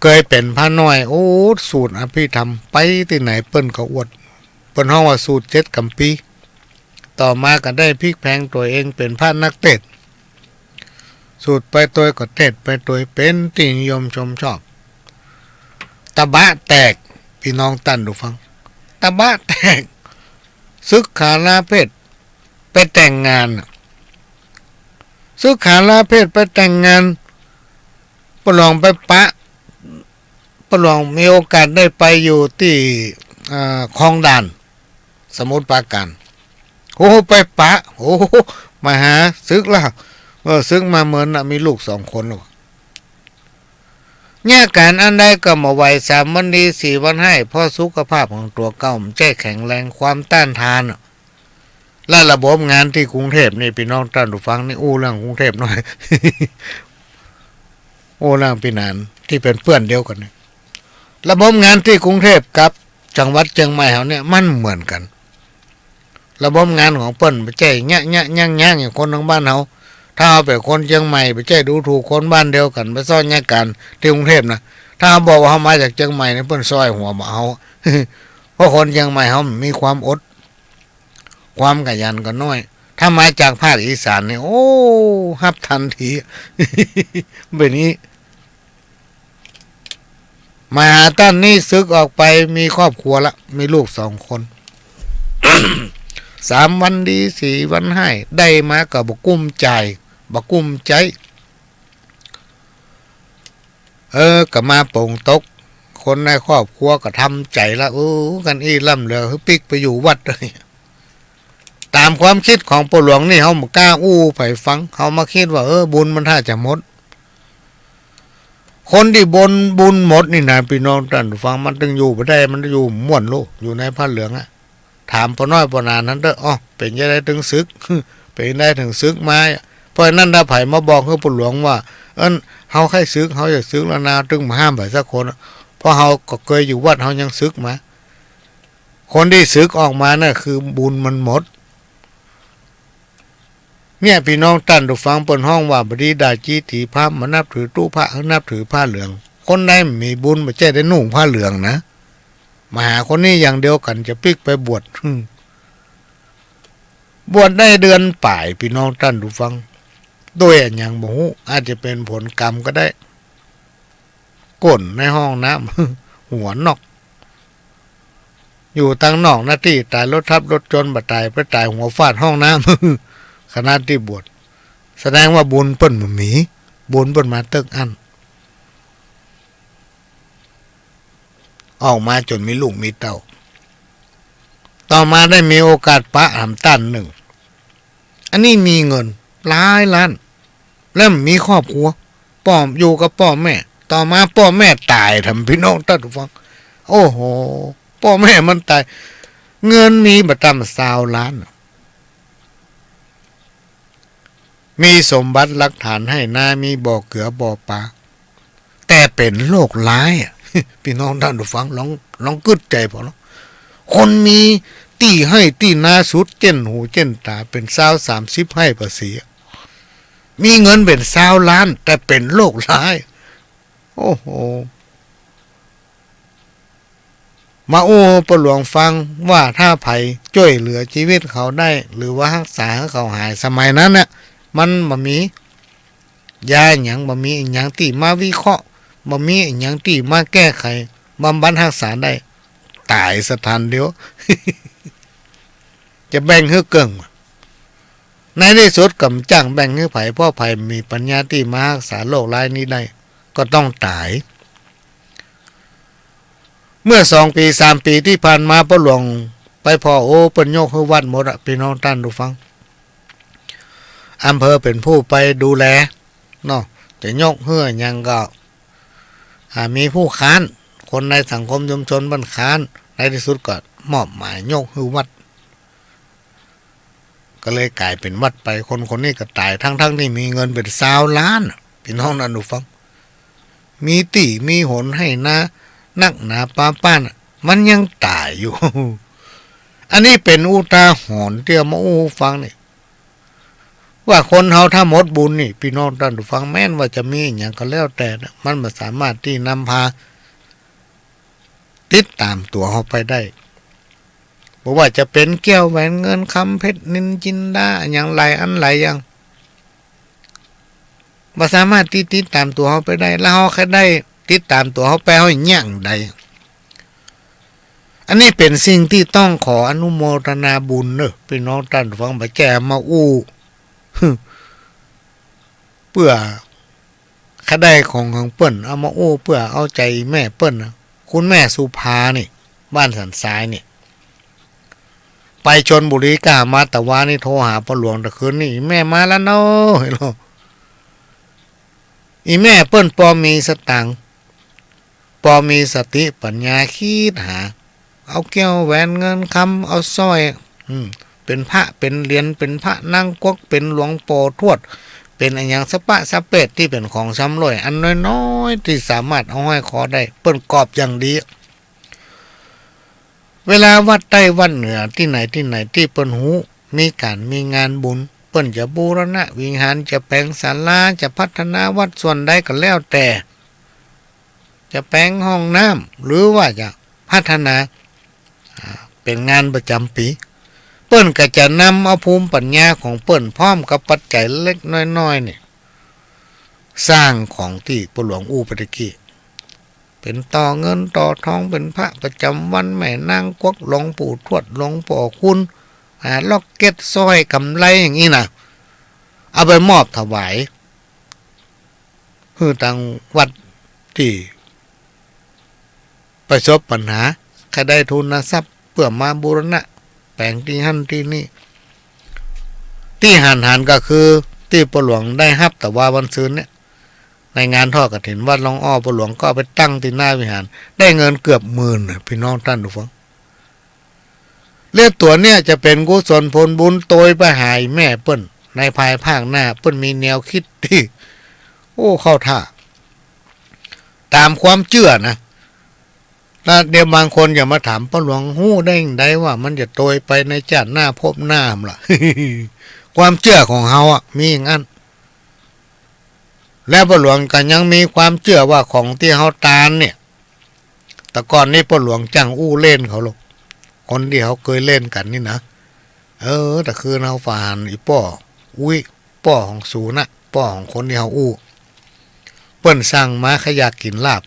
เคยเป็นพระน้อยโอ้สูตรอภิธรรมไปที่ไหนเปิ้นก็อวด เปิ้นฮ้องว่าสูตร7 กำปีต่อมาก็ได้พลิกแพลงตัวเองเป็นพระนักเต้นสูตรไปตัวก็เต้นไปตัวเป็นที่นิยมชมชอบตะบะแตกพี่น้องตั้นดูฟังตะบะแตกซึกขาลาเพศไปแต่งงานซึกขาลาเพศไปแต่งงานประลองไปประลองมีโอกาสได้ไปอยู่ที่คลองด่านสมุทรปราการโอ้ไปโอ้มาหาซึกละซึกมาเหมือนมีลูก2 คนแล้วเนี่ยการอันใดก็มาไว้3 วันดี4 วันให้เพราะสุขภาพของตัวเก่ามันใจแข็งแรงความต้านทานและระบบงานที่กรุงเทพนี่พี่น้องท่านผู้ฟังนี่อู้เรื่องกรุงเทพหน่อย โอ้เรื่องพี่นานที่เป็นเพื่อนเดียวกันนี่ระบบงานที่กรุงเทพกับจังหวัดเชียงใหม่เฮาเนี่ยมันเหมือนกันระบบงานของเปิ้นบ่ใช่ยะอย่างคนทางบ้านเฮาถ้าเอาเป็นคนเชียงใหม่บ่ใช่ดูถูกคนบ้านเดียวกันไปซ่อนแยกกันที่กรุงเทพนะถ้าบอกว่าเฮามาจากเชียงใหม่นี่เปิ้นซอยหัวบ่เอา เพราะคนเชียงใหม่เฮามีความอดความขยันก็น้อยถ้ามาจากภาคอีสานนี่โอ้ฮับทันที แบบนี้มาหาต้านนี่ซึกออกไปมีครอบครัวละมีลูก2 คน 3 วันดี4 วันให้ได้มาก็บ่กุ้มใจก็มาโป่งตกคนในครอบครัวก็ทำใจละกันอีล่ำเหลือปิกไปอยู่วัดเลยตามความคิดของปู่หลวงนี่เฮาบ่กล้าไปฟังเฮามาคิดว่าบุญมันถ้าจะหมดคนที่บุญหมดนี่นะพี่น้องท่านฟังมันถึงอยู่บ่ได้มันอยู่ม่วนโลกอยู่ในผ้าเหลืองถามพ่อน้อยพ่อนานนั้นเด้อเป็นจังได๋ถึงศึก เป็นได้ถึงศึกมาเพราะนั้นถ้าไผมาบอกคือปู่หลวงว่าเฮาใครศึกเฮาจะศึกแล้วนาถึงมาห้ามไผสักคนเพราะเฮาก็เคยอยู่วัดเฮายังศึกมาคนที่ศึกออกมาน่ะคือบุญมันหมดเนี่ยพี่น้องท่านผู้ฟังเปิ้นฮ้องว่าบดีดาจีถีพระมานับถือตู้พระนับถือผ้าเหลืองคนใดมีบุญบ่ใช่ได้นุ่งผ้าเหลืองนะมาหาคนนี้อย่างเดียวกันจะปิกไปบวชได้เดือนป่ายพี่น้องท่านผู้ฟังด้วยอันยังบ่ฮู้อาจจะเป็นผลกรรมก็ได้ก้นในห้องน้ำ หัวนอกอยู่ทางนอกหน้าที่ตายรถทับรถจนบ่ตายไปตายหัวฟาดห้องน้ำ ขณะที่บวชแสดงว่าบุญเปิ้นบ่มีบุญเปิ้นมาตึกอันออกมาจนมีลูกมีเต้าต่อมาได้มีโอกาสปะหำตัน1อันนี้มีเงินหลายล้านแล้วมีครอบครัวป้อมอยู่กับพ่อแม่ต่อมาพ่อแม่ตายทำพี่น้องท่านผู้ฟังโอ้โหพ่อแม่มันตายเงินมีบ่ต่ำ20 ล้านมีสมบัติหลักฐานให้นามีบ่อเกลือบ่อปลาแต่เป็นโรคร้าย พี่น้องท่านผู้ฟังลองกึดใจพอเนาะคนมีตีให้ตีนาสุดเจนหูเจนตาเป็น30ให้ภาษีมีเงินเป็น20 ล้านแต่เป็นโรคร้ายโอ้โหมาปู่หลวงฟังว่าถ้าไผช่วยเหลือชีวิตเขาได้หรือว่ารักษาให้เขาหายสมัยนั้นน่ะมันบ่มียาหยังบ่มีหยังที่มาวิเคราะห์บ่มีหยังที่มาแก้ไขบำบัดรักษาได้ตายสถานเดียว จะแบ่งให้เกิ่งในที่สุดกำจังแบ่งให้ไผเพราะไผมีปัญญาที่มารักษาโรคร้ายนี้ได้ก็ต้องตายเมื่อ2 ปี3 ปีที่ผ่านมาปู่หลวงไปพอเปิ้นยกให้วัดหมดพี่น้องท่านผู้ฟังอำเภอเป็นผู้ไปดูแลเนาะจะยกเฮือหยังก็มีผู้ค้านคนในสังคมชุมชนบ้านค้านในที่สุดก็มอบหมายยกให้วัดก็เลยกลายเป็นวัดไปคนนี้ก็ตายทั้งที่มีเงินเป็น20 ล้านพี่น้องท่านผู้ฟังมีตีมีหนให้นะนักหนาป้านมันยังตายอยู่ อันนี้เป็นอุทาหรณ์ที่มาฟังนี่ว่าคนเฮาถ้าหมดบุญนี่พี่น้องท่านผู้ฟังแม้นว่าจะมีอย่างก็แล้วแต่มันไม่สามารถที่นำพาติดตามตัวเฮาไปได้ บอกว่าจะเป็นแก้วแหวนเงินคำเพชรนินจินดาอย่างไรอันไรอย่างบ่สามารถติดตามตัวเขาไปได้แล้วเขาแค่ได้ติดตามตัวเขาไปเขาอย่างใดอันนี้เป็นสิ่งที่ต้องขออนุโมทนาบุญเนอะพี่น้องท่านฟังบ่แก่มาอู้เพื่อคได้ของเปิ้นเอามาอู้เพื่อเอาใจแม่เปิ้นนะคุณแม่สุภานี่บ้านสันทรายนี่ไปชนบุรีกามาตะวานี่โทรหาพ่อหลวงตะคืนนี่แม่มาแล้วเนาะเห็นบ่อีแม่เปิ้นพอมีสตังค์พอมีสติปัญญาคิดหาเอาแก้วแหวนเงินคำเอาสร้อยเป็นพระเป็นเหรียญเป็นพระนั่งกวักเป็นหลวงปู่ทวดเป็นอันอย่างสปะสะเปดที่เป็นของซ้ำรอยอันน้อยๆที่สามารถเอาให้ขอได้เปิ้นกอบอย่างดีเวลาวัดใต้วัดเหนือที่ไหนที่เปิ้นหูมีการมีงานบุญเปิ้นจะบูรณะวิหารจะแปลงศาลาจะพัฒนาวัดส่วนใดก็แล้วแต่จะแปลงห้องน้ำหรือว่าจะพัฒนาเป็นงานประจำปีเปิ้นก็จะนำเอาภูมิปัญญาของเปิ้นพร้อมกับปัจจัยเล็กน้อยๆนี่สร้างของที่พ่อหลวงอู้ปตะกี้เป็นต่อเงินต่อทองเป็นพระประจำวันแม่นางกวักหลวงปู่ทวดหลวงปู่คุณล็อกเก็ตสร้อยกำไรอย่างนี้นะเอาไปมอบถวายคือทางวัดที่ประสบปัญหาใครได้ทุนทรัพย์เพื่อมาบูรณะแปลงที่หั่นที่นี่ที่หันก็คือที่พ่อหลวงได้ฮับแต่ว่าวันซืนเนี่ยในงานทอดกฐินวัดหลวงอ้อพ่อหลวงก็ไปตั้งที่หน้าวิหารได้เงินเกือบ10,000พี่น้องท่านผู้ฟังเลือดตัวเนี่ยจะเป็นกุศลผลบุญโตยไปหายแม่เปิ้นในภายภาคหน้าเปิ้นมีแนวคิดที่โอ้เข้าท่าตามความเชื่อนะแล้วเดี๋ยวบางคนอย่ามาถามพ่อหลวงฮู้ได้ยังไงว่ามันจะโตยไปในชาติหน้าพบหน้าล่ะ ความเชื่อของเฮาอ่ะมีอย่างนั้นแล้วพ่อหลวงก็ยังมีความเชื่อว่าของที่เฮาตานเนี่ยแต่ก่อนนี้พ่อหลวงจ้างอู้เล่นเขาหรอกคนที่เขาเคยเล่นกันนี่นะแต่คือเฮาฝานอีป้ออุ้ยป้อของสูนะป้อของคนที่เฮาอู้เปิ้นสั่งมาขยากกินลาบ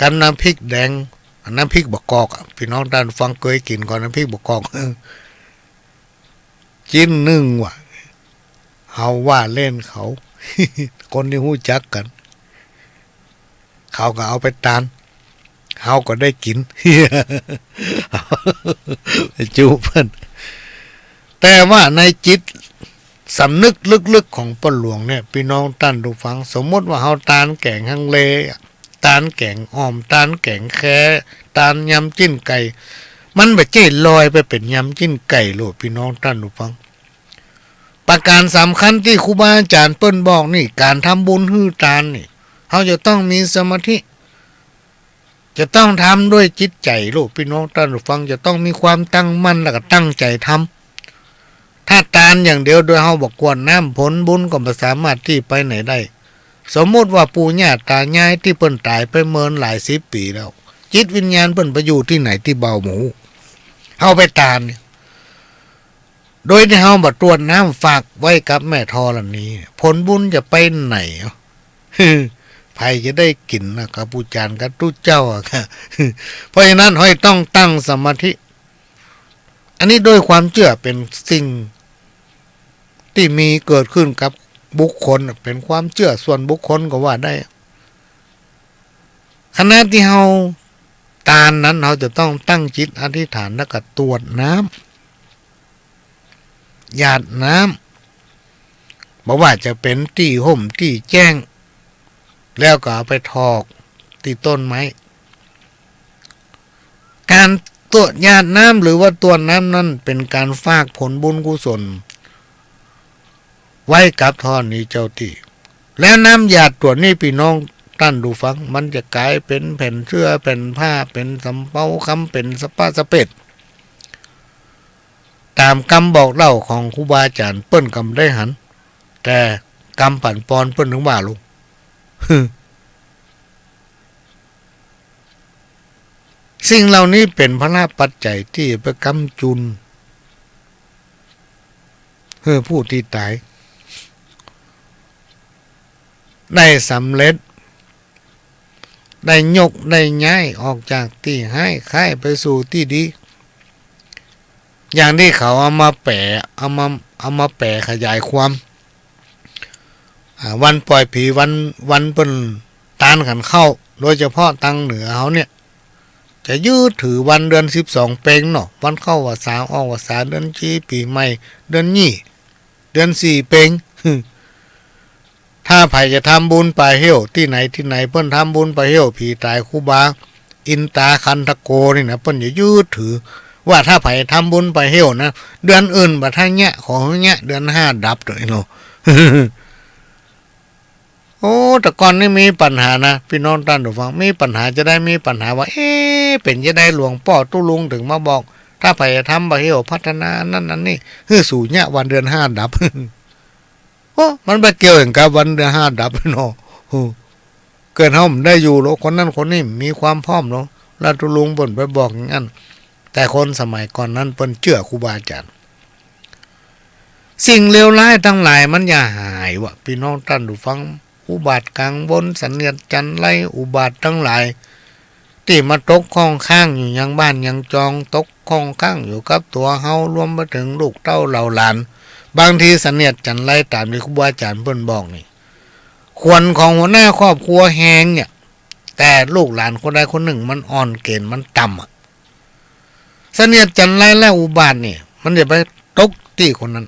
กันน้ำพริกแดงน้ำพริกบกกอกพี่น้องท่านฟังเคยกินก่อนน้ำพริกบกกอกจิ้นนึ่งว่ะเฮาว่าเล่นเขา คนที่หู้จักกันเขาก็เอาไปตานเฮาก็ได้กิน จูเพิ่นแต่ว่าในจิตสำนึกลึกๆของพ่อหลวงเนี่ยพี่น้องท่านดูฟังสมมติว่าเฮาตานแกงฮังเลตานแกงอ้อมตานแกงแค่ตานยำจิ้นไก่มันบ่ใช่ลอยไปเป็นยำจิ้นไก่โลดพี่น้องท่านดูฟังประการสำคัญที่ครูบาอาจารย์เปิ้นบอกนี่การทำบุญฮื้อตานนี่เฮาจะต้องมีสมาธิจะต้องทำด้วยจิตใจลูกพี่น้องท่านผู้ฟังจะต้องมีความตั้งมั่นแล้วก็ตั้งใจทำถ้าตานอย่างเดียวโดยเฮาบอกกวนน้ำผลบุญก็บ่สามารถที่ไปไหนได้สมมติว่าปู่ย่าตายายที่เปิ้นตายไปเมินหลาย10 ปีแล้วจิตวิญญาณเปิ้นไปอยู่ที่ไหนที่เบาหมูเฮาไปตานเนี่ยโดยที่เฮาบ่ตรวจน้ำฝากไว้กับแม่ธรณีผลบุญจะไปไหนใครจะได้กินนะครับผู้จารย์กับตู้เจ้าค่ะเพราะฉะนั้นห้อยต้องตั้งสมาธิอันนี้โดยความเชื่อเป็นสิ่งที่มีเกิดขึ้นกับบุคคลเป็นความเชื่อส่วนบุคคลก็ว่าได้ขณะที่เฮาตานนั้นเราจะต้องตั้งจิตอธิษฐานแล้วก็ตรวจน้ำหยาดน้ำบอกว่าจะเป็นที่ห่มที่แจ้งแล้วก็เอาไปถอกที่ต้นไม้การตรวจหยาดน้ำหรือว่าตรวจน้ำนั้นเป็นการฝากผลบุญกุศลไว้กับท่อนนี้เจ้าที่แล้วน้ำหยาดตรวจนี่พี่น้องท่านดูฟังมันจะกลายเป็นแผ่นเสื้อเป็นผ้าเป็นสำเภาคำเป็นสปาสะเป็ดตามคำบอกเล่าของครูบาอาจารย์เปิ้นกำได้หันแต่กำปั่นปอนเปิ้นถึงว่าลูก สิ่งเหล่านี้เป็นพระปัจจัยที่ไปกำจุนผู้ที่ตายได้สำเร็จได้ยกได้ย้ายออกจากที่ให้ค่ายไปสู่ที่ดีอย่างที่เขาเอามาแปะเอามาแปะขยายความวันปล่อยผีวันเป็นตานขันเข้าโดยเฉพาะตังเหนือเขาเนี่ยจะยืดถือวันเดือน12เป็งเนาะวันเข้าว่าสาออกว่าสาเดือนชี้ปีใหม่เดือนยี่เดือน4เป็งถ้าไผจะทำบุญไปเหี่ยวที่ไหนเพิ่นทำบุญไปเหี่ยวผีตายครูบาอินตาคันทโกนี่นะเพิ่นจะยืดถือว่าถ้าไผทำบุญไปเหี่ยวนะเดือนอื่นบัดถ้าเนี้ยของเนี้ยเดือน5ดับเลยเนาะ โอ้แต่ก่อนนี่มีปัญหานะพี่น้องท่านผู้ฟังมีปัญหาจะได้มีปัญหาว่าเป็นจะได้หลวงพ่อตู้ลุงถึงมาบอกถ้าไผจะทำไปเหี่ยวพัฒนานั่นนี่สู่เนี้ยวันเดือน5ดับ โอ้มันไปเกี่ยวอย่างกับวันเดือน5ดับเนาะเกิดเฮาได้อยู่แล้วคนนั้นคนนี้มีความพร้อมเนาะแล้วตุลุงเพิ่นไปบอกอย่างนั้นแต่คนสมัยก่อนนั้นเพิ่นเชื่อครูบาอาจารย์สิ่งเลวร้ายทั้งหลายมันอย่าหายวะพี่น้องท่านผู้ฟังอุบาทกลางบนสัญญาจันไรอุบาททั้งหลายที่มาตกข้องข้างอยู่ยังบ้านยังจองตกข้องข้างอยู่กับตัวเฮารวมไปถึงลูกเต้าเหล่าหลานบางทีสัญญาจันไรตามที่ครูบาอาจารย์เพิ่นบอกนี่ควรของหัวหน้าครอบครัวแหงเนี่ยแต่ลูกหลานคนใดคนหนึ่งมันอ่อนเกณฑ์มันต่ำเสนียดจันไรและอุบาทนี่มันจะไปตกที่คนนั้น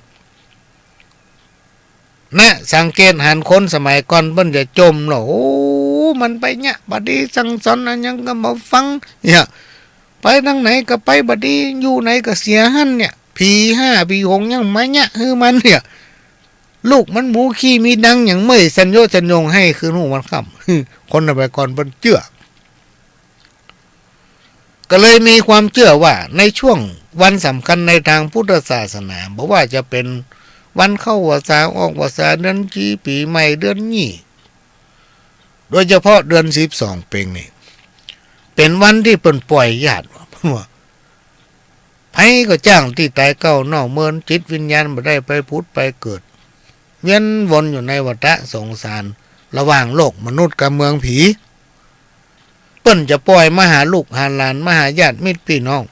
นะสังเกตหันคนสมัยก่อนเพิ่นจะจมหรอโอ้มันไปเนี่ยบัดนี้สั่งสอนอันยังก็มาฟังเนี่ยไปทางไหนก็ไปบัดนี้อยู่ไหนก็เสียหันเนี่ยผี5ผี6ยังไม่เนี่ยมันเนี่ยลูกมันหมูขี้มีดังอย่างเมื่อยสัญโยสัญญงให้คือหูมันค่ำคนสมัยก่อนเพิ่นเชื่อก็เลยมีความเชื่อว่าในช่วงวันสำคัญในทางพุทธศาสนาบอกว่าจะเป็นวันเข้าพรรษาออกพรรษาเดือนจีปีใหม่เดือนยี่โดยเฉพาะเดือน12เป็งนี่เป็นวันที่เพิ่นปล่อยญาติว่าไผก็จ้างที่ตายเก้านอกเมินจิตวิญญาณบ่ได้ไปพุทธไปเกิดเวียนวนอยู่ในวัฏสงสารระหว่างโลกมนุษย์กับเมืองผีเปิ้นจะปล่อยมาหาลูกหาหลานมาหาญาติมิตรพี่น้อง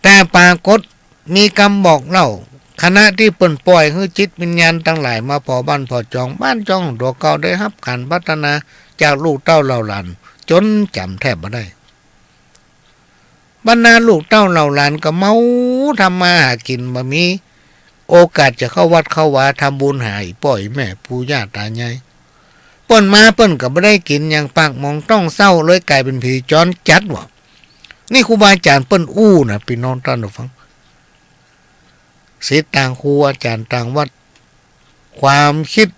แต่ปรากฏมีคำบอกเล่าคณะที่เปิ้นปล่อยให้จิตวิญญาณทั้งหลายมาพอบ้านพอจองบ้านจองตัวเก่าได้รับการพัฒนาจากลูกเต้าเหล่าหลานจนจำแทบบ่ได้บรรดาลูกเต้าเหล่าหลานก็เมาทำมาหากินบ่มีโอกาสจะเข้าวัดเข้าวาทำบุญหาอีป่อยแม่ปู่ย่าตายายเปิ้นมาเปิ้นก็บ่ได้กินอย่างปากมองต้องเศร้าเลยกลายเป็นผีจรจัดว่ะนี่ครูบาอาจารย์เปิ้นอู้นะพี่น้องท่านผู้ฟังศิษย์ต่างครูอาจารย์ต่างวัดความคิด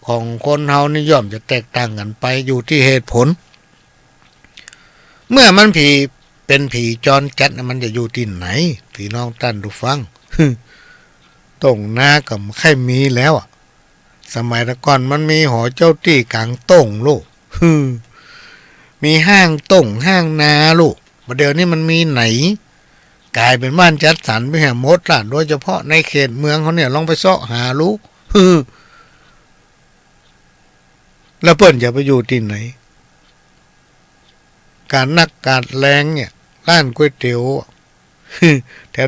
ของคนเฮานี่ย่อมจะแตกต่างกันไปอยู่ที่เหตุผลเมื่อมันผีเป็นผีจรจัดมันจะอยู่ที่ไหนพี่น้องท่านผู้ฟังตรงหน้าก็ไม่ค่อยมีแล้วอ่ะสมัยแต่ก่อนมันมีหอเจ้าที่กลางต้งลูกมีห้างต้งห้างนาลูกประเดี๋ยวนี้มันมีไหนกลายเป็นบ้านจัดสรรไปแห่หมดล่ะโดยเฉพาะในเขตเมืองเขาเนี่ยลองไปเสาะหาลูกแล้วเปิ้นจะไปอยู่ที่ไหนการนักการแรงเนี่ยร้านก๋วยเตี๋ยว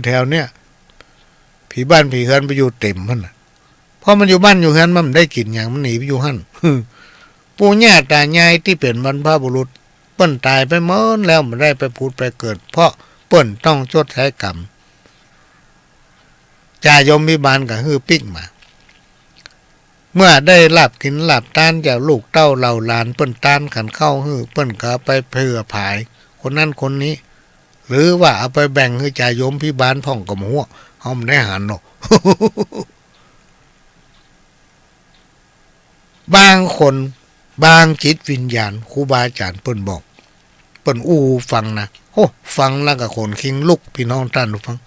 แถวๆเนี่ยผีบ้านผีเฮือนไปอยู่เต็มมันน่ะพอมันอยู่บ้านอยู่เฮือนมันได้กินอย่างมันหนีไปอยู่หั่นปู่ย่าตายายที่เป็นบรรพบุรุษเปิ้นตายไปเมินแล้วมันได้ไปพูดไปเกิดเพราะเปิ้นต้องชดใช้กรรมจ่ายมพิบาลก็ฮือปิ๊กมาเมื่อได้ลาบกินลาบต้านจากลูกเต้าเหล่าหลานเปิ้นต้านขันเข้าฮือเปิ้นก็ไปเผื่อผายคนนั้นคนนี้หรือว่าเอาไปแบ่งให้จ่ายมพิบาลพ่องกับหัวเฮาไม่ได้หันเนาะ บางคนบางจิตวิญญาณครูบาอาจารย์เปิ้นบอกเปิ้นอู้ฟังนะโอ้ฟังแล้วก็ขนคิงลุกพี่น้องท่านผู้ฟัง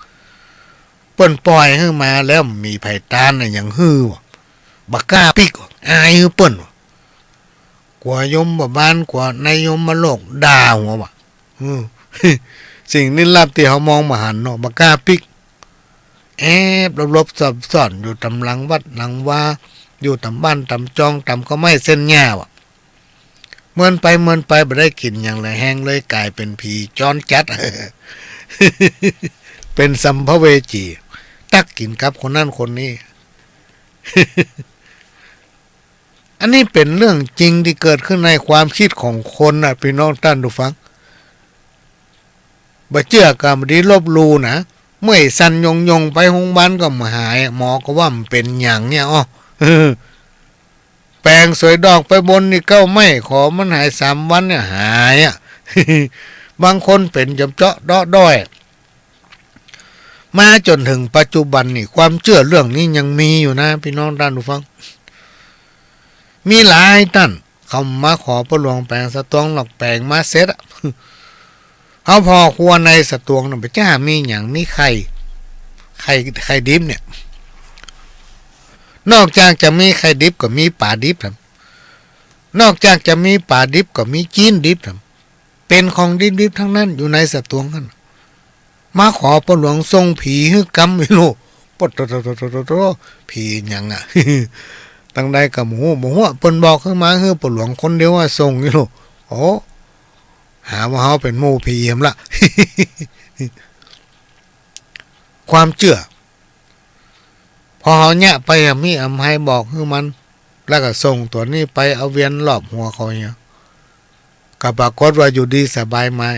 เปิ้นปล่อยให้มาแล้วมีไผต้านอย่างฮือบ่กล้าปิกอายฮือเปิ้น กว่ายมบ้านกว่าในยมมาโลกด่าหัวว่ะสิ่งนี้ลับที่เขามองมาหันเนาะบ่กล้าปิกแอบลบๆซับซ้อนอยู่ตำหลังวัดหลังว่าอยู่ตำบ้านตำจองตำก็ไม่เส้นหญ้าว่ะเมินไปบ่ได้กินอย่างไรแห้งเลยกลายเป็นผีจรจัด เป็นสัมภเวจีตักกินกับคนนั้นคนนี้ อันนี้เป็นเรื่องจริงที่เกิดขึ้นในความคิดของคนนะพี่น้องท่านผู้ฟังบ่เชื่อกรรมดีลบลูนะเมื่อสันยงไปโรงพยาบาลก็มาหายหมอก็ว่ามันเป็นอย่างเนี้ยแปลงสวยดอกไปบนนี่เก้าไม่ขอมันหาย3 วันเนี่ยหายอ่ะ บางคนเป็นจำเจาะด้อยมาจนถึงปัจจุบันนี่ความเชื่อเรื่องนี้ยังมีอยู่นะพี่น้องท่านผู้ฟังมีหลายท่านเขามาขอพระหลวงแปลงสตวงหลอกแปลงมาเสร็จเอาพอครัวในสตวงน่ะไปจ้ามีอย่างมีไข่ดิบเนี่ยนอกจากจะมีไข่ดิบก็มีป่าดิบครับนอกจากจะมีป่าดิบก็มีจีนดิบครับเป็นของดิบๆทั้งนั้นอยู่ในสตวงกันมาขอพระหลวงทรงผีฮึกำไม่รู้ปดโตผียังอ่ะ ตั้งใดกับหมูเปิ้นบอกขึ้นมาคือพระหลวงคนเดียวว่าทรงนี่ลูกโอ้หาว่าเฮาเป็นหมู่ผีหั่นล่ะ ความเชื่อพอเฮาเนี่ยไปมีอำให้บอกคือมันแล้วก็ส่งตัวนี้ไปเอาเวียนรอบหัวเขาเนี่ยก็ปรากฏว่าอยู่ดีสบายมา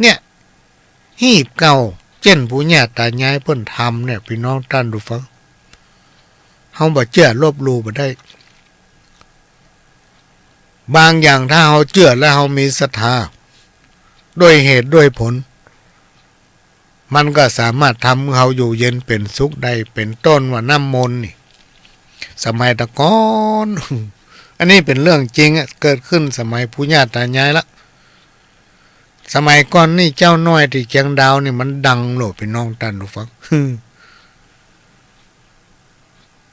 เนี่ยหีบเก่าเช่นผู้ญาตายายเพิ่นทำเนี่ยพี่น้องท่านผู้ฟังเฮาบ่เชื่อลบหลู่บ่ได้บางอย่างถ้าเฮาเชื่อและเฮามีศรัทธาด้วยเหตุด้วยผลมันก็สามารถทำเฮาอยู่เย็นเป็นสุขได้เป็นต้นว่าน้ำมนต์นี่สมัยตะก่อน อันนี้เป็นเรื่องจริงอ่ะเกิดขึ้นสมัยปู่ย่าตายายละสมัยก่อนนี่เจ้าน้อยที่เชียงดาวนี่มันดังโลดพี่น้องท่านผู้ฟัง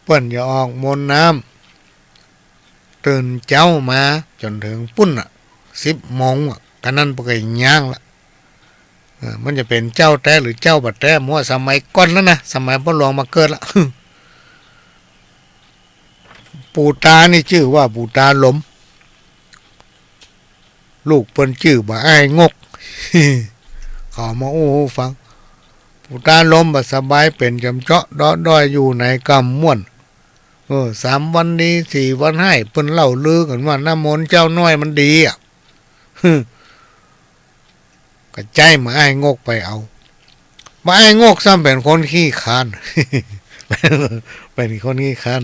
เปิ้นอย่าออกมนต์น้ำตื่นเจ้ามาจนถึงปุ้นอ่ะ10 โมงอ่ะกันนั้นปกติย่างละมันจะเป็นเจ้าแต้หรือเจ้าบัดแต้มั่วสมัยก่อนแล้วนะสมัยพ่อหลวงมาเกิดละ ปู่ตานี่ชื่อว่าปู่ตาหลมลูกเปิ้นชื่อบ่อ้ายงก เขามาโอ้ฟังปู่ตาหลมบ่สบายเป็นจำเจาะด้อยอยู่ในกำม่วน3 วันดี4 วันให้เปิ้นเล่าลือกันว่าน้ำมนต์เจ้าน้อยมันดีอ่ะ ก็ใจมาอ้ายงกไปเอามาอ้ายงกซ้ำเป็นคนขี้คร้าน เป็นคนขี้คร้าน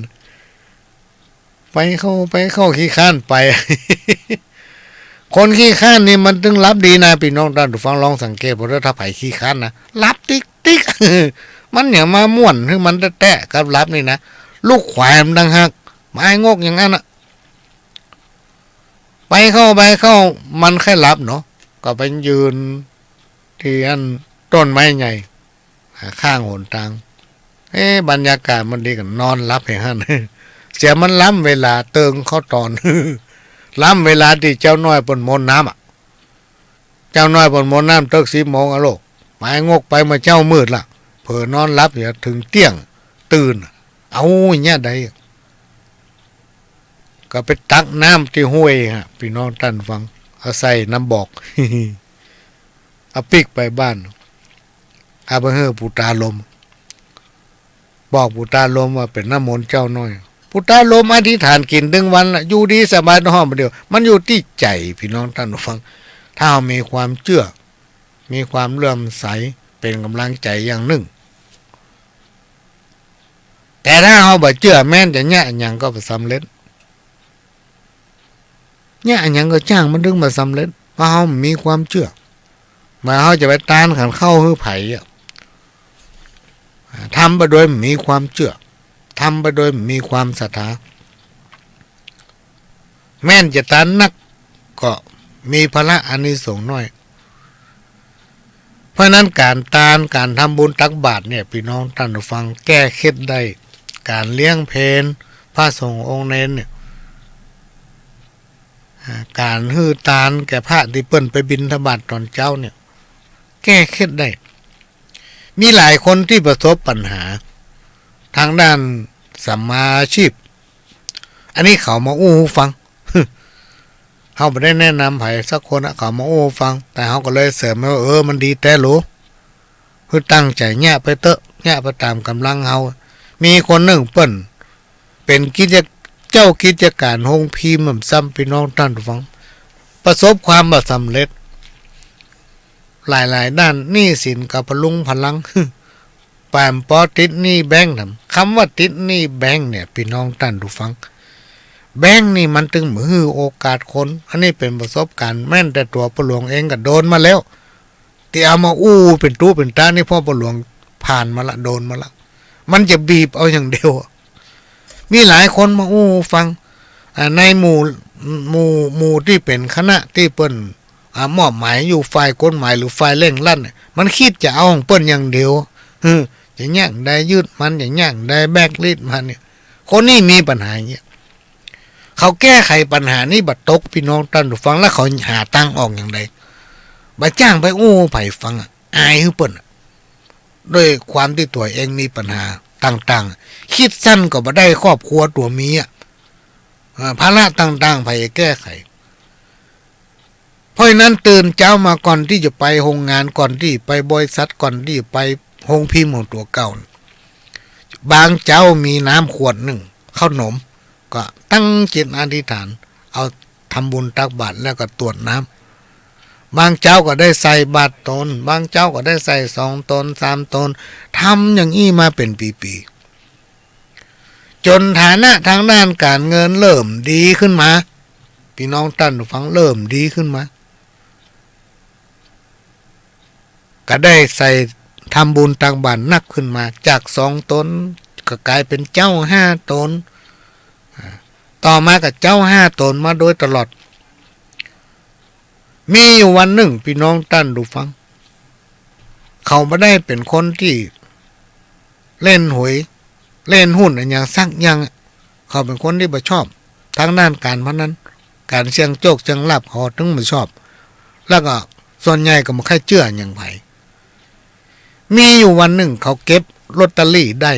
ไปเข้าขี้ข้านไป คนขี้ข้านนี่มันถึงรับดีนะพี่น้องท่านผู้ฟังลองสังเกตว่าถ้าไผขี้ข้านนะรับติ๊ก มันอย่างมาม่วนคือมันแตะกับรับนี่นะลูกขวายมันดังฮักไม้งกอย่างนั้นน่ะไปเข้ามันแค่รับเนาะก็ไปยืนที่อันต้นไม้ใหญ่ข้างหนทางบรรยากาศมันดีกันนอนรับให้หั่น เสียมันล้ำเวลาเติงเขาตอน ล้ำเวลาที่เจ้าน้อยปนมนน้ำอ่ะเจ้าน้อยปนมนน้ำเติก10 โมงอะโลกหมายงกไปมาเจ้ามืดละเผลอนอนรับอย่าถึงเตี้ยงตื่นเอาเนี่ยใดก็ไปตักน้ำที่ห้วยฮะพี่น้องท่านฟังเอาใส่น้ำบอก เอาปิกไปบ้านเอาไปให้ปู่ตาลมบอกปู่ตาลมว่าเป็นน้ำมนต์เจ้าน้อยพุทธาลมอธิษฐานกิน1 วันละอยู่ดีสบายน้อมเดียวมันอยู่ที่ใจพี่น้องท่านผู้ฟังถ้าเรามีความเชื่อมีความเลื่อมใสเป็นกำลังใจอย่างหนึ่งแต่ถ้าเราบ่เชื่อแม้นจะแย่อย่างก็บ่สำเร็จแย่อย่างก็จ้างมันถึงบ่สำเร็จเพราะเรามีความเชื่อมาเราจะไปต้านขันเข้าหื้อไผทำไปโดยมีความเชื่อทำไปโดยมีความศรัทธาแม้นจะตานนักก็มีพละอานิสงส์น้อยเพราะนั้นการทำบุญตักบาตรเนี่ยพี่น้องท่านผู้ฟังแก้เคล็ดได้การเลี้ยงเพลพระสงฆ์องค์เน้นเนี่ย การฮื้อตานแก่พระที่เปิ้นไปบิณฑบาตตอนเจ้าเนี่ย แก้เคล็ดได้ มีหลายคนที่ประสบปัญหา ทางด้านสัมมาอาชีพ อันนี้เขามาอู้หูฟัง เขาไม่ได้แนะนำไผสักคนอะเขามาอู้หูฟัง แต่เขาก็เลยเสริมว่ามันดีแต่รู้คือตั้งใจแง่ไปเตอะแง่ไปตามกำลังเขามีคนหนึ่งเปิ้นเป็นเจ้ากิจการโฮงพีเหมือนซ้ำพี่น้องท่านผู้ฟัง ประสบความสำเร็จ หลายๆด้านหนี้สินกับพลุงพลัง ปามปอติดหนี้แบงค์ทำคำว่าติดหนี้แบงค์เนี่ยพี่น้องท่านผู้ฟัง แบงค์นี่มันตึงมือโอกาสคนอันนี้เป็นประสบการณ์แม่นแต่ตัวปหลวงเองก็โดนมาแล้วที่เอามาอู้เป็นตู้เป็นตานี่พ่อปหลวงผ่านมาละโดนมาละมันจะบีบเอาอย่างเดียวมีหลายคนมาอู้ฟังในหมู่ที่เป็นคณะที่เปิ้นมอบหมายอยู่ฝ่ายกฎหมายหรือฝ่ายเร่งรัดมันคิดจะเอาของเปิ้นอย่างเดียวจะย่างได้ยืดมันอย่างย่างได้แบกลิดมันเนี่ยคนนี้มีปัญหาอย่างเงี้ยเขาแก้ไขปัญหานี้บัดตกพี่น้องท่านผู้ฟังแล้วเขาหาตังออกอย่างไรบัดจ้างไปอู้ไผ่ฟังอายคือเปิ้นด้วยความที่ตัวเองมีปัญหาต่างๆคิดสั้นก็บ่ได้ครอบครัวตัวมีภาระต่างๆไผ่แก้ไขเพราะฉะนั้นตื่นเช้ามาก่อนที่จะไปโรงงานก่อนที่ไปบริษัทก่อนที่ไปโรงพิมพ์ของตัวเก่าบางเจ้ามีน้ำขวดหนึ่งข้าวหนมก็ตั้งจิตอธิษฐานเอาทำบุญตักบาตรแล้วก็ตรวจน้ำบางเจ้าก็ได้ใส่บาตรตนบางเจ้าก็ได้ใส่2 ตน 3 ตนทำอย่างนี้มาเป็นปีๆจนฐานะทางด้านการเงินเริ่มดีขึ้นมาพี่น้องท่านผู้ฟังเริ่มดีขึ้นมาก็ได้ใส่ทำบุญตักบาตรนักขึ้นมาจาก2 ตนก็กลายเป็นเจ้า5 ตนต่อมากับเจ้า5 ตนมาโดยตลอดมีอยู่วันหนึ่งพี่น้องท่านผู้ฟังเขาไม่ได้เป็นคนที่เล่นหวยเล่นหุ้นอย่างสักอย่างเขาเป็นคนที่ไม่ชอบทางด้านการพนันการเสี่ยงโชคเสี่ยงลาภเขาถึงไม่ชอบแล้วก็ส่วนใหญ่ก็ไม่ค่อยเชื่ออย่างไรมีอยู่วันหนึ่งเขาเก็บลอตเตอรี่ได้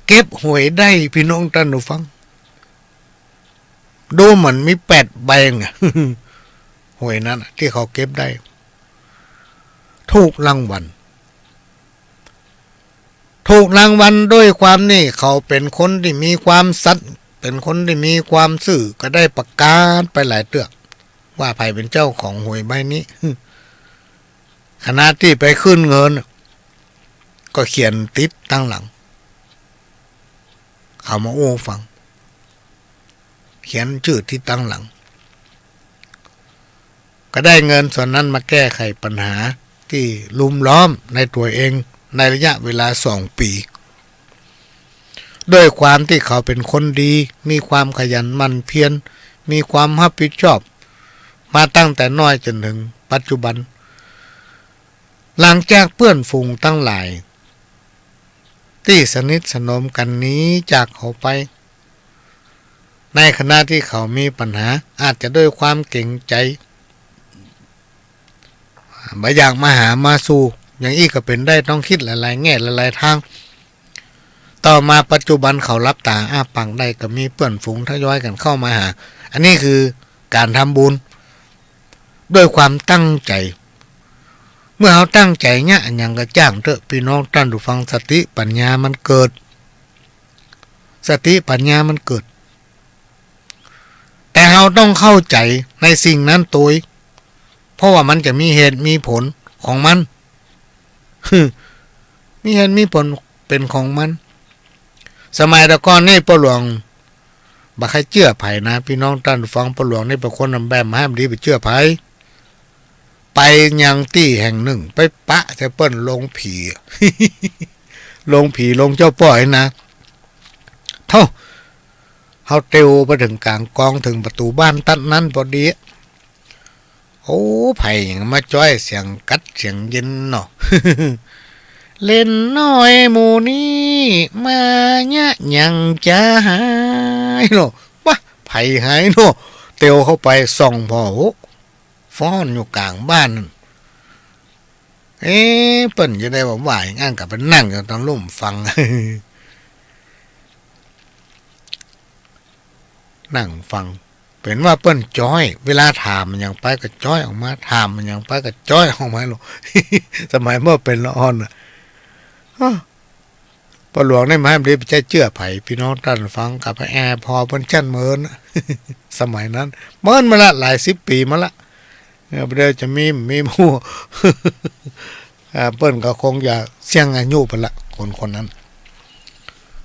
เก็บหวยได้พี่น้องท่านผู้ฟังดูเหมือนมี8 ใบไง หวยนั้นที่เขาเก็บได้ถูกรางวัลด้วยความนี่เขาเป็นคนที่มีความสัตย์เป็นคนที่มีความซื่อก็ได้ประกาศไปหลายเตือกว่าใครเป็นเจ้าของหวยใบนี้ ขณะที่ไปขึ้นเงินก็เขียนติดตั้งหลังเขามาโอ้ฟังเขียนชื่อที่ตั้งหลังก็ได้เงินส่วนนั้นมาแก้ไขปัญหาที่ลุมล้อมในตัวเองในระยะเวลา2 ปีด้วยความที่เขาเป็นคนดีมีความขยันหมั่นเพียรมีความรับผิดชอบมาตั้งแต่น้อยจนถึงปัจจุบันหลังจากเพื่อนฝูงตั้งหลายที่สนิทสนมกันนี้จากเขาไปในขณะที่เขามีปัญหาอาจจะด้วยความเก่งใจบางอย่างมาหามาสู่อย่างอี้ก็เป็นได้ต้องคิดหลายๆแง่หลายๆทางต่อมาปัจจุบันเขารับตาอ้าปากได้ก็มีเพื่อนฝูงทยอยกันเข้ามาหาอันนี้คือการทำบุญด้วยความตั้งใจเมื่อเขาตั้งใจเนี่ยอย่างก็จ้างเถอะพี่น้องท่านผู้ฟังสติปัญญามันเกิดสติปัญญามันเกิดแต่เราต้องเข้าใจในสิ่งนั้นตัวเพราะว่ามันจะมีเหตุมีผลของมัน มีเหตุมีผลเป็นของมันสมัยตะก่อนนี่พ่อหลวงบ่ใครเชื่อไผนะพี่น้องท่านผู้ฟังพ่อหลวงนี่เป็นคนนำแบบห้ามดีไปเชื่อไผไปยังที่แห่งหนึ่งไปปะจะเปิ้นลงผี ลงผีลงเจ้าป้อยนะเท่าเขาเตียวไปถึงกลางกองถึงประตูบ้านตัดนั้นพอดีโอ้ไผ่ยังมาจ้อยเสียงกัดเสียงเย็นเนาะ เล่นน้อยหมู่นี้มาเนี่ยยังจะหายเนาะวะ ไผหายเนาะเตียวเข้าไปส่องพ่อโหฟ้อนอยู่กลางบ้านนั่นเปิ้นจะได้ว่างั้นกับไปนั่งอยู่ตรงลุ่มฟัง นั่งฟังเป็นว่าเปิ้นจ้อยเวลาถามมันยังไปก็จ้อยออกมาถามมันยังไปก็จ้อยออกมาหรอก สมัยเมื่อเป็นละอ่อนน่ะปหลวงได้มาให้บริบใจเชื่อไผ่พี่น้องท่านฟังกับแอร์พอเปิ้นชั้นเมิน สมัยนั้นเมินมาละหลาย10 ปีมาละเดี๋ยวจะมีหมู่ เปิ้นก็คงอยากเสี่ยงอายุไปละคนนั้น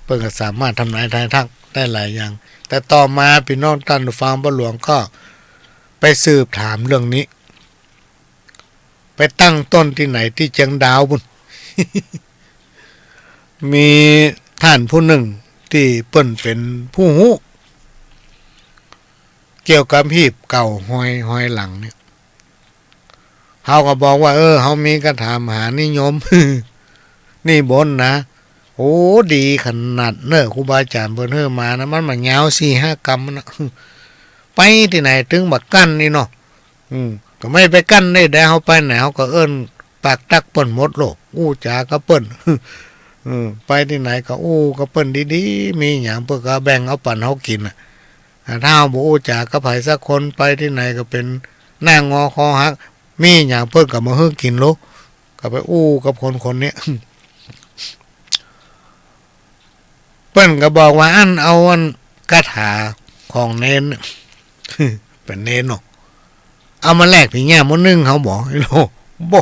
เปิ้นก็สามารถทำนายทายทักได้หลายอย่างแต่ต่อมาพี่น้องท่านฟังปหลวงก็ไปสืบถามเรื่องนี้ ไปตั้งต้นที่ไหนที่เชียงดาวบุญ มีท่านผู้หนึ่งที่เปิ้นเป็นผู้หูเกี่ยวกับหีบเก่าห้อยหลังเนี่ยเขาก็บอกว่าเฮามีกระถามหานิยม นี่บนนะโอ้ดีขนาดเนอะครูบาอาจารย์เพิ่นเฮอมานะมันมายาว 4-5 กรัมนะ ไปที่ไหนถึงบักกั้นนี่เนาะก็ไม่ไปกั้นได้เฮาไปไหนเฮาก็เอิ้นปากตักเปิ้นหมดโลกอู้จาก็เปิ้น ไปที่ไหนก็อู้ก็เปิ้นดีๆมีหยังเพิ่นก็แบ่งเอาปันเฮากินน่ะถ้าเฮาบ่อู้จาก็ไผสักคนไปที่ไหนก็เป็นหน้างอคอหักมีหยังเพิ่นก็มาเฮือกินโลก็ไปอู้กับคนนี้ เปิ้นก็บอกว่าเอาคาถาของเน้น เป็นเน้นเนาะเอามาแลกพี่แง่มื้อนึงเขาบอกไอ้โลบ่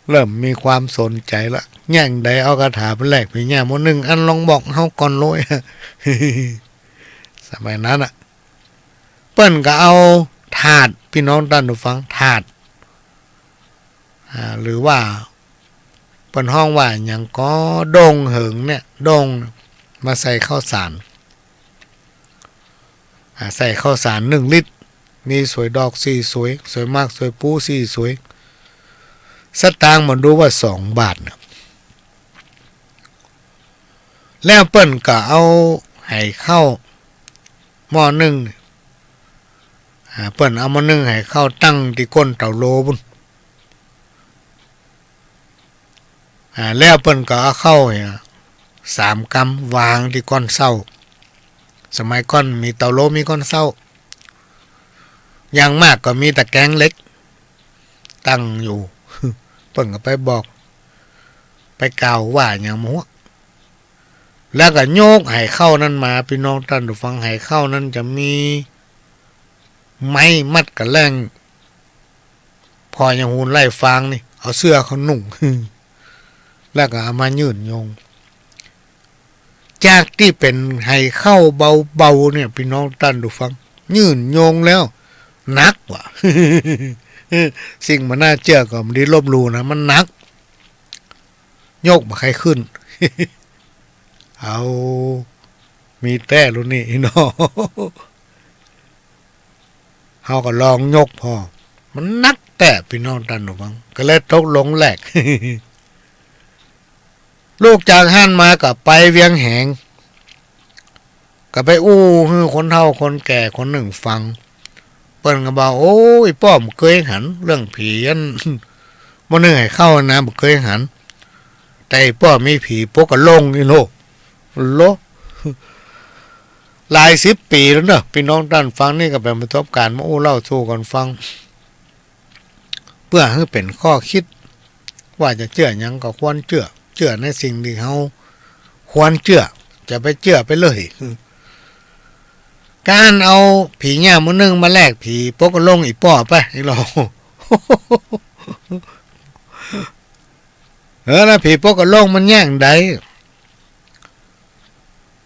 เริ่มมีความสนใจละแย่งใดเอาคาถาไปแลกพี่แง่มื้อนึงลองบอกเฮาก่อนโลย สมัยนั้นเปิ้นก็เอาถาดพี่น้องท่านผู้ฟังถาดหรือว่าเปิ้นห้องว่าหยังก็ดงเหิงเนี่ยดงมาใส่ข้าวสารใส่ข้าวสาร1 ลิตรมีสวยดอกสีสวยสวยมากสวยปูสีสวยสตางค์มันดูว่า2 บาทนะแล้วเปิ้นก็เอาให้เข้าหม้อนึ่งเปิ้นเอามานึ่งให้เข้าตั้งที่ก้นเตาโลบุญแล้วเปิ้นก็เอาเข้า3 กรัมวางที่ก้นเศร้าสมัยก่อนมีเตาโลมีก้นเศร้าอย่างมากก็มีตะแกรงเล็กตั้งอยู่ เปิ้นก็ไปบอกไปกล่าวว่าอย่างหมูแล้วก็โยกให้เข้านั้นมาพี่น้องท่านผู้ฟังให้เข้านั้นจะมีไม้มัดกับแรงพออย่างหูนไล่ฟางนี่เอาเสื้อเขานุ่ง แล้วก็เอามายืนโยงจากที่เป็นให้เข้าเบาๆเนี่ยพี่น้องท่านผู้ฟังยืนโยงแล้วนักว่ะ สิ่งมันน่าเชื่อก็มันได้ลบลู่นะมันนักโยกมาใครขึ้น เอามีแต่รุ่นนี้เนาะ เฮาก็ลองยกพอมันนักแต่พี่น้องท่านผู้ฟังก็เลยตกลงแหลก ลูกจากห้านมากับไปเวียงแหงก็ไปอู้ฮือคนเฒ่าคนแก่คนหนึ่งฟังเปิ้นก็บอกโอ้ยป้อมเคยหันเรื่องผีอัน บ่นึกให้เข้านะบ่เคยหันแต่ป้อมมีผีปกก็ลงนี่โลโล หลาย10 ปีแล้วเนอะพี่น้องท่านฟังนี่ก็เป็นประสบการณ์มาอู้เล่าสู่กันฟังเพื่อให้เป็นข้อคิดว่าจะเชื่อหยังก็ควรเชื่อในสิ่งที่เฮาควรเชื่อจะไปเชื่อไปเลย การเอาผีแง่มื้อนึงมาแลกผีปกก็ลงอีป้อไปอีหลอ แล้วผีปกก็ลงมันแย่งใด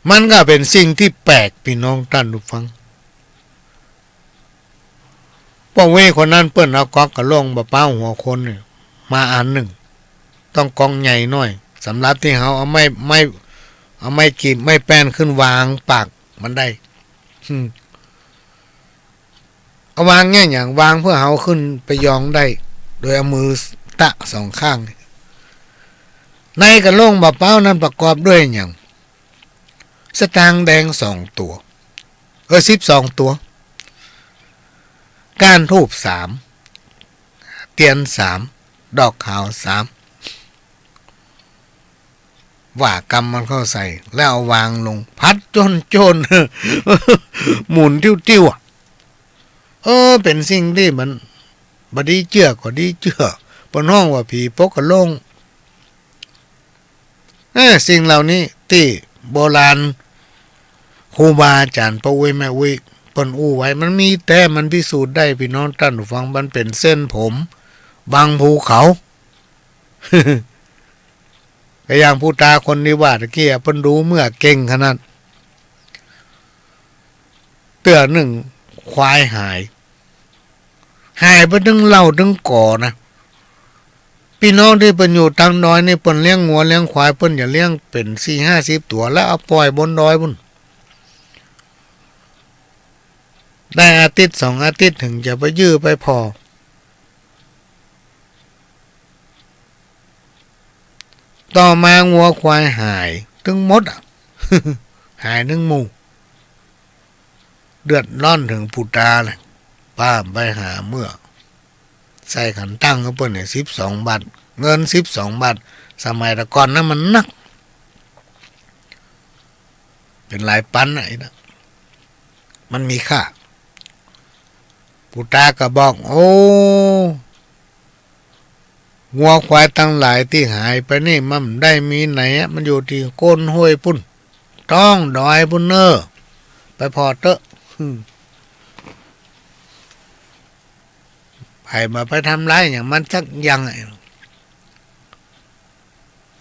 มันก็เป็นสิ่งที่แปลกพี่น้องท่านผู้ฟังป้องเวคนนั้นเปิ้นเอาก๊อกกระลงบะเป้าหัวคนเนี่ยมาอันหนึ่งต้องกองใหญ่หน่อยสำหรับที่เขาเอาไม่กีบไม่แป้นขึ้นวางปากมันได้เอาวางแง่อย่างวางเพื่อเขาขึ้นไปยองได้โดยเอามือตะ2 ข้างในกระลงบะเป้านั้นประกอบด้วยอย่างสตางค์แดง2 ตัว 12 ตัวก้านทูบ3เทียน3ดอกขาว3ว่ากำมันเข้าใส่แล้วเอาวางลงพัดจน หมุนติ้วๆเป็นสิ่งที่มันบดีเจือก็ดีเจือปนห้องว่าผีปกกระลงสิ่งเหล่านี้ที่โบราณครูบาอาจารย์ป้าอุ้ยแม่อุ้ยเปิ้นอู้ไว้มันมีแต่มันพิสูจน์ได้พี่น้องท่านผู้ฟังมันเป็นเส้นผมบางภูเขา ก็อย่างผู้ตาคนนี้ว่าตะกี้เปิ้นรู้เมื่อเก่งขนาดเตื้อหนึ่งควายหายไปถึงเล่าถึงก่อนะพี่น้องที่เปิ้นอยู่ทางดอยนี่เปิ้นเลี้ยงงัวเลี้ยงควายเปิ้นอย่าเลี้ยงเป็น 4-50 ตัวแล้วเอาปล่อยบนดอยพุ่นได้อาทิตย์2 อาทิตย์ถึงจะไปยื้อไปพอต่อมางัวควายหายถึงหมดหายนึ่งหมู่เดือดร้อนถึงผู้ตาเลยป้าไปหาเมื่อใส่ขันตั้งก็เปิ้นเนี่ย12 บาทเงิน12 บาทสมัยแต่ก่อนนั้นมันนักเป็นหลายปันไอ้นะมันมีค่าผู้ตาก็บอกโอ้งัวควายตั้งหลายที่หายไปนี่มันได้มีไหนมันอยู่ที่ก้นห้วยพุ่นต้องดอยพุ่นเนอไปพอเตอะไปทำร้ายอย่างมันสักยังไง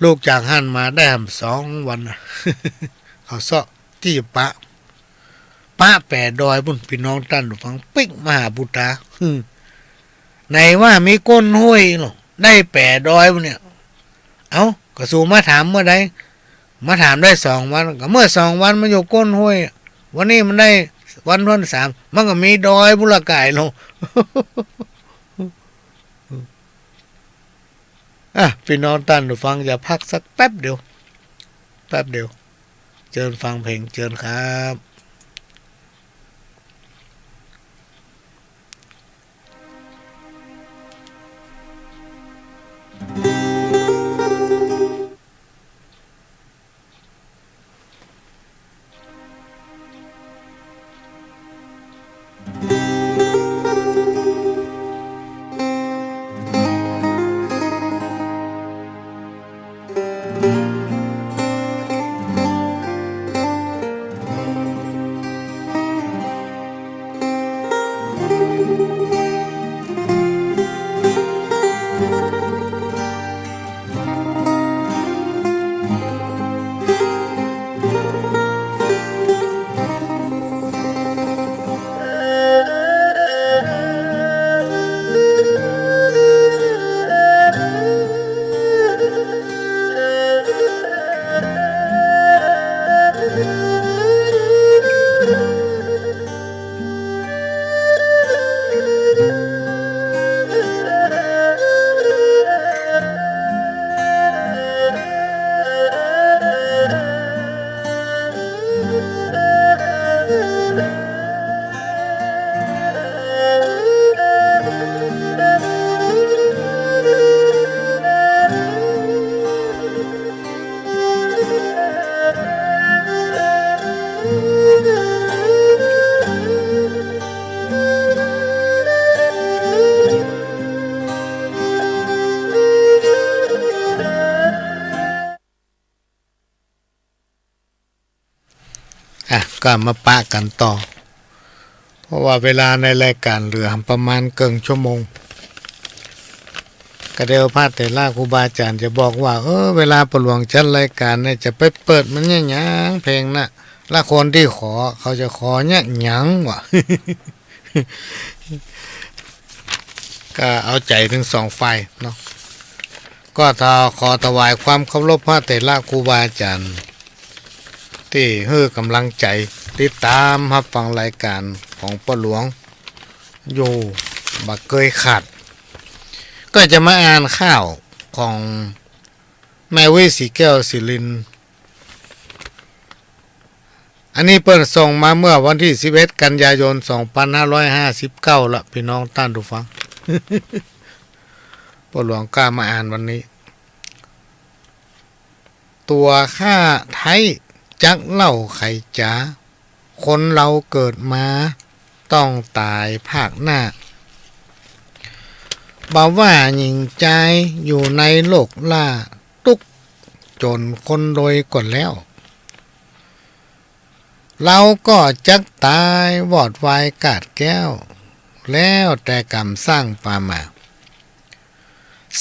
ลูกจากหันมาได้2 วัน เขาเสาะที่ป้าแปดดอยพุ่นพี่น้องท่านฟังปิ๊กมาหาบุตาไหนว่ามีก้นห้วยหรอได้แปดดอยพุ่นเนี่ยเอากระสูมาถามเมื่อใดมาถามได้2 วันก็เมื่อ2 วันมันอยู่ก้นห้วยวันนี้มันได้วันที่3มันก็มีดอยบุรกายลง พี่น้องท่านฟังอย่าพักสักแป๊บเดียวเชิญฟังเพลงเชิญครับก็มาปะกันต่อเพราะว่าเวลาในรายการเหลือประมาณเกินชั่วโมงก็เดี๋ยวพาแต่ล่าครูบาอาจารย์จะบอกว่าเวลาประหลวงจัดรายการเนี่ยจะไปเปิดมันเนี่ยหยังเพลงน่ะละคนที่ขอเขาจะขอเนี่ยหยังวะ ก็เอาใจถึง2 ฝ่ายเนาะก็ขอถวายความเคารพพระเถระครูบาอาจารย์ที่ให้กำลังใจติดตามรับฟังรายการของพ่อหลวงอยู่บักเกยขาดก็จะมาอ่านข่าวของแม่เวสีแก้วศิริน อันนี้เปิ้นส่งมาเมื่อวันที่11กันยายน2559ละพี่น้องท่านผู้ฟัง พ่อหลวงกล้ามาอ่านวันนี้ ตัวข้าไทยจักเล่าไขจ๋าคนเราเกิดมาต้องตายภาคหน้าบ่าว่าหญิงใจอยู่ในโลกล่าตุกจนคนโดยก่อนแล้วเราก็จักตายวอดวายกาดแก้วแล้วแต่กรรมสร้างปามา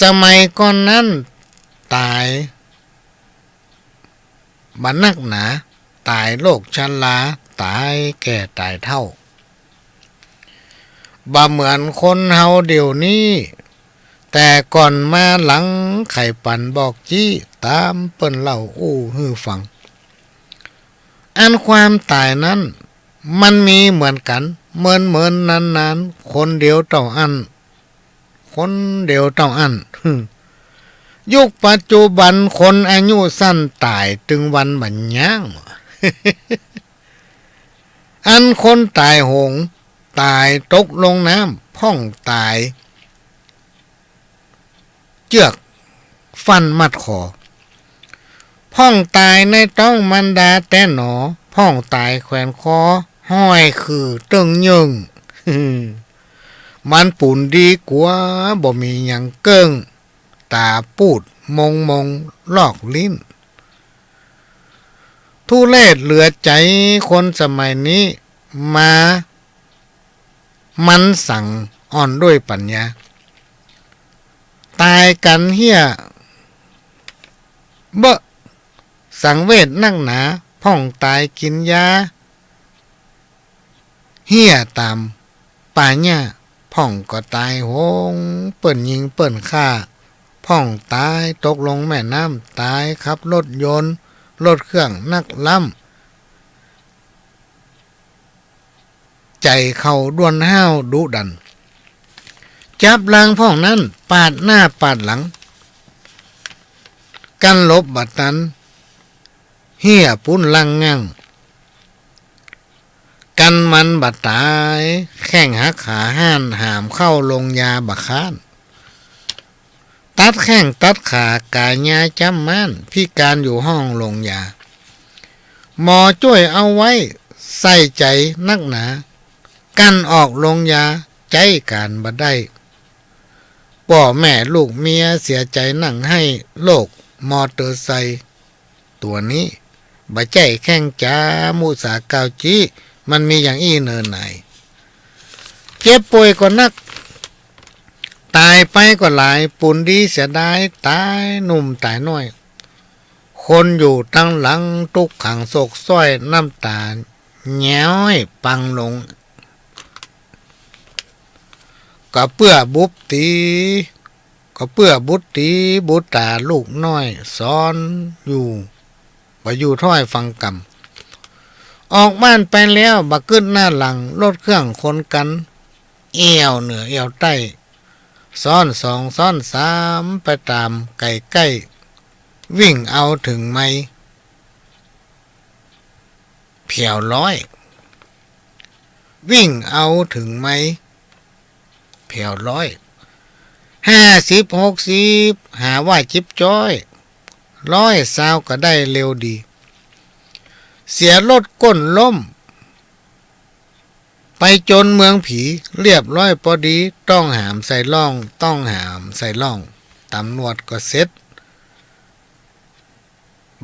สมัยก่อนนั้นตายบันนักหนาตายโลกชราตายแก่ตายเท่าบ่เหมือนคนเฮาเดี๋ยวนี้แต่ก่อนมาหลังไข่ปั่นบอกจี้ตามเปิ้นเล่าอู้ฮือฟังอันความตายนั้นมันมีเหมือนกันเหมือนนานคนเดียวต้องอันคนเดียวต้องอันยุคปัจจุบันคนอายุสั้นตายถึงวันบัญญัง อันคนตายหงตายตกลงน้ำพ่องตายเจือกฟันมัดคอพ่องตายในต้องมันดาแต่หนอพ่องตายแขวนคอห้อยคือตึงยึง มันปุ่นดีกว่าบ่มีหยังเกิ้งตาปูดมงลอกลิ้นทุเรศเหลือใจคนสมัยนี้มามันสั่งอ่อนด้วยปัญญาตายกันเหี้ยเบะสังเวชนั่งหนาพ่องตายกินยาเหี้ยตามป่าหญ้าพ่องก็ตายโหงเปิ้นยิงเปิ้นฆ่าพ่องตายตกลงแม่น้ำตายขับรถยนต์รถเครื่องนักล้ำใจเขาด้วนห้าวดุดันจับลางพ่องนั้นปาดหน้าปาดหลังกันลบบัดนั้นเหี้ยปุ้นลังงั่งกันมันบัดตายแข้งหักขาห้านหามเข้าลงยาบักค้านตัดแข้งตัดขากายยาจำม่านพิการอยู่ห้องลงยาหมอช่วยเอาไว้ใส่ใจนักหนากันออกลงยาใจการบ่ได้พ่อแม่ลูกเมียเสียใจนั่งให้โลกมอเตอร์ไซค์ตัวนี้บ่ใจแข้งจ้ามูสาเกาจีมันมีอย่างอี้เนินไหนเจ็บป่วยก็นักตายไปก็หลายปุ่นดีเสียดายตายหนุ่มตายน้อยคนอยู่ตั้งหลังตุกขังโศกส้อยน้ำตาแย้อยปังลงก็เพื่อบุบตีบุตตาลูกน้อยซ้อนอยู่บ่อยู่ถ้อยฟังกรรมออกบ้านไปแล้วบักขึ้นหน้าหลังรถเครื่องคนกันเอี่ยวเหนือเอี่ยวใต้ซ้อนสองซ้อนสามไปตามไก่ใกล้วิ่งเอาถึงไหมเพียวร้อยวิ่งเอาถึงไหมเพียวร้อย50 60หาว่าจิบจ้อย120ก็ได้เร็วดีเสียรถก้นล้มไปจนเมืองผีเรียบร้อยพอดีต้องหามใส่ล่องตำรวจก็เซ็ต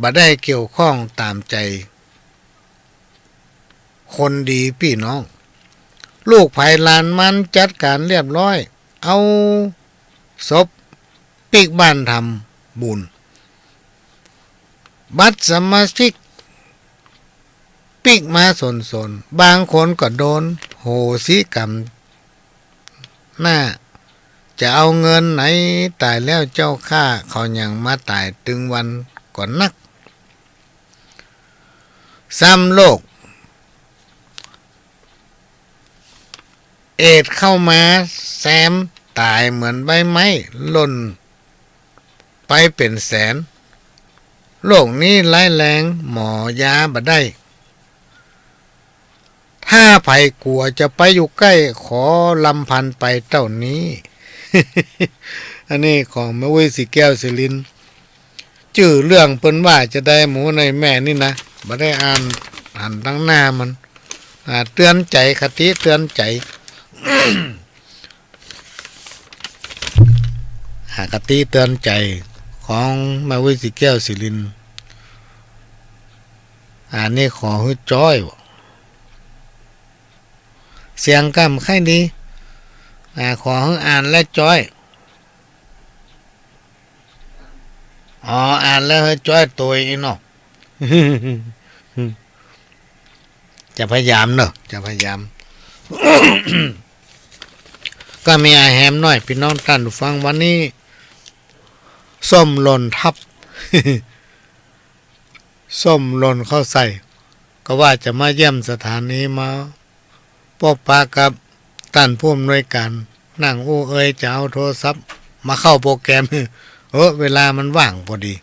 บ่ได้เกี่ยวข้องตามใจคนดีพี่น้องลูกไผ่ลานมันจัดการเรียบร้อยเอาศพปิกบ้านทำบุญบัตรสมาชิกปิกมาสนบางคนก็โดนโหสิกรรมหน้าจะเอาเงินไหนตายแล้วเจ้าข้าเขายังมาตายตึงวันก่อนนักซ้ำโลกเอดเข้ามาแซมตายเหมือนใบไม้หล่นไปเป็นแสนโลกนี้ร้ายแรงหมอยาบ่ได้ ห้าไผ่กลัวจะไปอยู่ใกล้ขอลำพันไปเต้านี้ อันนี้ของแม่อุ้ยสีแก้วสิลินชื่อเรื่องเปิ้นว่าจะได้หมูในแม่นี่นะบ่ได้อ่านตั้งหน้ามันเตือนใจคติเตือนใจ คติเตือนใจของแม่อุ้ยสีแก้วสิลินอันนี้ขอฮื้อจ้อยเสียงกำไข่ดีขอฮื้ออ่านและจ้อยอ๋ออ่านแล้วให้จ้อยตัวอีเนาะ จะพยายามเนอะจะพยายาม ก็มีอาแฮมหน่อยพี่น้องท่านผู้ฟังวันนี้ส้มหล่นทับ ส้มหล่นเข้าใส่ ก็ว่าจะมาเยี่ยมสถานีมาพบปะกับท่านผู้อำนวยการนั่งเอ้ยจะเอาโทรศัพท์มาเข้าโปรแกรม เวลามันว่างพอดี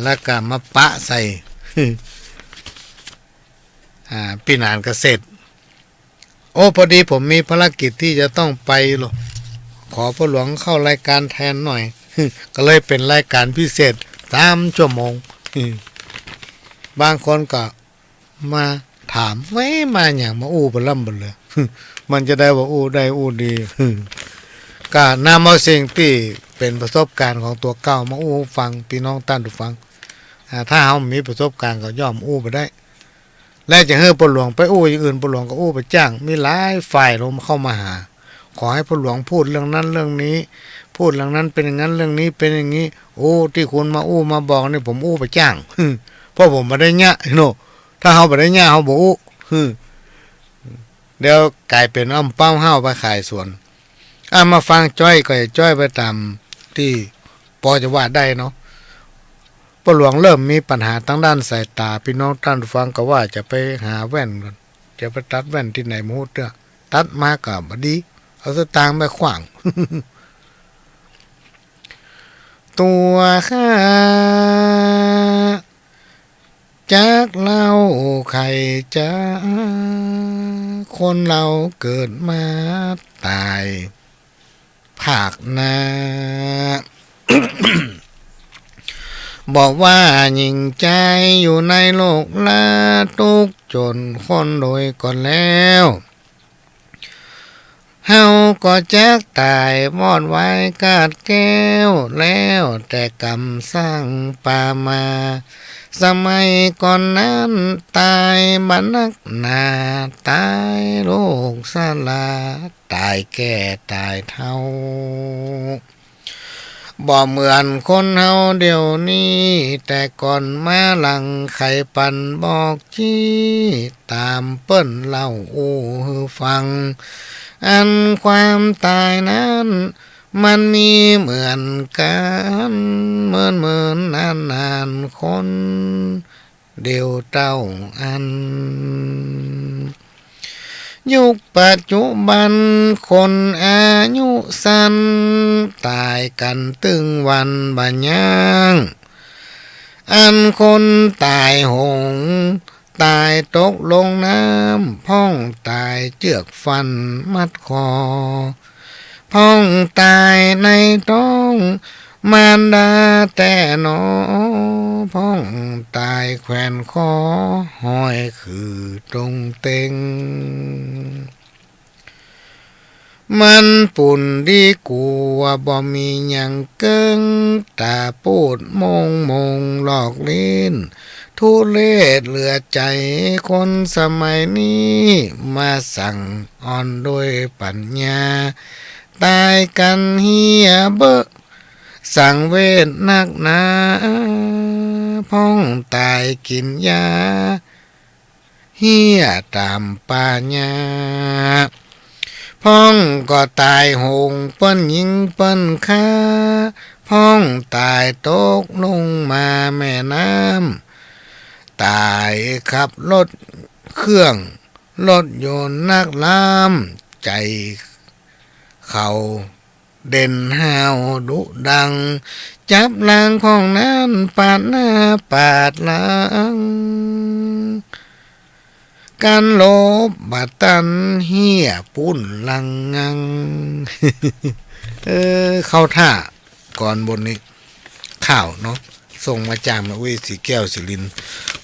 แล้วก็มาปะใส่ ปีนานเกษตรพอดีผมมีภารกิจที่จะต้องไปหรอกขอพ่อหลวงเข้ารายการแทนหน่อย ก็เลยเป็นรายการพิเศษ3 ชั่วโมง บางคนก็มาถามไม่มาอย่างมาอู้บล่ำบเลย มันจะได้ว่าอู้ได้อู้ดี ก็นำเอาสิ่งที่เป็นประสบการณ์ของตัวเก่ามาอู้ฟังพี่น้องท่านผู้ฟังถ้าเขามีประสบการณ์ก็ย่อมอู้ไปได้และจะให้พ่อหลวงไปอู้อย่างอื่นพ่อหลวงก็อู้ไปจ้างมีหลายฝ่ายลงเข้ามาหาขอให้พ่อหลวงพูดเรื่องนั้นเรื่องนี้พูดเรื่องนั้นเป็นอย่างนั้นเรื่องนี้เป็นอย่างนี้ที่คุณมาอู้มาบอกนี่ผมอู้ไปจ้าง เพราะผมมาได้เงี้ยโนถ้าเขาไปได้เงี้ยเขาบอกอู้เดี๋ยวกลายเป็นอ้อมเป้าเฮาไปขายสวนมาฟังจ้อยก็จะจ้อยไปตามที่พอจะว่าได้เนาะพ่อหลวงเริ่มมีปัญหาทั้งด้านสายตาพี่น้องท่านฟังก็ว่าจะไปหาแว่นกันจะไปตัดแว่นที่ไหนมูดเด้อตัดมาก็บ่ดีเอาสตางค์ไปขวาง ตัวข้าจากเล่าใครจะคนเราเกิดมาตายภาคหน้า บอกว่ายิ่งใจอยู่ในโลกละทุกจนคนโดยก่อนแล้วเฮาก็แจกตายมอดไว้กาดแก้วแล้วแต่กรรมสร้างป่ามาสมัยก่อนนั้นตายบันนักหนาตายโรคสลาตายแก่ตายเท่าบ่เหมือนคนเฮาเดี๋ยวนี้แต่ก่อนมาหลังไข่ปันบอกจี้ตามเปิ้นเล่าให้ฟังอันความตายนั้นมันมีเหมือนกันเหมือนนานคนเดียวเต้าอันยุคปัจจุบันคนอายุสั้นตายกันตึงวันบัญญังอันคนตายหงตายตกลงน้ำพ้องตายเจือกฟันมัดคอพ้องตายในท้องมารดาแต่หนอพ้องตายแขวนคอห้อยคือตรงเต็งมันปุ่นดีกูว่าบ่มีหยังเกิงตาปูดมงหลอกลิ้นทุเลศเหลือใจคนสมัยนี้มาสั่งอ่อนโดยปัญญาตายกันเฮียเบ้อสั่งเวทนักหนาพ้องตายกินยาเฮียตามปัญญาพ้องก็ตายหงเปิ้นยิงเปิ้นฆ่าพ้องตายตกลงมาแม่น้ำตายขับรถเครื่องรถยนต์นักล้ำใจเขาเด่นห้าวดุดังจับลางของนั้นปาดหน้าปาดหลัง การลบบาตันเฮียปุ่นลังงัง เข้าท่าก่อนบนนี้ข่าวเนาะส่งมาจากแม่อุ้ยสีแก้วสิริน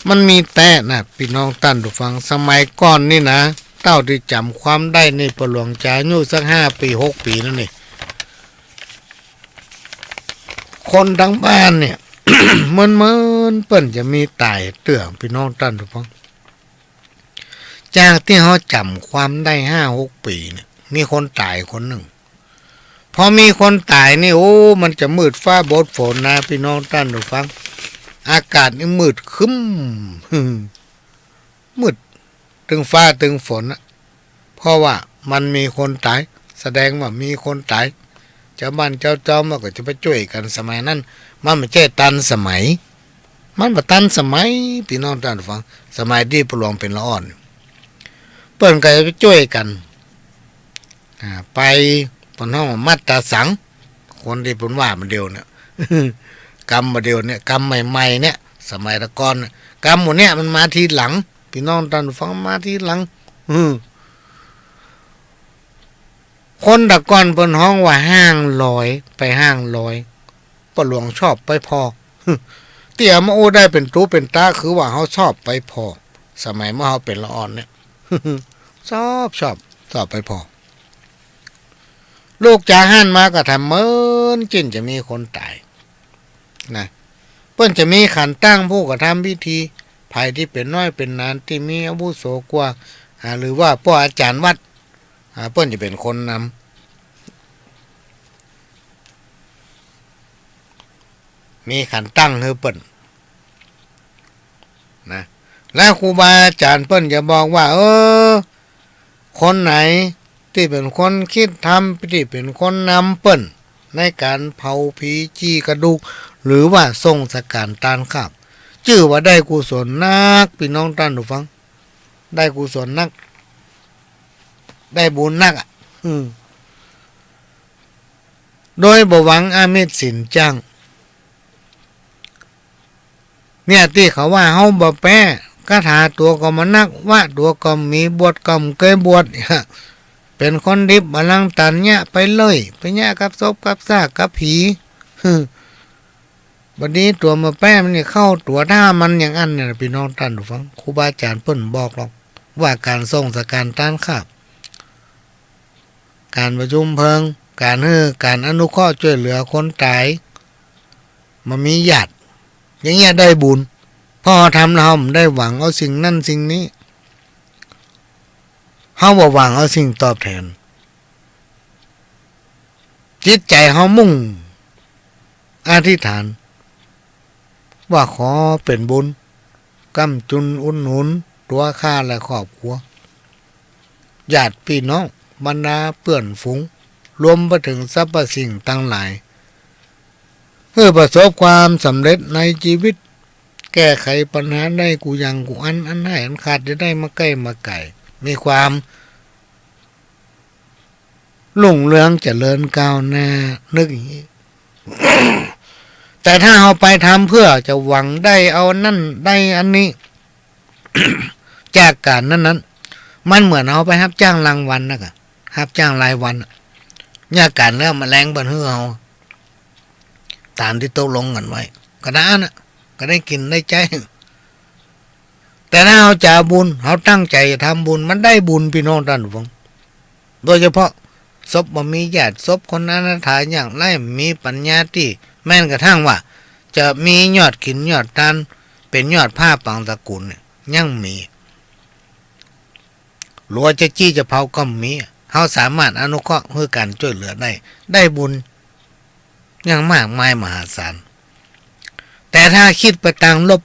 มันมีแต่นะพี่น้องตั้นทุกฟังสมัยก่อนนี่นะเต้าที่จำความได้ในประหลวงจายุสัก5 ปี6 ปีนั่นนี่คนทั้งบ้านเนี่ย เมินเปิ้นจะมีตายเตื่องพี่น้องตั้นทุกฟังจากที่เขาจำความได้5-6 ปีเนี่ยมีคนตายคนหนึ่งพอมีคนตายนี่โอ้มันจะมืดฟ้าบดฝนนะพี่น้องท่านผู้ฟังอากาศนี่มืดครึ้ม มืดตึงฟ้าตึงฝนนะเพราะว่ามันมีคนตายแสดงว่ามีคนตายเจ้าบ้านเจ้าจอมก็จะไปช่วยกันสมัยนั้นมันไม่ใช่ตันสมัยมันบ่ตันสมัยพี่น้องท่านผู้ฟังสมัยที่ประหลวงเป็นละอ่อนเปิ้นก็จะไปช่วยกันไปปนห้องมัดตาสังคนที่ปนว่ามันเดียวเนี่ย กรรมมาเดียวเนี่ยกรรมใหม่ๆเนี่ยสมัยตะกอนกรรมหมดเนี่ยมันมาทีหลังพี่น้องท่านฟังมาทีหลังคนตะกอนเปิ้นห้องว่าห้างลอยไปห้างลอยปหลวงชอบไปพอ เตี่ยมาโอ้ได้เป็นตู้เป็นตาคือว่าเขาชอบไปพอสมัยเมื่อเขาเป็นละอ่อนเนี่ย ชอบไปพอลูกจากหันมาก็ทำเหมือนจินจะมีคนตายนะเพิ่นจะมีขันตั้งผู้กระทำพิธีภัยที่เป็นน้อยเป็นนานที่มีอาวุโสกว่าหรือว่าพ่ออาจารย์วัดเพิ่นจะเป็นคนนำมีขันตั้งให้เพิ่นนะแล้วครูบาอาจารย์เพิ่นจะบอกว่าคนไหนที่เป็นคนคิดทำที่เป็นคนนำเปิ้นในการเผาผีจี้กระดูกหรือว่าทรงสการตานข้ามชื่อว่าได้กุศลนักพี่น้องท่านผู้ฟังได้กุศลนักได้บุญนักโดยบ่หวังอามิตสินจ้างเนี่ยที่เขาว่าเฮาบ่แป้คาถาตัวก็มานักว่าตัวก็มีบวชก็เคยบวชเป็นคนดิบมาลังตันเนี่ยไปเลยไปเนี่ยกับศพกับซากกับผีบัดนี้ตัวมาแป้มันนี่เข้าตัวท่ามันอย่างอันเนี่ยพี่น้องท่านผู้ฟังครูบาอาจารย์เพิ่นบอกหรอกว่าการทรงสการต้านข้าบการประชุมเพลิงการอนุเคราะห์ช่วยเหลือคนตายมันมีญาติอย่างเงี้ยได้บุญพอทำเราได้หวังเอาสิ่งนั่นสิ่งนี้เฮาบ่หวังเอาสิ่งตอบแทนจิตใจเฮามุ่งอธิษฐานว่าขอเป็นบุญกำจุนอุดหนุนตัวข้าและครอบครัวญาติพี่น้องบรรดาเพื่อนฝูงรวมไปถึงสรรพสิ่งทั้งหลายเพื่อประสบความสำเร็จในชีวิตแก้ไขปัญหาได้กูยังกูอันให้อันขาดจะได้มาใกล้มาไกลมีความรุ่งเรืองเจริญก้าวหน้านึกอย่างนี้ แต่ถ้าเอาไปทำเพื่อจะหวังได้เอานั่นได้อันนี้ จากการนั้นมันเหมือนเอาไปรับจ้างรางวัลนะกะรับจ้างรายวันยากการแล้วมาแรงบันเฮือเอาตามที่ตกลงกันไว้ก็ได้นะก็ได้กินได้ใจแต่ถ้าเอาจ่าบุญเขาตั้งใจจะทำบุญมันได้บุญพี่น้องท่านผู้ฟังโดยเฉพาะศพบ่มีญาติศพคนอนาถาอย่างไรมีปัญญาที่แม้กระทั่งว่าจะมียอดขินยอดทานเป็นยอดผ้าปังตระกูลเนี่ยยังมีหรือว่าจะจี้จะเผาก็มีเขาสามารถอนุเคราะห์เพื่อการช่วยเหลือได้บุญอย่างมากมายมหาศาลแต่ถ้าคิดไปทางลบ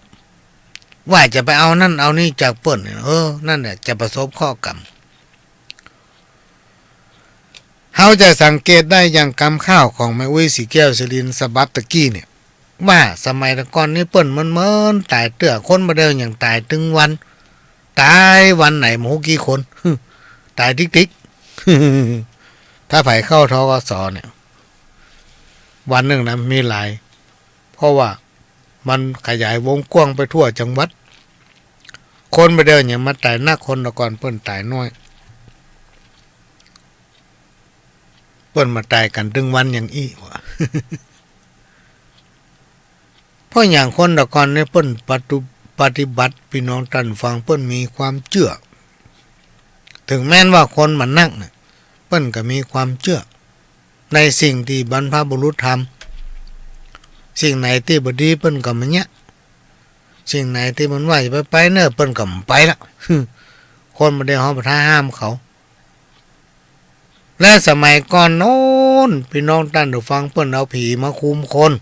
ว่าจะไปเอานั่นเอานี่จากเปิ้นนั่นแหละจะประสบข้อกรรมเขาจะสังเกตได้อย่างกำข้าวของแม่อุ้ยสีแก้วสิรินสบับตะกี้เนี่ยว่าสมัยตะก่อนนี้เปิ้นมันตายเตื้อคนมาเดินอย่างตายถึงวันตายวันไหนหมูกี่คน ตายติ๊กๆ ถ้าไผเข้าทกสเนี่ยวันหนึ่งนะมีหลายเพราะว่ามันขยายวงกว้างไปทั่วจังหวัด คนไปเดินอย่างมาตายหน้าคนตะก่อนเปิ้นตายน้อยเปิ้นมาตายกันถึงวันอย่างอี้วะ เพราะอย่างคนตะก่อนเนี่ยเปิ้นปฏิบัติพี่น้องท่านฟังเปิ้นมีความเชื่อถึงแม้นว่าคนมันนั่งเนี่ยเปิ้นก็มีความเชื่อในสิ่งที่บรรพบุรุษทำสิ่งไหนที่บดีเปิ้นก็มันเนี้ยสิ่งไหนที่มันว่าจะไปเนอะเปิ้นก็ไปละ คนมาได้ห้องประท้าห้ามเขาและสมัยก่อนโน้นพี่น้องท่านผู้ฟังเปิ้นเอาผีมาคุมคน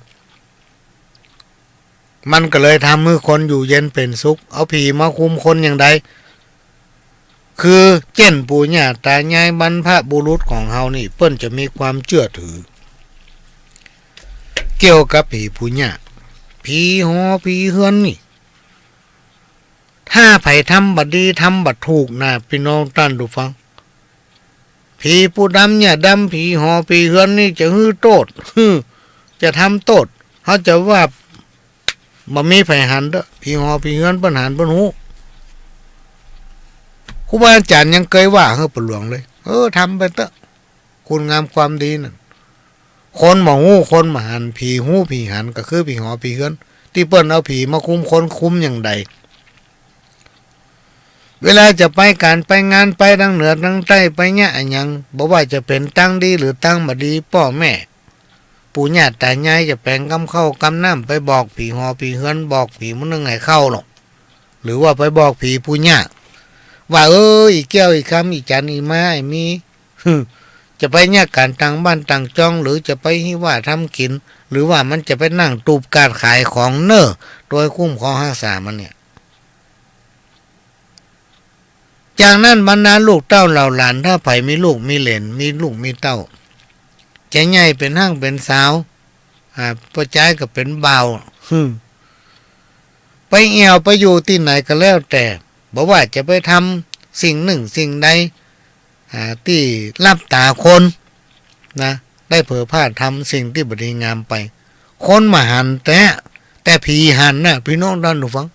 มันก็เลยทำให้คนอยู่เย็นเป็นสุขเอาผีมาคุมคนอย่างใดคือเจ้นปู่ย่าตายายบรรพบุรุษของเฮานี่เปิ้นจะมีความเชื่อถือเกี่ยวกับผีปู่ย่าผีหอผีเฮือนนี่ถ้าไผทำบัดดีทำบัดถูกนะพี่น้องท่านผู้ฟังผีผู้ดำเนี่ยดำผีหอผีเฮือนนี่จะฮื้อโตดจะทำโตดเขาจะว่าบ่มีไผหันเด้อผีหอผีเฮือนเปิ้นหันเปิ้นฮู้ครูบาอาจารย์ยังเคยว่าเฮ้อปหลวงเลยทำไปเถอะคุณงามความดีนั่นคนบ่ฮู้คนมาหันผีฮู้ผีหันก็คือผีหอผีเฮือนที่เปิ้นเอาผีมาคุมคนคุมอย่างใดเวลาจะไปการไปงานไปทางเหนือทางใต้ไปเนี่ยอันยังบ่ว่าจะเป็นตั้งดีหรือตั้งบ่ดีพ่อแม่ปู่ย่าตายายจะแปลงกำเข้ากำน้ำไปบอกผีหอผีเฮือนบอกผีมันนึงให้เข้าหรอกหรือว่าไปบอกผีปู่ย่าว่าอีแก้วอีคำอีจันอีไม้มีจะไปเนี่ยการต่างบ้านต่างจ้องหรือจะไปที่ว่าทำกินหรือว่ามันจะไปนั่งตูบการขายของเนอโดยคุ้มของรักษามันเนี่ยจากนั้นบรรดาลูกเต้าเหล่าหลานถ้าไผมีลูกมีเหลนมีลูกมีเต้าจะใหญ่เป็นห้างเป็นสาวประจายก็เป็นเบาไปเอี่ยวไปอยู่ที่ไหนก็แล้วแต่บอกว่าจะไปทำสิ่งหนึ่งสิ่งใดที่รับตาคนนะได้เผยพลาดทำสิ่งที่บดีงามไปคนมาหันแต่ผีหันนะพี่น้องท่านผู้ฟัง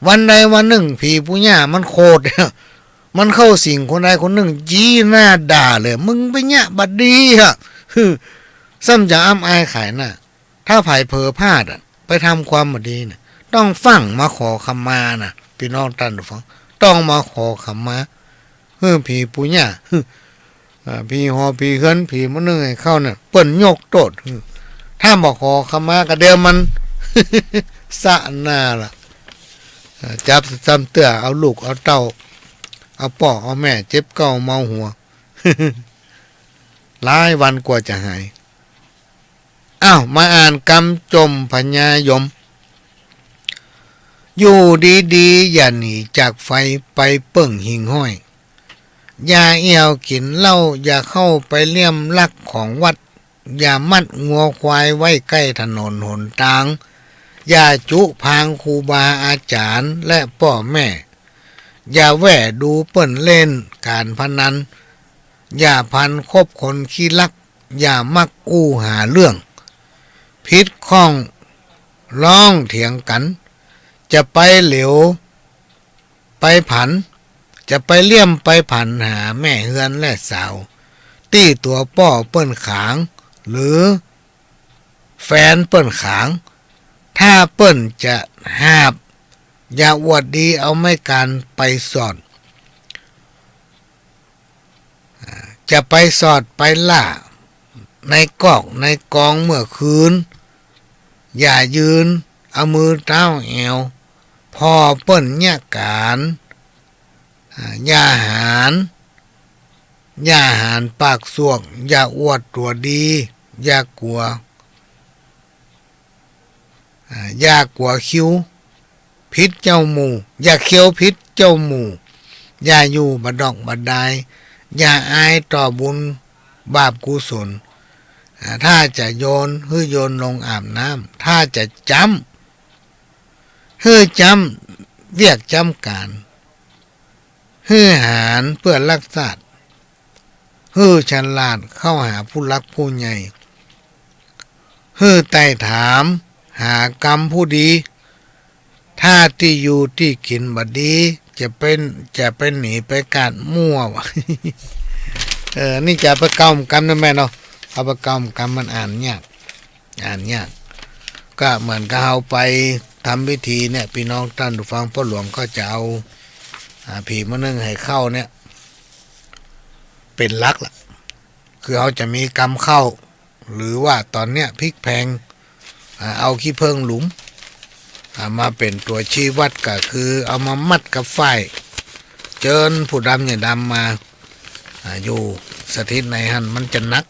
วันใดวันหนึ่งผีผู้ย่ามันโคตรมันเข้าสิ่งคนใดคนหนึ่งจี้หน้าด่าเลยมึงไปเนี่ยบัดดีฮะซ้ำจะอ้ำอายขายน่ะถ้าไผ่เผลอพลาดไปทำความบัดดีน่ะต้องฟังมาขอขมาน่ะพี่น้องท่านผู้ฟังต้องมาขอขมาผีผู้ย่าผีหอผีเฮือนผีมันนึงให้เข้าน่ะเปิ้นยกโตดถ้าบอกขอขมาก็เดิมมัน สะหน้าล่ะจับซ้ำเตื้อเอาลูกเอาเต้าเอาพ่อเอาแม่เจ็บเก้าเมาหัว หลายวันกว่าจะหายมาอ่านกำจมพญายมอยู่ดีๆอย่าหนีจากไฟไปเปิ่งหิ่งห้อยอย่าเอี่ยวกินเหล้าอย่าเข้าไปเลี่ยมลักของวัดอย่ามัดงัวควายไว้ใกล้ถนนหนทางอย่าจุพางครูบาอาจารย์และพ่อแม่อย่าแหวะดูเปิ้นเล่นการพนันอย่าพันคบคนขี้ลักอย่ามักอู้หาเรื่องพิษข้องร้องเถียงกันจะไปเหลวไปผันจะไปเลี่ยมไปผันหาแม่เฮือนและสาวตี้ตัวป้อเปิ้นขางหรือแฟนเปิ้นขางถ้าเปิ้นจะหาบอย่าอวดดีเอาไม่การไปสอดจะไปสอดไปล่าในกอกในกองเมื่อคืนอย่ายืนเอามือเท้าแอวพอเปิ้นเนี่ยการอย่าหารปากสวกอย่าอวดตัวดีอย่ากลัวคิ้วพิษเจ้าหมู่อย่าเคี้ยวพิษเจ้าหมู่อย่าอยู่บัดดอกบัดดายอย่าอายต่อบุญบาปกุศลถ้าจะโยนลงอาบน้ำถ้าจะจำเวียกจำการหารเพื่อรักษาฉลาดเข้าหาผู้รักผู้ใหญ่ไต่ถามหากรรมผู้ดี ถ้าที่อยู่ที่กินบัดดีจะเป็นหนีไปการมั่ววะ นี่จะไปกำกำนะแม่เนาะเอาไปกำมันอ่านยากก็เหมือนกับเอาไปทำพิธีเนี่ยพี่น้องท่านผู้ฟังพ่อหลวงก็จะเอาผีมะนึ่งให้เข้าเนี่ยเป็นลักล่ะคือเขาจะมีกรรมเข้าหรือว่าตอนเนี้ยพริกแพงเอาขี้เพิงหลุมมาเป็นตัวชี้วัดก็คือเอามามัดกับฝ้ายเจิญผู้ดำอย่าดำมาอยู่สถิตในหันมันจะนัก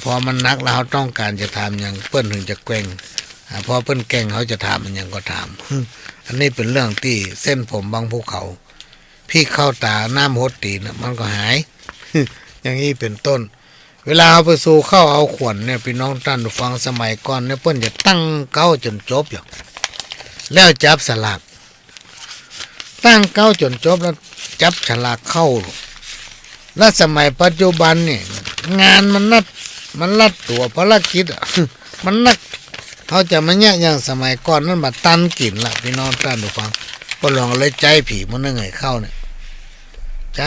พอมันนักแล้วเขาต้องการจะทำอย่างเปิ้นถึงจะแกว่งพอเปิ้นแกว่งเขาจะทำมันยังก็ทำ อันนี้เป็นเรื่องที่เส้นผมบางภูเขาพี่เข้าตาน้ำหดตีนะมันก็หาย อย่างนี้เป็นต้นเวลาเอาไปสู่เข้าเอาขวัญเนี่ยพี่น้องท่านฟังสมัยก่อนเนี่ยเปิ้นจะตั้งเก้าจนจบอย่างแล้วจับสลากตั้งเก้าจนจบแล้วจับฉลากเข้าแล้วสมัยปัจจุบันเนี่ยงานมันลัดตัวภารกิจ มันนักเขาจะมาเนี่ยอย่างสมัยก่อนนั้นมาตันกินละพี่น้องท่านฟังก็ลองเลยใจผีมันนั่งไงเข้าเนี่ยใจ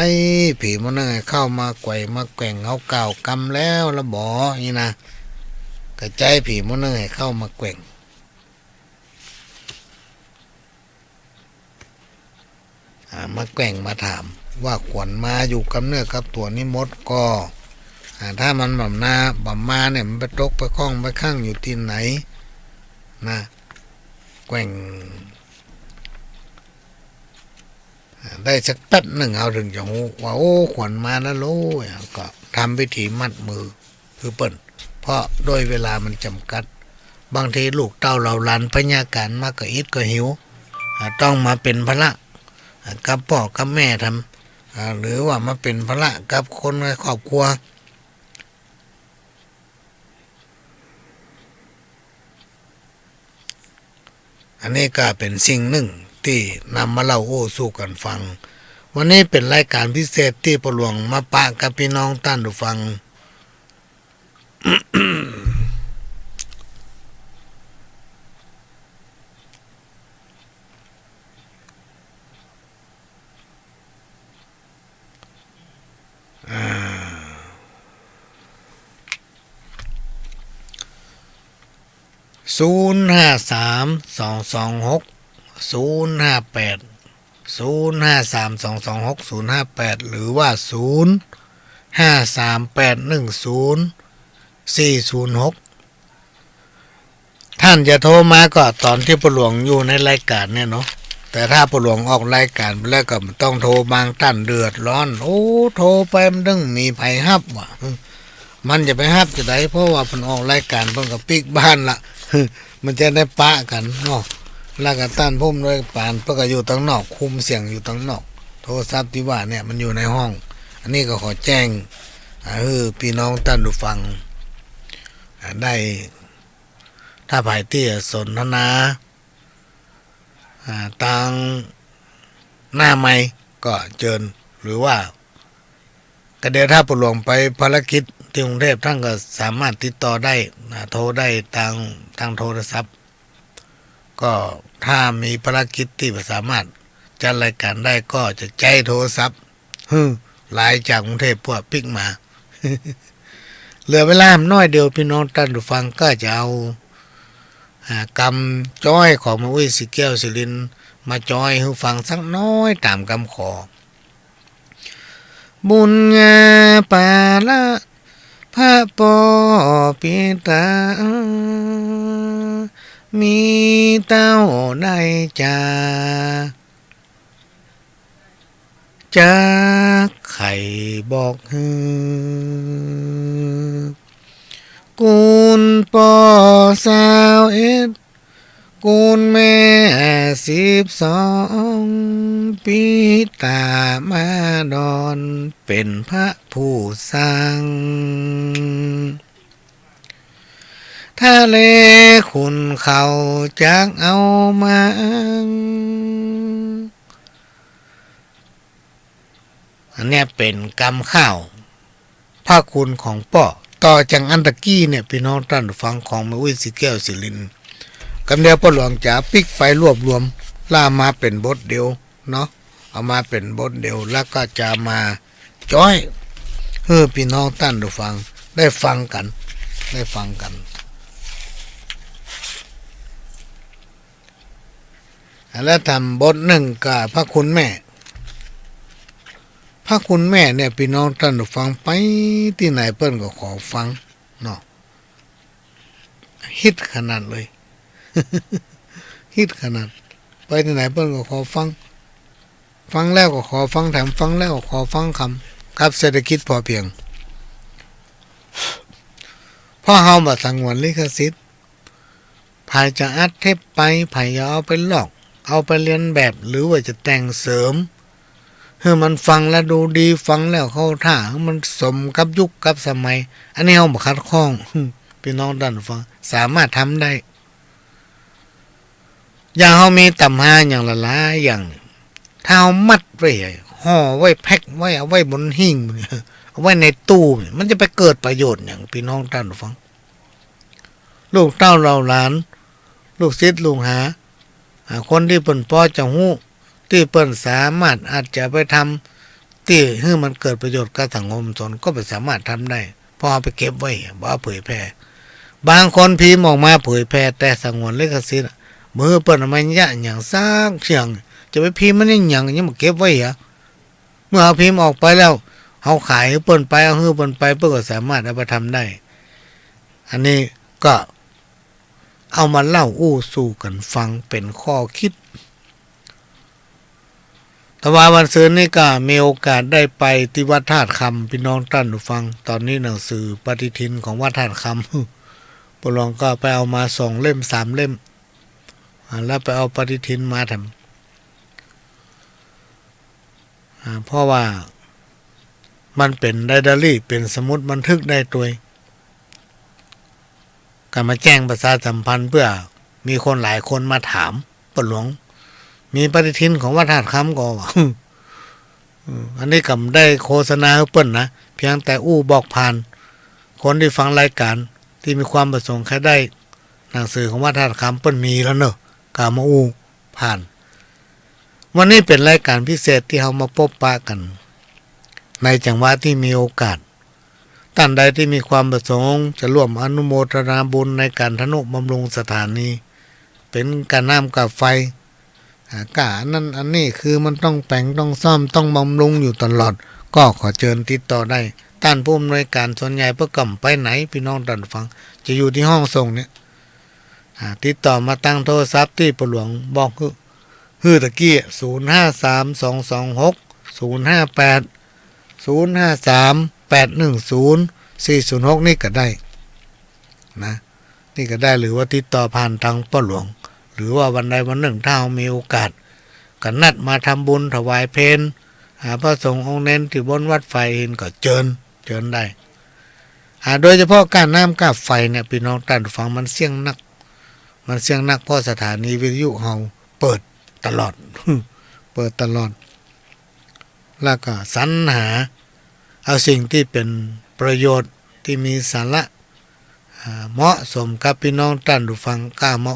ผีมันนั่งไงเข้ามาไกวมาแกว่งเขาเก่ากำแล้วละบ่นี่นะก็ใจผีมันนั่งไงเข้ามาแกว่งมาแกว่งมาถามว่าขวัญมาอยู่กับเนื้อกับตัวนี่มดก็ถ้ามันแบบมาเนี่ยมันไปตกไปคล้องไปข้างอยู่ที่ไหนนะแกว่งได้สักแป๊บหนึ่งเอาถึงจะรู้ว่าโอ้ขวัญมาแล้วโลก็ทำพิธีมัดมือคือเปิ่นเพราะโดยเวลามันจำกัดบางทีลูกเต้าเราหลานพญาการมากก็อิดก็หิวต้องมาเป็นพระกับพ่อกับแม่ทำหรือว่ามาเป็นพระกับคนในครอบครัวอันนี้ก็เป็นสิ่งหนึ่งที่นำมาเล่าโอ้สู่กันฟังวันนี้เป็นรายการพิเศษที่พ่อหลวงมาปะกับพี่น้องท่านผู้ฟัง 053-226-058 หรือว่า053-810-406ท่านจะโทรมาก็ตอนที่พ่อหลวงอยู่ในรายการเนี่ยเนาะแต่ถ้าพ่อหลวงออกรายการไปแล้วก็ต้องโทรบางท่านเดือดร้อนโอ้โทรไปมันดึงมีไผฮับว่ะมันจะไปฮับจะได้เพราะว่าเพิ่นออกรายการเพิ่นก็ปิกบ้านละมันจะได้ปะกันเนาะแล้วก็ต้านพุ่มด้วยปานเพิ่นก็อยู่ตั้งนอกคุมเสียงอยู่ตั้งนอกโทรศัพท์ที่ว่าเนี่ยมันอยู่ในห้องอันนี้ก็ขอแจ้งพี่น้องท่านผู้ฟังได้ถ้าภายที่สนทนาทางหน้าไมค์ก็เชิญหรือว่าก็เดี๋ยวถ้าผู้หลวงไปภารกิจที่กรุงเทพท่านก็สามารถติดต่อได้โทรได้ทางโทรศัพท์ก็ถ้ามีภารกิจที่สามารถจัดรายการได้ก็จะใจโทรศัพท์หลายจากกรุงเทพพวกปิกมา เหลือเวลาน้อยเดียวพี่น้องท่านผู้ฟังก็จะเอากำจ้อยของมาวิสิแก้วสิรินมาจ้อยให้ฟังสักน้อยตามคำขอบุญญาปาละพระปอปิตามีเต้าได้จากไข่บอกฮือกุลปอ21กุลแม่12ปีตามาดอนเป็นพระผู้สร้างทะเลคุณเขาจักเอามาอันนี้เป็นกรรมข้าวพระคุณของป่อต่อจากอันตะกี้เนี่ยพี่น้องท่านฟังของแม่อุ้ยสิแก้วสิรินกำเดียวพ่อหลวงจะปิกไปรวบรวม ล่ามาเป็นบทเดียวเนาะเอามาเป็นบทเดียวแล้วก็จะมาจ้อยพี่น้องท่านผู้ฟังได้ฟังกันแล้วทำบทหนึ่งกับพระคุณแม่เนี่ยพี่น้องท่านผู้ฟังไปที่ไหนเปิ้นก็ขอฟังเนาะฮิตขนาดเลย ฮิตขนาดไปที่ไหนเปิ้นก็ขอฟังแล้วก็ขอฟังแถมฟังแล้วก็ขอฟังคำกับเศรษฐกิจพอเพียงเพราะเฮาบ่สงวนลิขสิทธิ์ภายจะอัดเทปไปภายเอาไปลอกเอาไปเรียนแบบหรือว่าจะแต่งเสริมให้มันฟังแล้วดูดีฟังแล้วเข้าท่าให้มันสมกับยุคกับสมัยอันนี้เฮาบ่ขัดข้องพี่น้องท่านฟังสามารถทำได้อย่างเฮามีตำหาอย่างละหลายอย่างถ้าเฮามัดไว้ห่อไว้แพ็คไว้เอาไว้บนหิ้งเอาไว้ในตู้มันจะไปเกิดประโยชน์อย่างพี่น้องท่านฟังลูกเต้าเราหลานลูกศิษย์ลูกหาคนที่เปิ้นพอจะฮู้ที่เปิ้นสามารถอาจจะไปทำที่ให้มันเกิดประโยชน์กับสังคมชนก็ไปสามารถทำได้พอเอาไปเก็บไว้บ่เผยแพร่บางคนพิมพ์ออกมาเผยแพร่แต่สงวนลิขสิทธิ์มือเปิ้นมันยะอย่างซากเสียงจะไปพิมพ์มันอย่างยังมาเก็บไว้เมื่อเอาพิมพ์ออกไปแล้วเฮาขายให้เปิ้นไปเอาให้เปิ้นไปเปิ้นก็สามารถเอาไปทำได้อันนี้ก็เอามาเล่าอู้สู่กันฟังเป็นข้อคิดแต่ว่าวันศุกร์นี้ก็มีโอกาสได้ไปที่วัดธาตุคำพี่น้องท่านผู้ฟังตอนนี้หนังสือปฏิทินของวัดธาตุคำปลองก็ไปเอามา2 เล่ม 3 เล่มแล้วไปเอาปฏิทินมาทำเพราะว่ามันเป็นไดอารี่เป็นสมุดบันทึกได้ตัวการมาแจ้งประชาสัมพันธ์เพื่อมีคนหลายคนมาถามปหลวงมีปฏิทินของวัดธาตุคำก็อันนี้ก็ได้โฆษณาเปิ้นนะเพียงแต่บอกผ่านคนที่ฟังรายการที่มีความประสงค์แค่ได้หนังสือของวัดธาตุคำเปิ้นมีแล้วเนอะกามาผ่านวันนี้เป็นรายการพิเศษที่เรามาพบปะกันในจังหวะที่มีโอกาสท่านใดที่มีความประสงค์จะร่วมอนุโมทนาบุญในการทนุบำรุงสถานีเป็นการน้ำกับไฟกะนั้นอันนี้คือมันต้องแต่งต้องซ่อมต้องบำรุงอยู่ตลอดก็ขอเชิญติดต่อได้ท่านผู้อำนวยการส่วนใหญ่เพื่อกำไปไหนพี่น้องท่านฟังจะอยู่ที่ห้องส่งเนี่ยติดต่อมาตั้งโทรศัพท์ที่ปหลวงบอกคือตะกี้053226 058 053 810 406นี่ก็ได้นะนี่ก็ได้หรือว่าติดต่อผ่านทางปหลวงหรือว่าวันใดวันหนึ่งถ้ามีโอกาสก็นัดมาทำบุญถวายเพลหาพระสงฆ์องค์เน้นที่บนวัดไฟเห็นก็เชิญได้โดยเฉพาะการน้ำกับไฟเนี่ยพี่น้องท่านฟังมันเสี่ยงนักเพราะสถานีวิทยุเฮาเปิดตลอด แล้วก็สรรหาเอาสิ่งที่เป็นประโยชน์ที่มีสาระเหมาะสมกับพี่น้องท่านผู้ฟังกล้ามา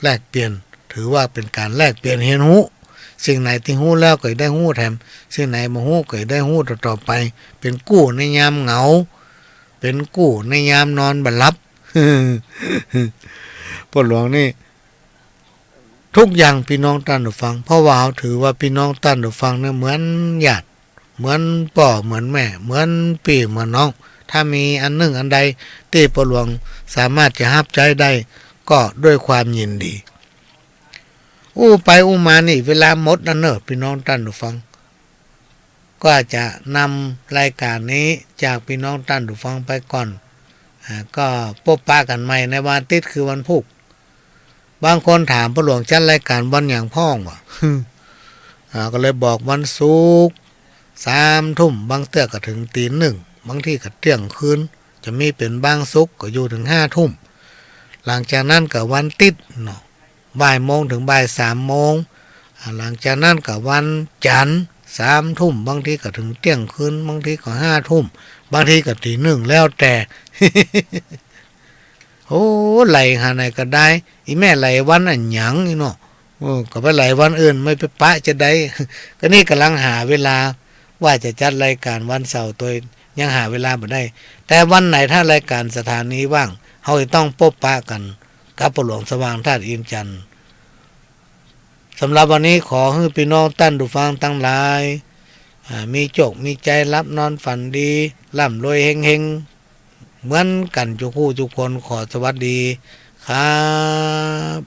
แลกเปลี่ยนถือว่าเป็นการแลกเปลี่ยนเรียนรู้สิ่งไหนที่รู้แล้วก็ได้รู้แถมสิ่งไหนบ่รู้ก็ได้รู้ต่อไปเป็นกู้ในยามเหงาเป็นกู้ในยามนอนบ่หลับ ปหลวงนี่ทุกอย่างพี่น้องท่านผู้ฟังเพราะว่าเขาถือว่าพี่น้องท่านผู้ฟังเนี่ยเหมือนญาติเหมือนพ่อเหมือนแม่เหมือนพี่เหมือนน้องถ้ามีอันหนึ่งอันใดที่ปหลวงสามารถจะรับใช้ได้ก็ด้วยความยินดีไปมานี่เวลาหมดแล้วเนอะพี่น้องท่านผู้ฟังก็จะนำรายการนี้จากพี่น้องท่านผู้ฟังไปก่อนก็พบปะกันใหม่ในวันอาทิตย์คือวันพุธบางคนถามปหลวงจัดรายการวันอย่างพ้องวะ ก็เลยบอกวันศุกร์3 ทุ่มบางเตื้อก็ถึงตี 1บางที่ก็เที่ยงคืนจะมีเป็นบางศุกร์ก็อยู่ถึง5 ทุ่มหลังจากนั้นก็วันติดเนาะบ่ายโมงถึงบ่าย3 โมงหลังจากนั้นก็วันจันทร์3 ทุ่มบางทีก็ถึงเที่ยงคืนบางทีก็5 ทุ่มบางทีก็ตี 1แล้วแต่ ไหลหาไหนก็ได้อีแม่ไหลวันอันหยังเนาะ ก็ไปหลายวันอื่นไม่ไปปะจะได้ ก็นี่กำลังหาเวลาว่าจะจัดรายการวันเสาร์ตัวยังหาเวลาบ่ได้ แต่วันไหนถ้ารายการสถานีว่างเฮาจะต้องพบปะกันกับปหลวงสว่างธาตุอินจันทร์สำหรับวันนี้ขอให้พี่น้องท่านผู้ฟังทั้งหลายมีโชคมีใจรับนอนฝันดีร่ำรวยเฮงๆเหมือนกันทุกคู่ทุกคนขอสวัสดีครับ